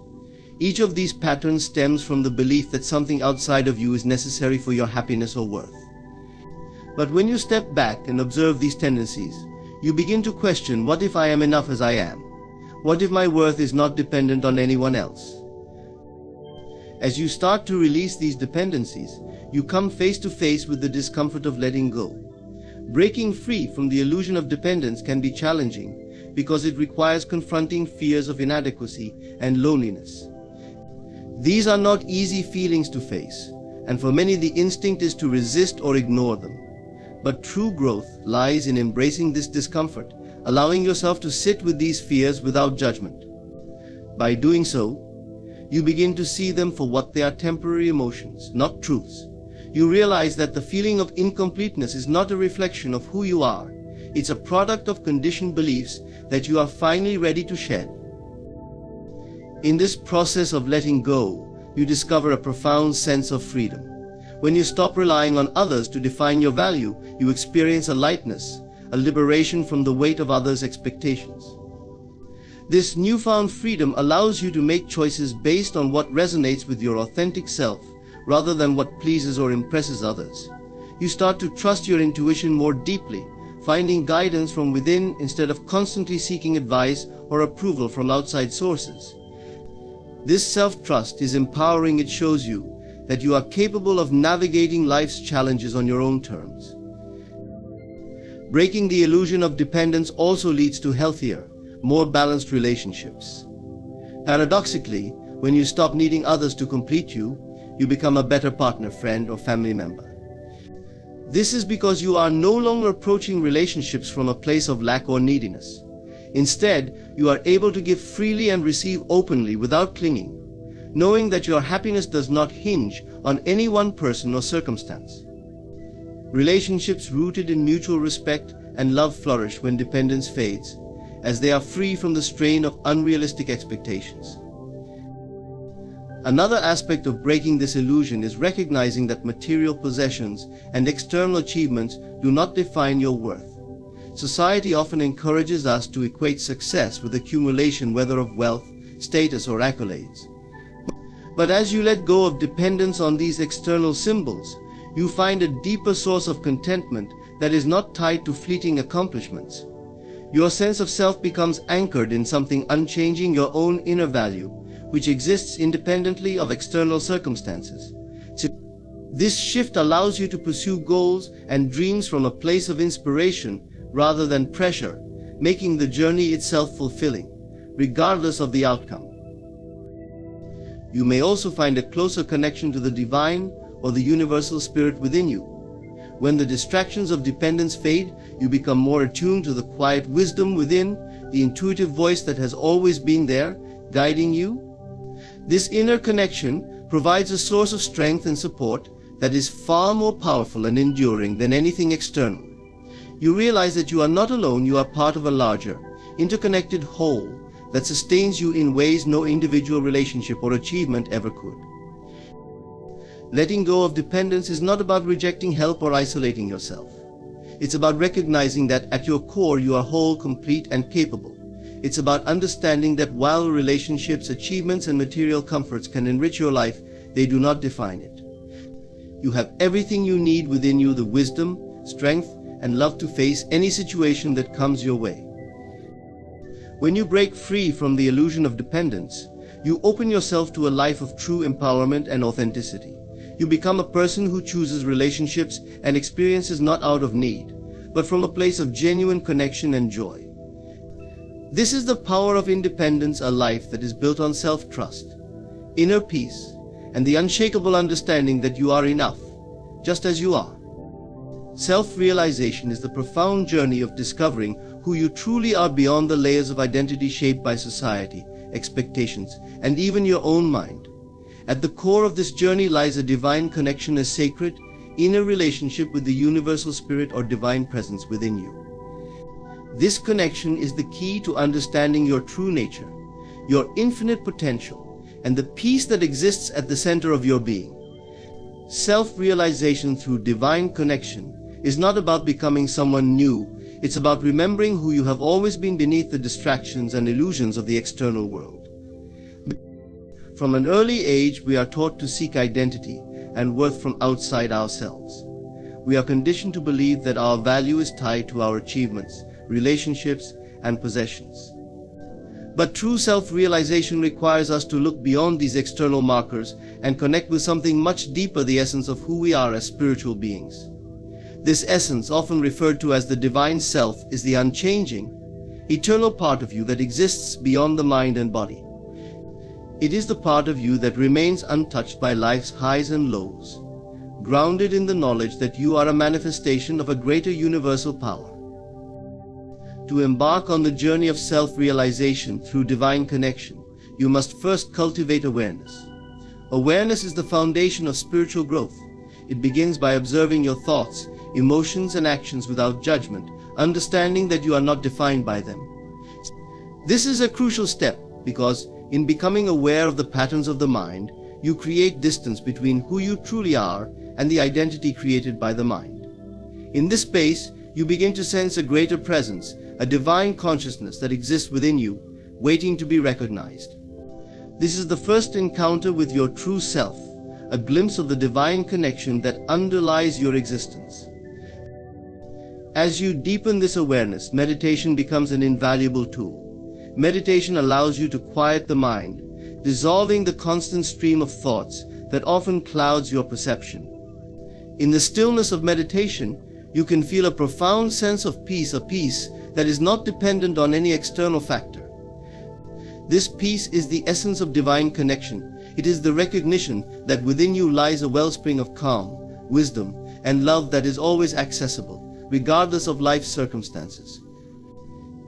B: Each of these patterns stems from the belief that something outside of you is necessary for your happiness or worth. But when you step back and observe these tendencies, you begin to question, what if I am enough as I am? What if my worth is not dependent on anyone else? As you start to release these dependencies, you come face to face with the discomfort of letting go. Breaking free from the illusion of dependence can be challenging because it requires confronting fears of inadequacy and loneliness. These are not easy feelings to face, and for many the instinct is to resist or ignore them. But true growth lies in embracing this discomfort, allowing yourself to sit with these fears without judgment. By doing so, you begin to see them for what they are: temporary emotions, not truths. You realize that the feeling of incompleteness is not a reflection of who you are. It's a product of conditioned beliefs that you are finally ready to shed. In this process of letting go, you discover a profound sense of freedom. When you stop relying on others to define your value, you experience a lightness, a liberation from the weight of others' expectations. This newfound freedom allows you to make choices based on what resonates with your authentic self, rather than what pleases or impresses others. You start to trust your intuition more deeply, finding guidance from within instead of constantly seeking advice or approval from outside sources. This self-trust is empowering. It shows you that you are capable of navigating life's challenges on your own terms. Breaking the illusion of dependence also leads to healthier, more balanced relationships. Paradoxically, when you stop needing others to complete you, you become a better partner, friend, or family member. This is because you are no longer approaching relationships from a place of lack or neediness. Instead, you are able to give freely and receive openly without clinging, knowing that your happiness does not hinge on any one person or circumstance. Relationships rooted in mutual respect and love flourish when dependence fades, as they are free from the strain of unrealistic expectations. Another aspect of breaking this illusion is recognizing that material possessions and external achievements do not define your worth. Society often encourages us to equate success with accumulation, whether of wealth, status, or accolades. But as you let go of dependence on these external symbols, you find a deeper source of contentment that is not tied to fleeting accomplishments. Your sense of self becomes anchored in something unchanging, your own inner value, which exists independently of external circumstances. This shift allows you to pursue goals and dreams from a place of inspiration rather than pressure, making the journey itself fulfilling, regardless of the outcome. You may also find a closer connection to the divine or the universal spirit within you. When the distractions of dependence fade, you become more attuned to the quiet wisdom within, the intuitive voice that has always been there, guiding you. This inner connection provides a source of strength and support that is far more powerful and enduring than anything external. You realize that you are not alone, you are part of a larger, interconnected whole that sustains you in ways no individual relationship or achievement ever could. Letting go of dependence is not about rejecting help or isolating yourself. It's about recognizing that at your core you are whole, complete, and capable. It's about understanding that while relationships, achievements, and material comforts can enrich your life, they do not define it. You have everything you need within you: the wisdom, strength, and love to face any situation that comes your way. When you break free from the illusion of dependence, you open yourself to a life of true empowerment and authenticity. You become a person who chooses relationships and experiences not out of need, but from a place of genuine connection and joy. This is the power of independence, a life that is built on self-trust, inner peace, and the unshakable understanding that you are enough, just as you are. Self-realization is the profound journey of discovering who you truly are beyond the layers of identity shaped by society, expectations, and even your own mind. At the core of this journey lies a divine connection, a sacred, inner relationship with the universal spirit or divine presence within you. This connection is the key to understanding your true nature, your infinite potential, and the peace that exists at the center of your being. Self-realization through divine connection is not about becoming someone new. It's about remembering who you have always been beneath the distractions and illusions of the external world. From an early age, we are taught to seek identity and worth from outside ourselves. We are conditioned to believe that our value is tied to our achievements, relationships, and possessions. But true self-realization requires us to look beyond these external markers and connect with something much deeper, the essence of who we are as spiritual beings. This essence, often referred to as the divine self, is the unchanging, eternal part of you that exists beyond the mind and body. It is the part of you that remains untouched by life's highs and lows, grounded in the knowledge that you are a manifestation of a greater universal power. To embark on the journey of self-realization through divine connection, you must first cultivate awareness. Awareness is the foundation of spiritual growth. It begins by observing your thoughts, emotions, and actions without judgment, understanding that you are not defined by them. This is a crucial step because, in becoming aware of the patterns of the mind, you create distance between who you truly are and the identity created by the mind. In this space, you begin to sense a greater presence, a divine consciousness that exists within you, waiting to be recognized. This is the first encounter with your true self, a glimpse of the divine connection that underlies your existence. As you deepen this awareness, meditation becomes an invaluable tool. Meditation allows you to quiet the mind, dissolving the constant stream of thoughts that often clouds your perception. In the stillness of meditation, you can feel a profound sense of peace, a peace that is not dependent on any external factor. This peace is the essence of divine connection. It is the recognition that within you lies a wellspring of calm, wisdom, and love that is always accessible, regardless of life's circumstances.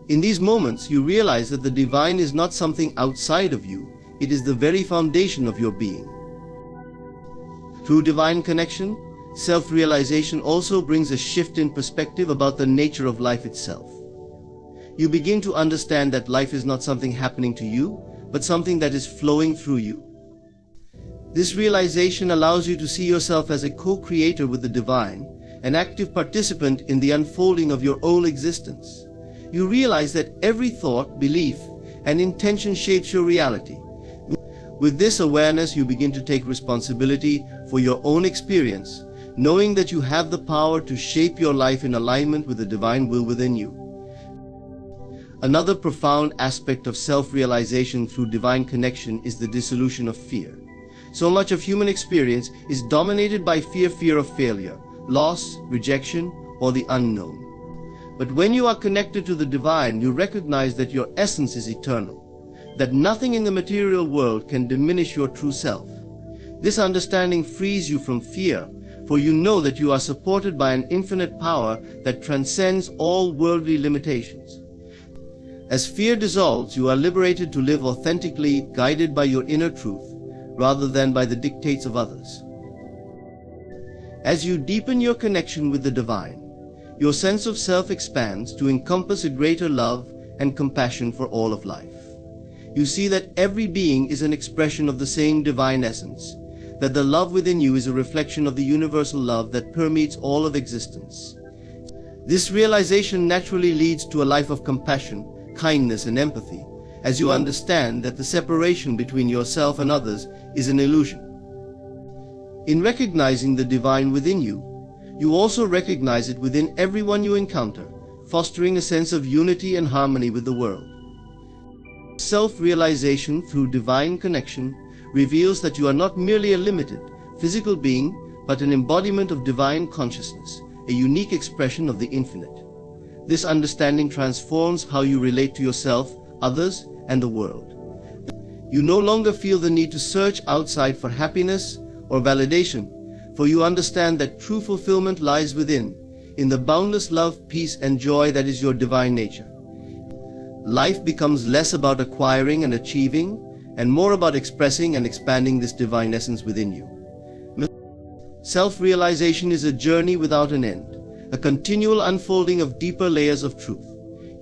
B: In these moments, you realize that the divine is not something outside of you. It is the very foundation of your being. Through divine connection, self-realization also brings a shift in perspective about the nature of life itself. You begin to understand that life is not something happening to you, but something that is flowing through you. This realization allows you to see yourself as a co-creator with the divine, an active participant in the unfolding of your own existence. You realize that every thought, belief, and intention shapes your reality. With this awareness, you begin to take responsibility for your own experience, knowing that you have the power to shape your life in alignment with the divine will within you. Another profound aspect of self-realization through divine connection is the dissolution of fear. So much of human experience is dominated by fear of failure, loss, rejection, or the unknown. But when you are connected to the divine, you recognize that your essence is eternal, that nothing in the material world can diminish your true self. This understanding frees you from fear, for you know that you are supported by an infinite power that transcends all worldly limitations. As fear dissolves, you are liberated to live authentically, guided by your inner truth, rather than by the dictates of others. As you deepen your connection with the divine, your sense of self expands to encompass a greater love and compassion for all of life. You see that every being is an expression of the same divine essence, that the love within you is a reflection of the universal love that permeates all of existence. This realization naturally leads to a life of compassion, kindness, and empathy, as you understand that the separation between yourself and others is an illusion. In recognizing the divine within you, you also recognize it within everyone you encounter, fostering a sense of unity and harmony with the world. Self-realization through divine connection reveals that you are not merely a limited, physical being, but an embodiment of divine consciousness, a unique expression of the infinite. This understanding transforms how you relate to yourself, others, and the world. You no longer feel the need to search outside for happiness or validation, for you understand that true fulfillment lies within, in the boundless love, peace, and joy that is your divine nature. Life becomes less about acquiring and achieving, and more about expressing and expanding this divine essence within you. Self-realization is a journey without an end, a continual unfolding of deeper layers of truth.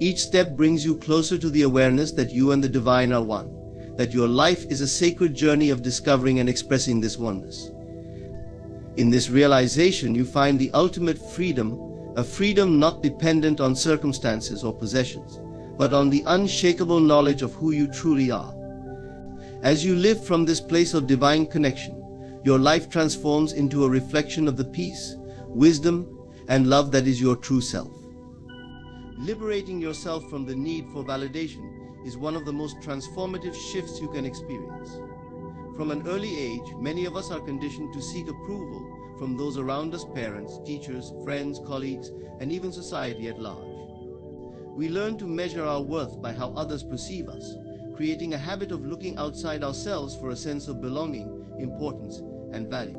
B: Each step brings you closer to the awareness that you and the divine are one, that your life is a sacred journey of discovering and expressing this oneness. In this realization, you find the ultimate freedom, a freedom not dependent on circumstances or possessions, but on the unshakable knowledge of who you truly are. As you live from this place of divine connection, your life transforms into a reflection of the peace, wisdom, and love that is your true self. Liberating yourself from the need for validation is one of the most transformative shifts you can experience. From an early age, many of us are conditioned to seek approval from those around us: parents, teachers, friends, colleagues, and even society at large. We learn to measure our worth by how others perceive us, creating a habit of looking outside ourselves for a sense of belonging, importance, and value.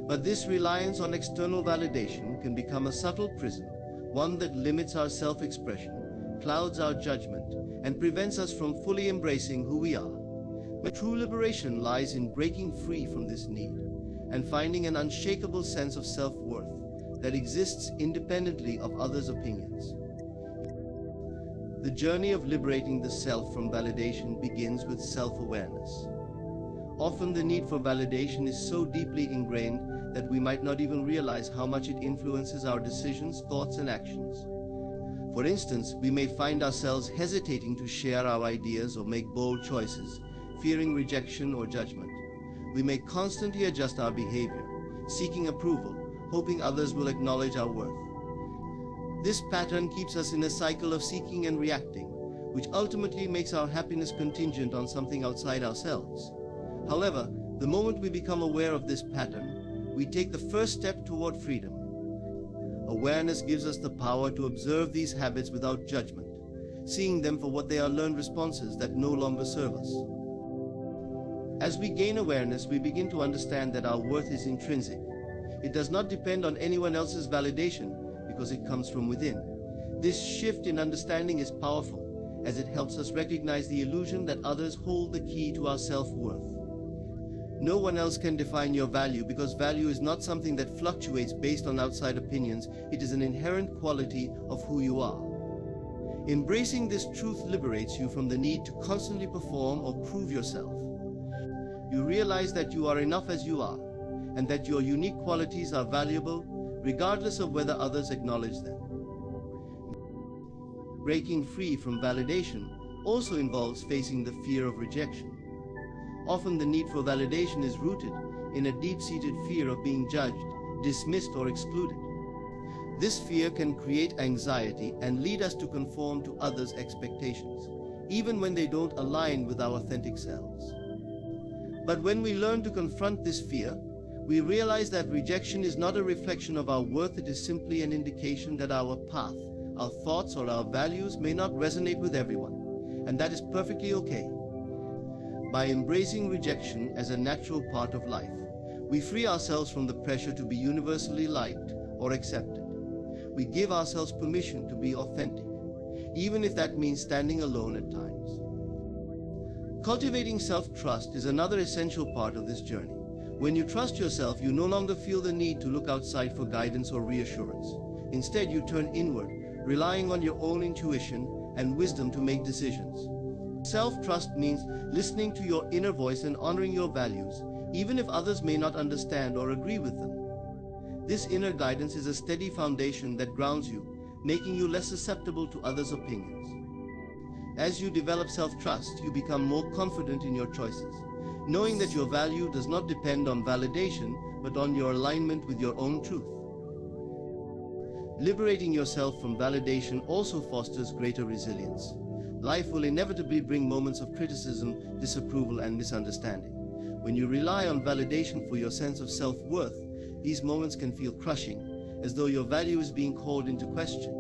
B: But this reliance on external validation can become a subtle prison, one that limits our self-expression, clouds our judgment, and prevents us from fully embracing who we are. But true liberation lies in breaking free from this need and finding an unshakable sense of self-worth that exists independently of others' opinions. The journey of liberating the self from validation begins with self-awareness. Often the need for validation is so deeply ingrained that we might not even realize how much it influences our decisions, thoughts, and actions. For instance, we may find ourselves hesitating to share our ideas or make bold choices, fearing rejection or judgment. We may constantly adjust our behavior, seeking approval, hoping others will acknowledge our worth. This pattern keeps us in a cycle of seeking and reacting, which ultimately makes our happiness contingent on something outside ourselves. However, the moment we become aware of this pattern, we take the first step toward freedom. Awareness gives us the power to observe these habits without judgment, seeing them for what they are: learned responses that no longer serve us. As we gain awareness, we begin to understand that our worth is intrinsic. It does not depend on anyone else's validation because it comes from within. This shift in understanding is powerful, as it helps us recognize the illusion that others hold the key to our self-worth. No one else can define your value, because value is not something that fluctuates based on outside opinions. It is an inherent quality of who you are. Embracing this truth liberates you from the need to constantly perform or prove yourself. You realize that you are enough as you are, and that your unique qualities are valuable regardless of whether others acknowledge them. Breaking free from validation also involves facing the fear of rejection. Often the need for validation is rooted in a deep-seated fear of being judged, dismissed, or excluded. This fear can create anxiety and lead us to conform to others' expectations, even when they don't align with our authentic selves. But when we learn to confront this fear, we realize that rejection is not a reflection of our worth. It is simply an indication that our path, our thoughts, or our values may not resonate with everyone, and that is perfectly okay. By embracing rejection as a natural part of life, we free ourselves from the pressure to be universally liked or accepted. We give ourselves permission to be authentic, even if that means standing alone at times. Cultivating self-trust is another essential part of this journey. When you trust yourself, you no longer feel the need to look outside for guidance or reassurance. Instead, you turn inward, relying on your own intuition and wisdom to make decisions. Self-trust means listening to your inner voice and honoring your values, even if others may not understand or agree with them. This inner guidance is a steady foundation that grounds you, making you less susceptible to others' opinions. As you develop self-trust, you become more confident in your choices, knowing that your value does not depend on validation, but on your alignment with your own truth. Liberating yourself from validation also fosters greater resilience. Life will inevitably bring moments of criticism, disapproval, and misunderstanding. When you rely on validation for your sense of self-worth, these moments can feel crushing, as though your value is being called into question.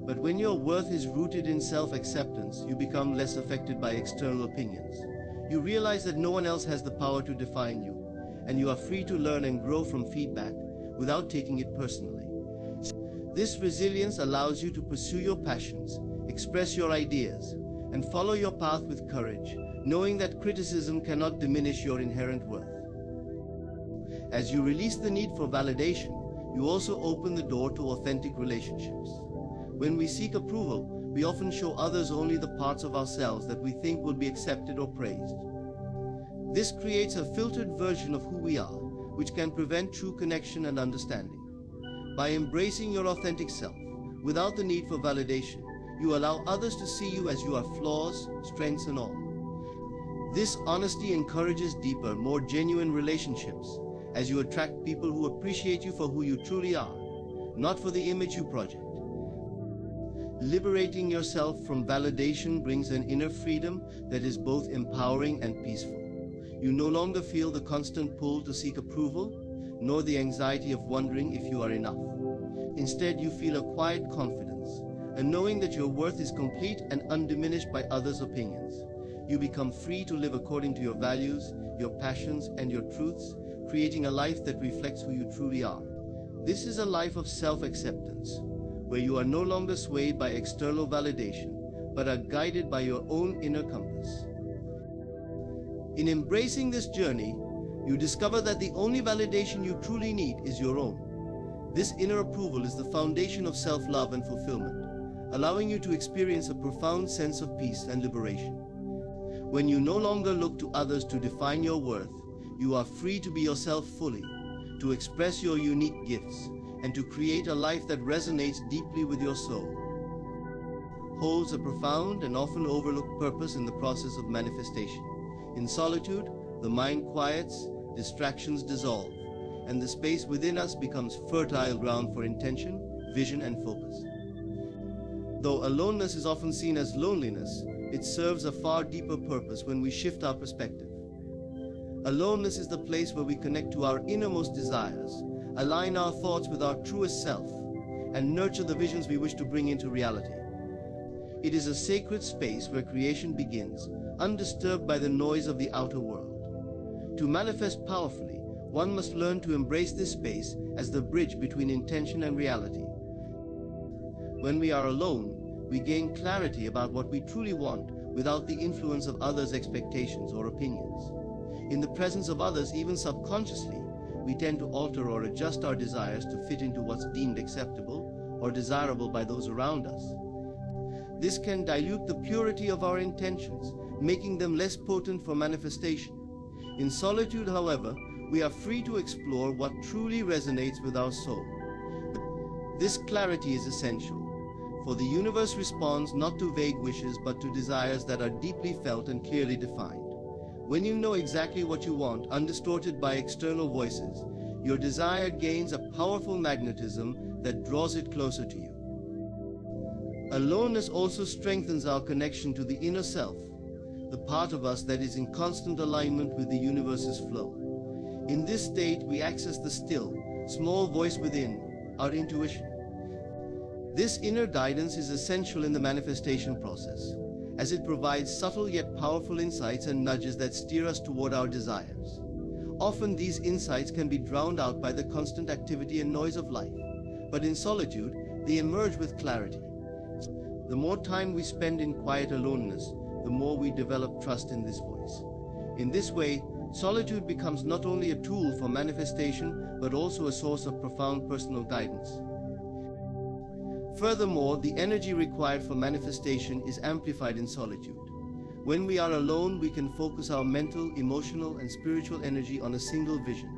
B: But when your worth is rooted in self-acceptance, you become less affected by external opinions. You realize that no one else has the power to define you, and you are free to learn and grow from feedback without taking it personally. This resilience allows you to pursue your passions, express your ideas, and follow your path with courage, knowing that criticism cannot diminish your inherent worth. As you release the need for validation, you also open the door to authentic relationships. When we seek approval, we often show others only the parts of ourselves that we think will be accepted or praised. This creates a filtered version of who we are, which can prevent true connection and understanding. By embracing your authentic self, without the need for validation, you allow others to see you as you are: flaws, strengths, and all. This honesty encourages deeper, more genuine relationships, as you attract people who appreciate you for who you truly are, not for the image you project. Liberating yourself from validation brings an inner freedom that is both empowering and peaceful. You no longer feel the constant pull to seek approval, nor the anxiety of wondering if you are enough. Instead, you feel a quiet confidence, a knowing that your worth is complete and undiminished by others' opinions. You become free to live according to your values, your passions, and your truths, creating a life that reflects who you truly are. This is a life of self-acceptance, where you are no longer swayed by external validation, but are guided by your own inner compass. In embracing this journey, you discover that the only validation you truly need is your own. This inner approval is the foundation of self-love and fulfillment, allowing you to experience a profound sense of peace and liberation. When you no longer look to others to define your worth, you are free to be yourself fully, to express your unique gifts, and to create a life that resonates deeply with your soul. Holds a profound and often overlooked purpose in the process of manifestation. In solitude, the mind quiets, distractions dissolve, and the space within us becomes fertile ground for intention, vision, and focus. Though aloneness is often seen as loneliness, it serves a far deeper purpose when we shift our perspective. Aloneness is the place where we connect to our innermost desires, align our thoughts with our truest self, and nurture the visions we wish to bring into reality. It is a sacred space where creation begins, undisturbed by the noise of the outer world. To manifest powerfully, one must learn to embrace this space as the bridge between intention and reality. When we are alone, we gain clarity about what we truly want without the influence of others' expectations or opinions. In the presence of others, even subconsciously, we tend to alter or adjust our desires to fit into what's deemed acceptable or desirable by those around us. This can dilute the purity of our intentions, making them less potent for manifestation. In solitude, however, we are free to explore what truly resonates with our soul. This clarity is essential, for the universe responds not to vague wishes but to desires that are deeply felt and clearly defined. When you know exactly what you want, undistorted by external voices, your desire gains a powerful magnetism that draws it closer to you. Aloneness also strengthens our connection to the inner self, the part of us that is in constant alignment with the universe's flow. In this state, we access the still, small voice within, our intuition. This inner guidance is essential in the manifestation process, as it provides subtle yet powerful insights and nudges that steer us toward our desires. Often these insights can be drowned out by the constant activity and noise of life, but in solitude, they emerge with clarity. The more time we spend in quiet aloneness, the more we develop trust in this voice. In this way, solitude becomes not only a tool for manifestation, but also a source of profound personal guidance. Furthermore, the energy required for manifestation is amplified in solitude. When we are alone, we can focus our mental, emotional, and spiritual energy on a single vision.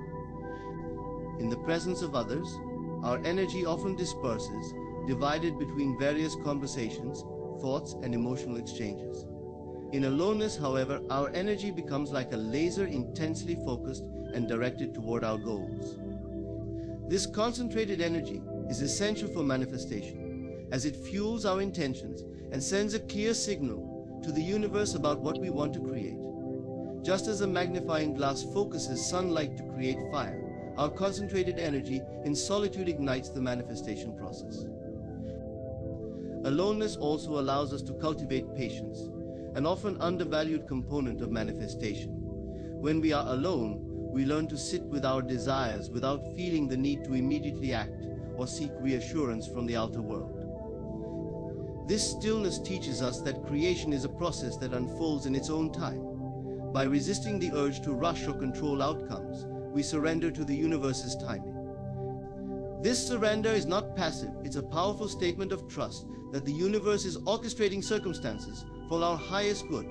B: In the presence of others, our energy often disperses, divided between various conversations, thoughts, and emotional exchanges. In aloneness, however, our energy becomes like a laser, intensely focused and directed toward our goals. This concentrated energy is essential for manifestation, as it fuels our intentions and sends a clear signal to the universe about what we want to create. Just as a magnifying glass focuses sunlight to create fire, our concentrated energy in solitude ignites the manifestation process. Aloneness also allows us to cultivate patience, an often undervalued component of manifestation. When we are alone, we learn to sit with our desires without feeling the need to immediately act or seek reassurance from the outer world. This stillness teaches us that creation is a process that unfolds in its own time. By resisting the urge to rush or control outcomes, we surrender to the universe's timing. This surrender is not passive, it's a powerful statement of trust that the universe is orchestrating circumstances for our highest good.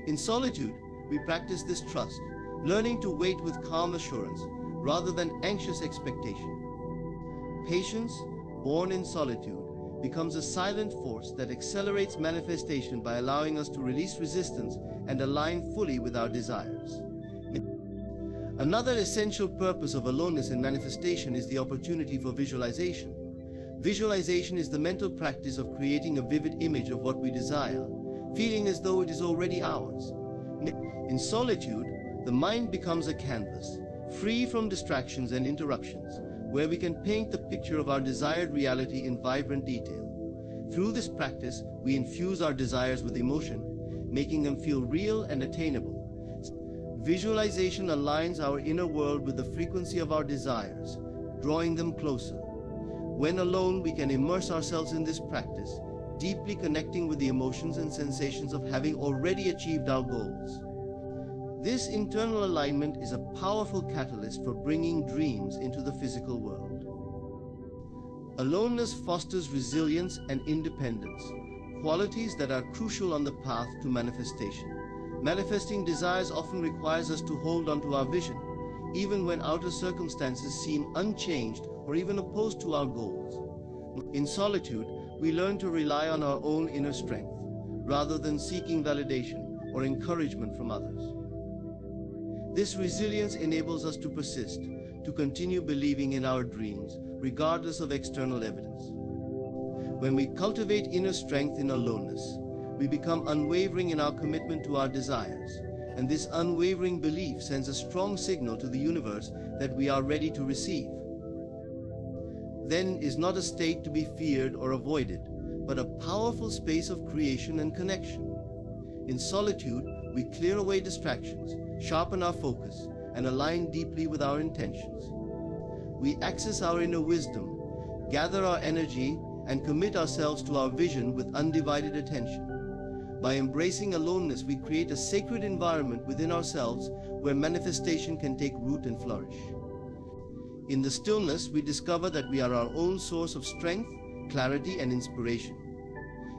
B: In solitude, we practice this trust, learning to wait with calm assurance rather than anxious expectation. Patience, born in solitude, becomes a silent force that accelerates manifestation by allowing us to release resistance and align fully with our desires. Another essential purpose of aloneness in manifestation is the opportunity for visualization. Visualization is the mental practice of creating a vivid image of what we desire, feeling as though it is already ours. In solitude, the mind becomes a canvas, free from distractions and interruptions, where we can paint the picture of our desired reality in vibrant detail. Through this practice, we infuse our desires with emotion, making them feel real and attainable. Visualization aligns our inner world with the frequency of our desires, drawing them closer. When alone, we can immerse ourselves in this practice, deeply connecting with the emotions and sensations of having already achieved our goals. This internal alignment is a powerful catalyst for bringing dreams into the physical world. Aloneness fosters resilience and independence, qualities that are crucial on the path to manifestation. Manifesting desires often requires us to hold on to our vision, even when outer circumstances seem unchanged or even opposed to our goals. In solitude, we learn to rely on our own inner strength, rather than seeking validation or encouragement from others. This resilience enables us to persist, to continue believing in our dreams, regardless of external evidence. When we cultivate inner strength in aloneness, we become unwavering in our commitment to our desires, and this unwavering belief sends a strong signal to the universe that we are ready to receive. Then is not a state to be feared or avoided, but a powerful space of creation and connection. In solitude, we clear away distractions, sharpen our focus, and align deeply with our intentions. We access our inner wisdom, gather our energy, and commit ourselves to our vision with undivided attention. By embracing aloneness, we create a sacred environment within ourselves where manifestation can take root and flourish. In the stillness, we discover that we are our own source of strength, clarity, and inspiration.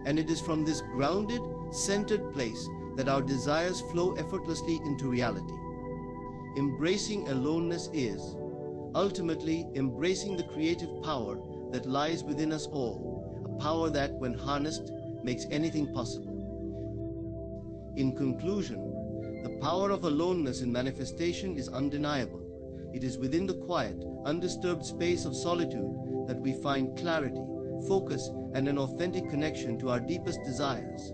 B: And it is from this grounded, centered place that our desires flow effortlessly into reality. Embracing aloneness is, ultimately, embracing the creative power that lies within us all, a power that, when harnessed, makes anything possible. In conclusion, the power of aloneness in manifestation is undeniable. It is within the quiet, undisturbed space of solitude that we find clarity, focus, and an authentic connection to our deepest desires.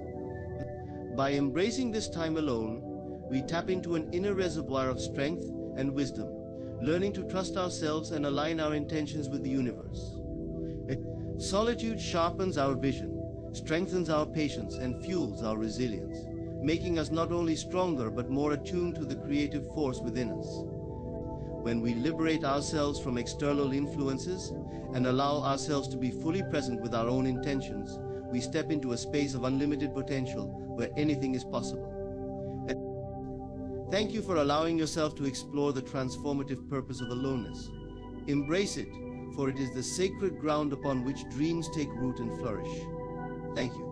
B: By embracing this time alone, we tap into an inner reservoir of strength and wisdom, learning to trust ourselves and align our intentions with the universe. Solitude sharpens our vision, strengthens our patience, and fuels our resilience, making us not only stronger but more attuned to the creative force within us. When we liberate ourselves from external influences and allow ourselves to be fully present with our own intentions, we step into a space of unlimited potential where anything is possible. Thank you for allowing yourself to explore the transformative purpose of aloneness. Embrace it, for it is the sacred ground upon which dreams take root and flourish. Thank you.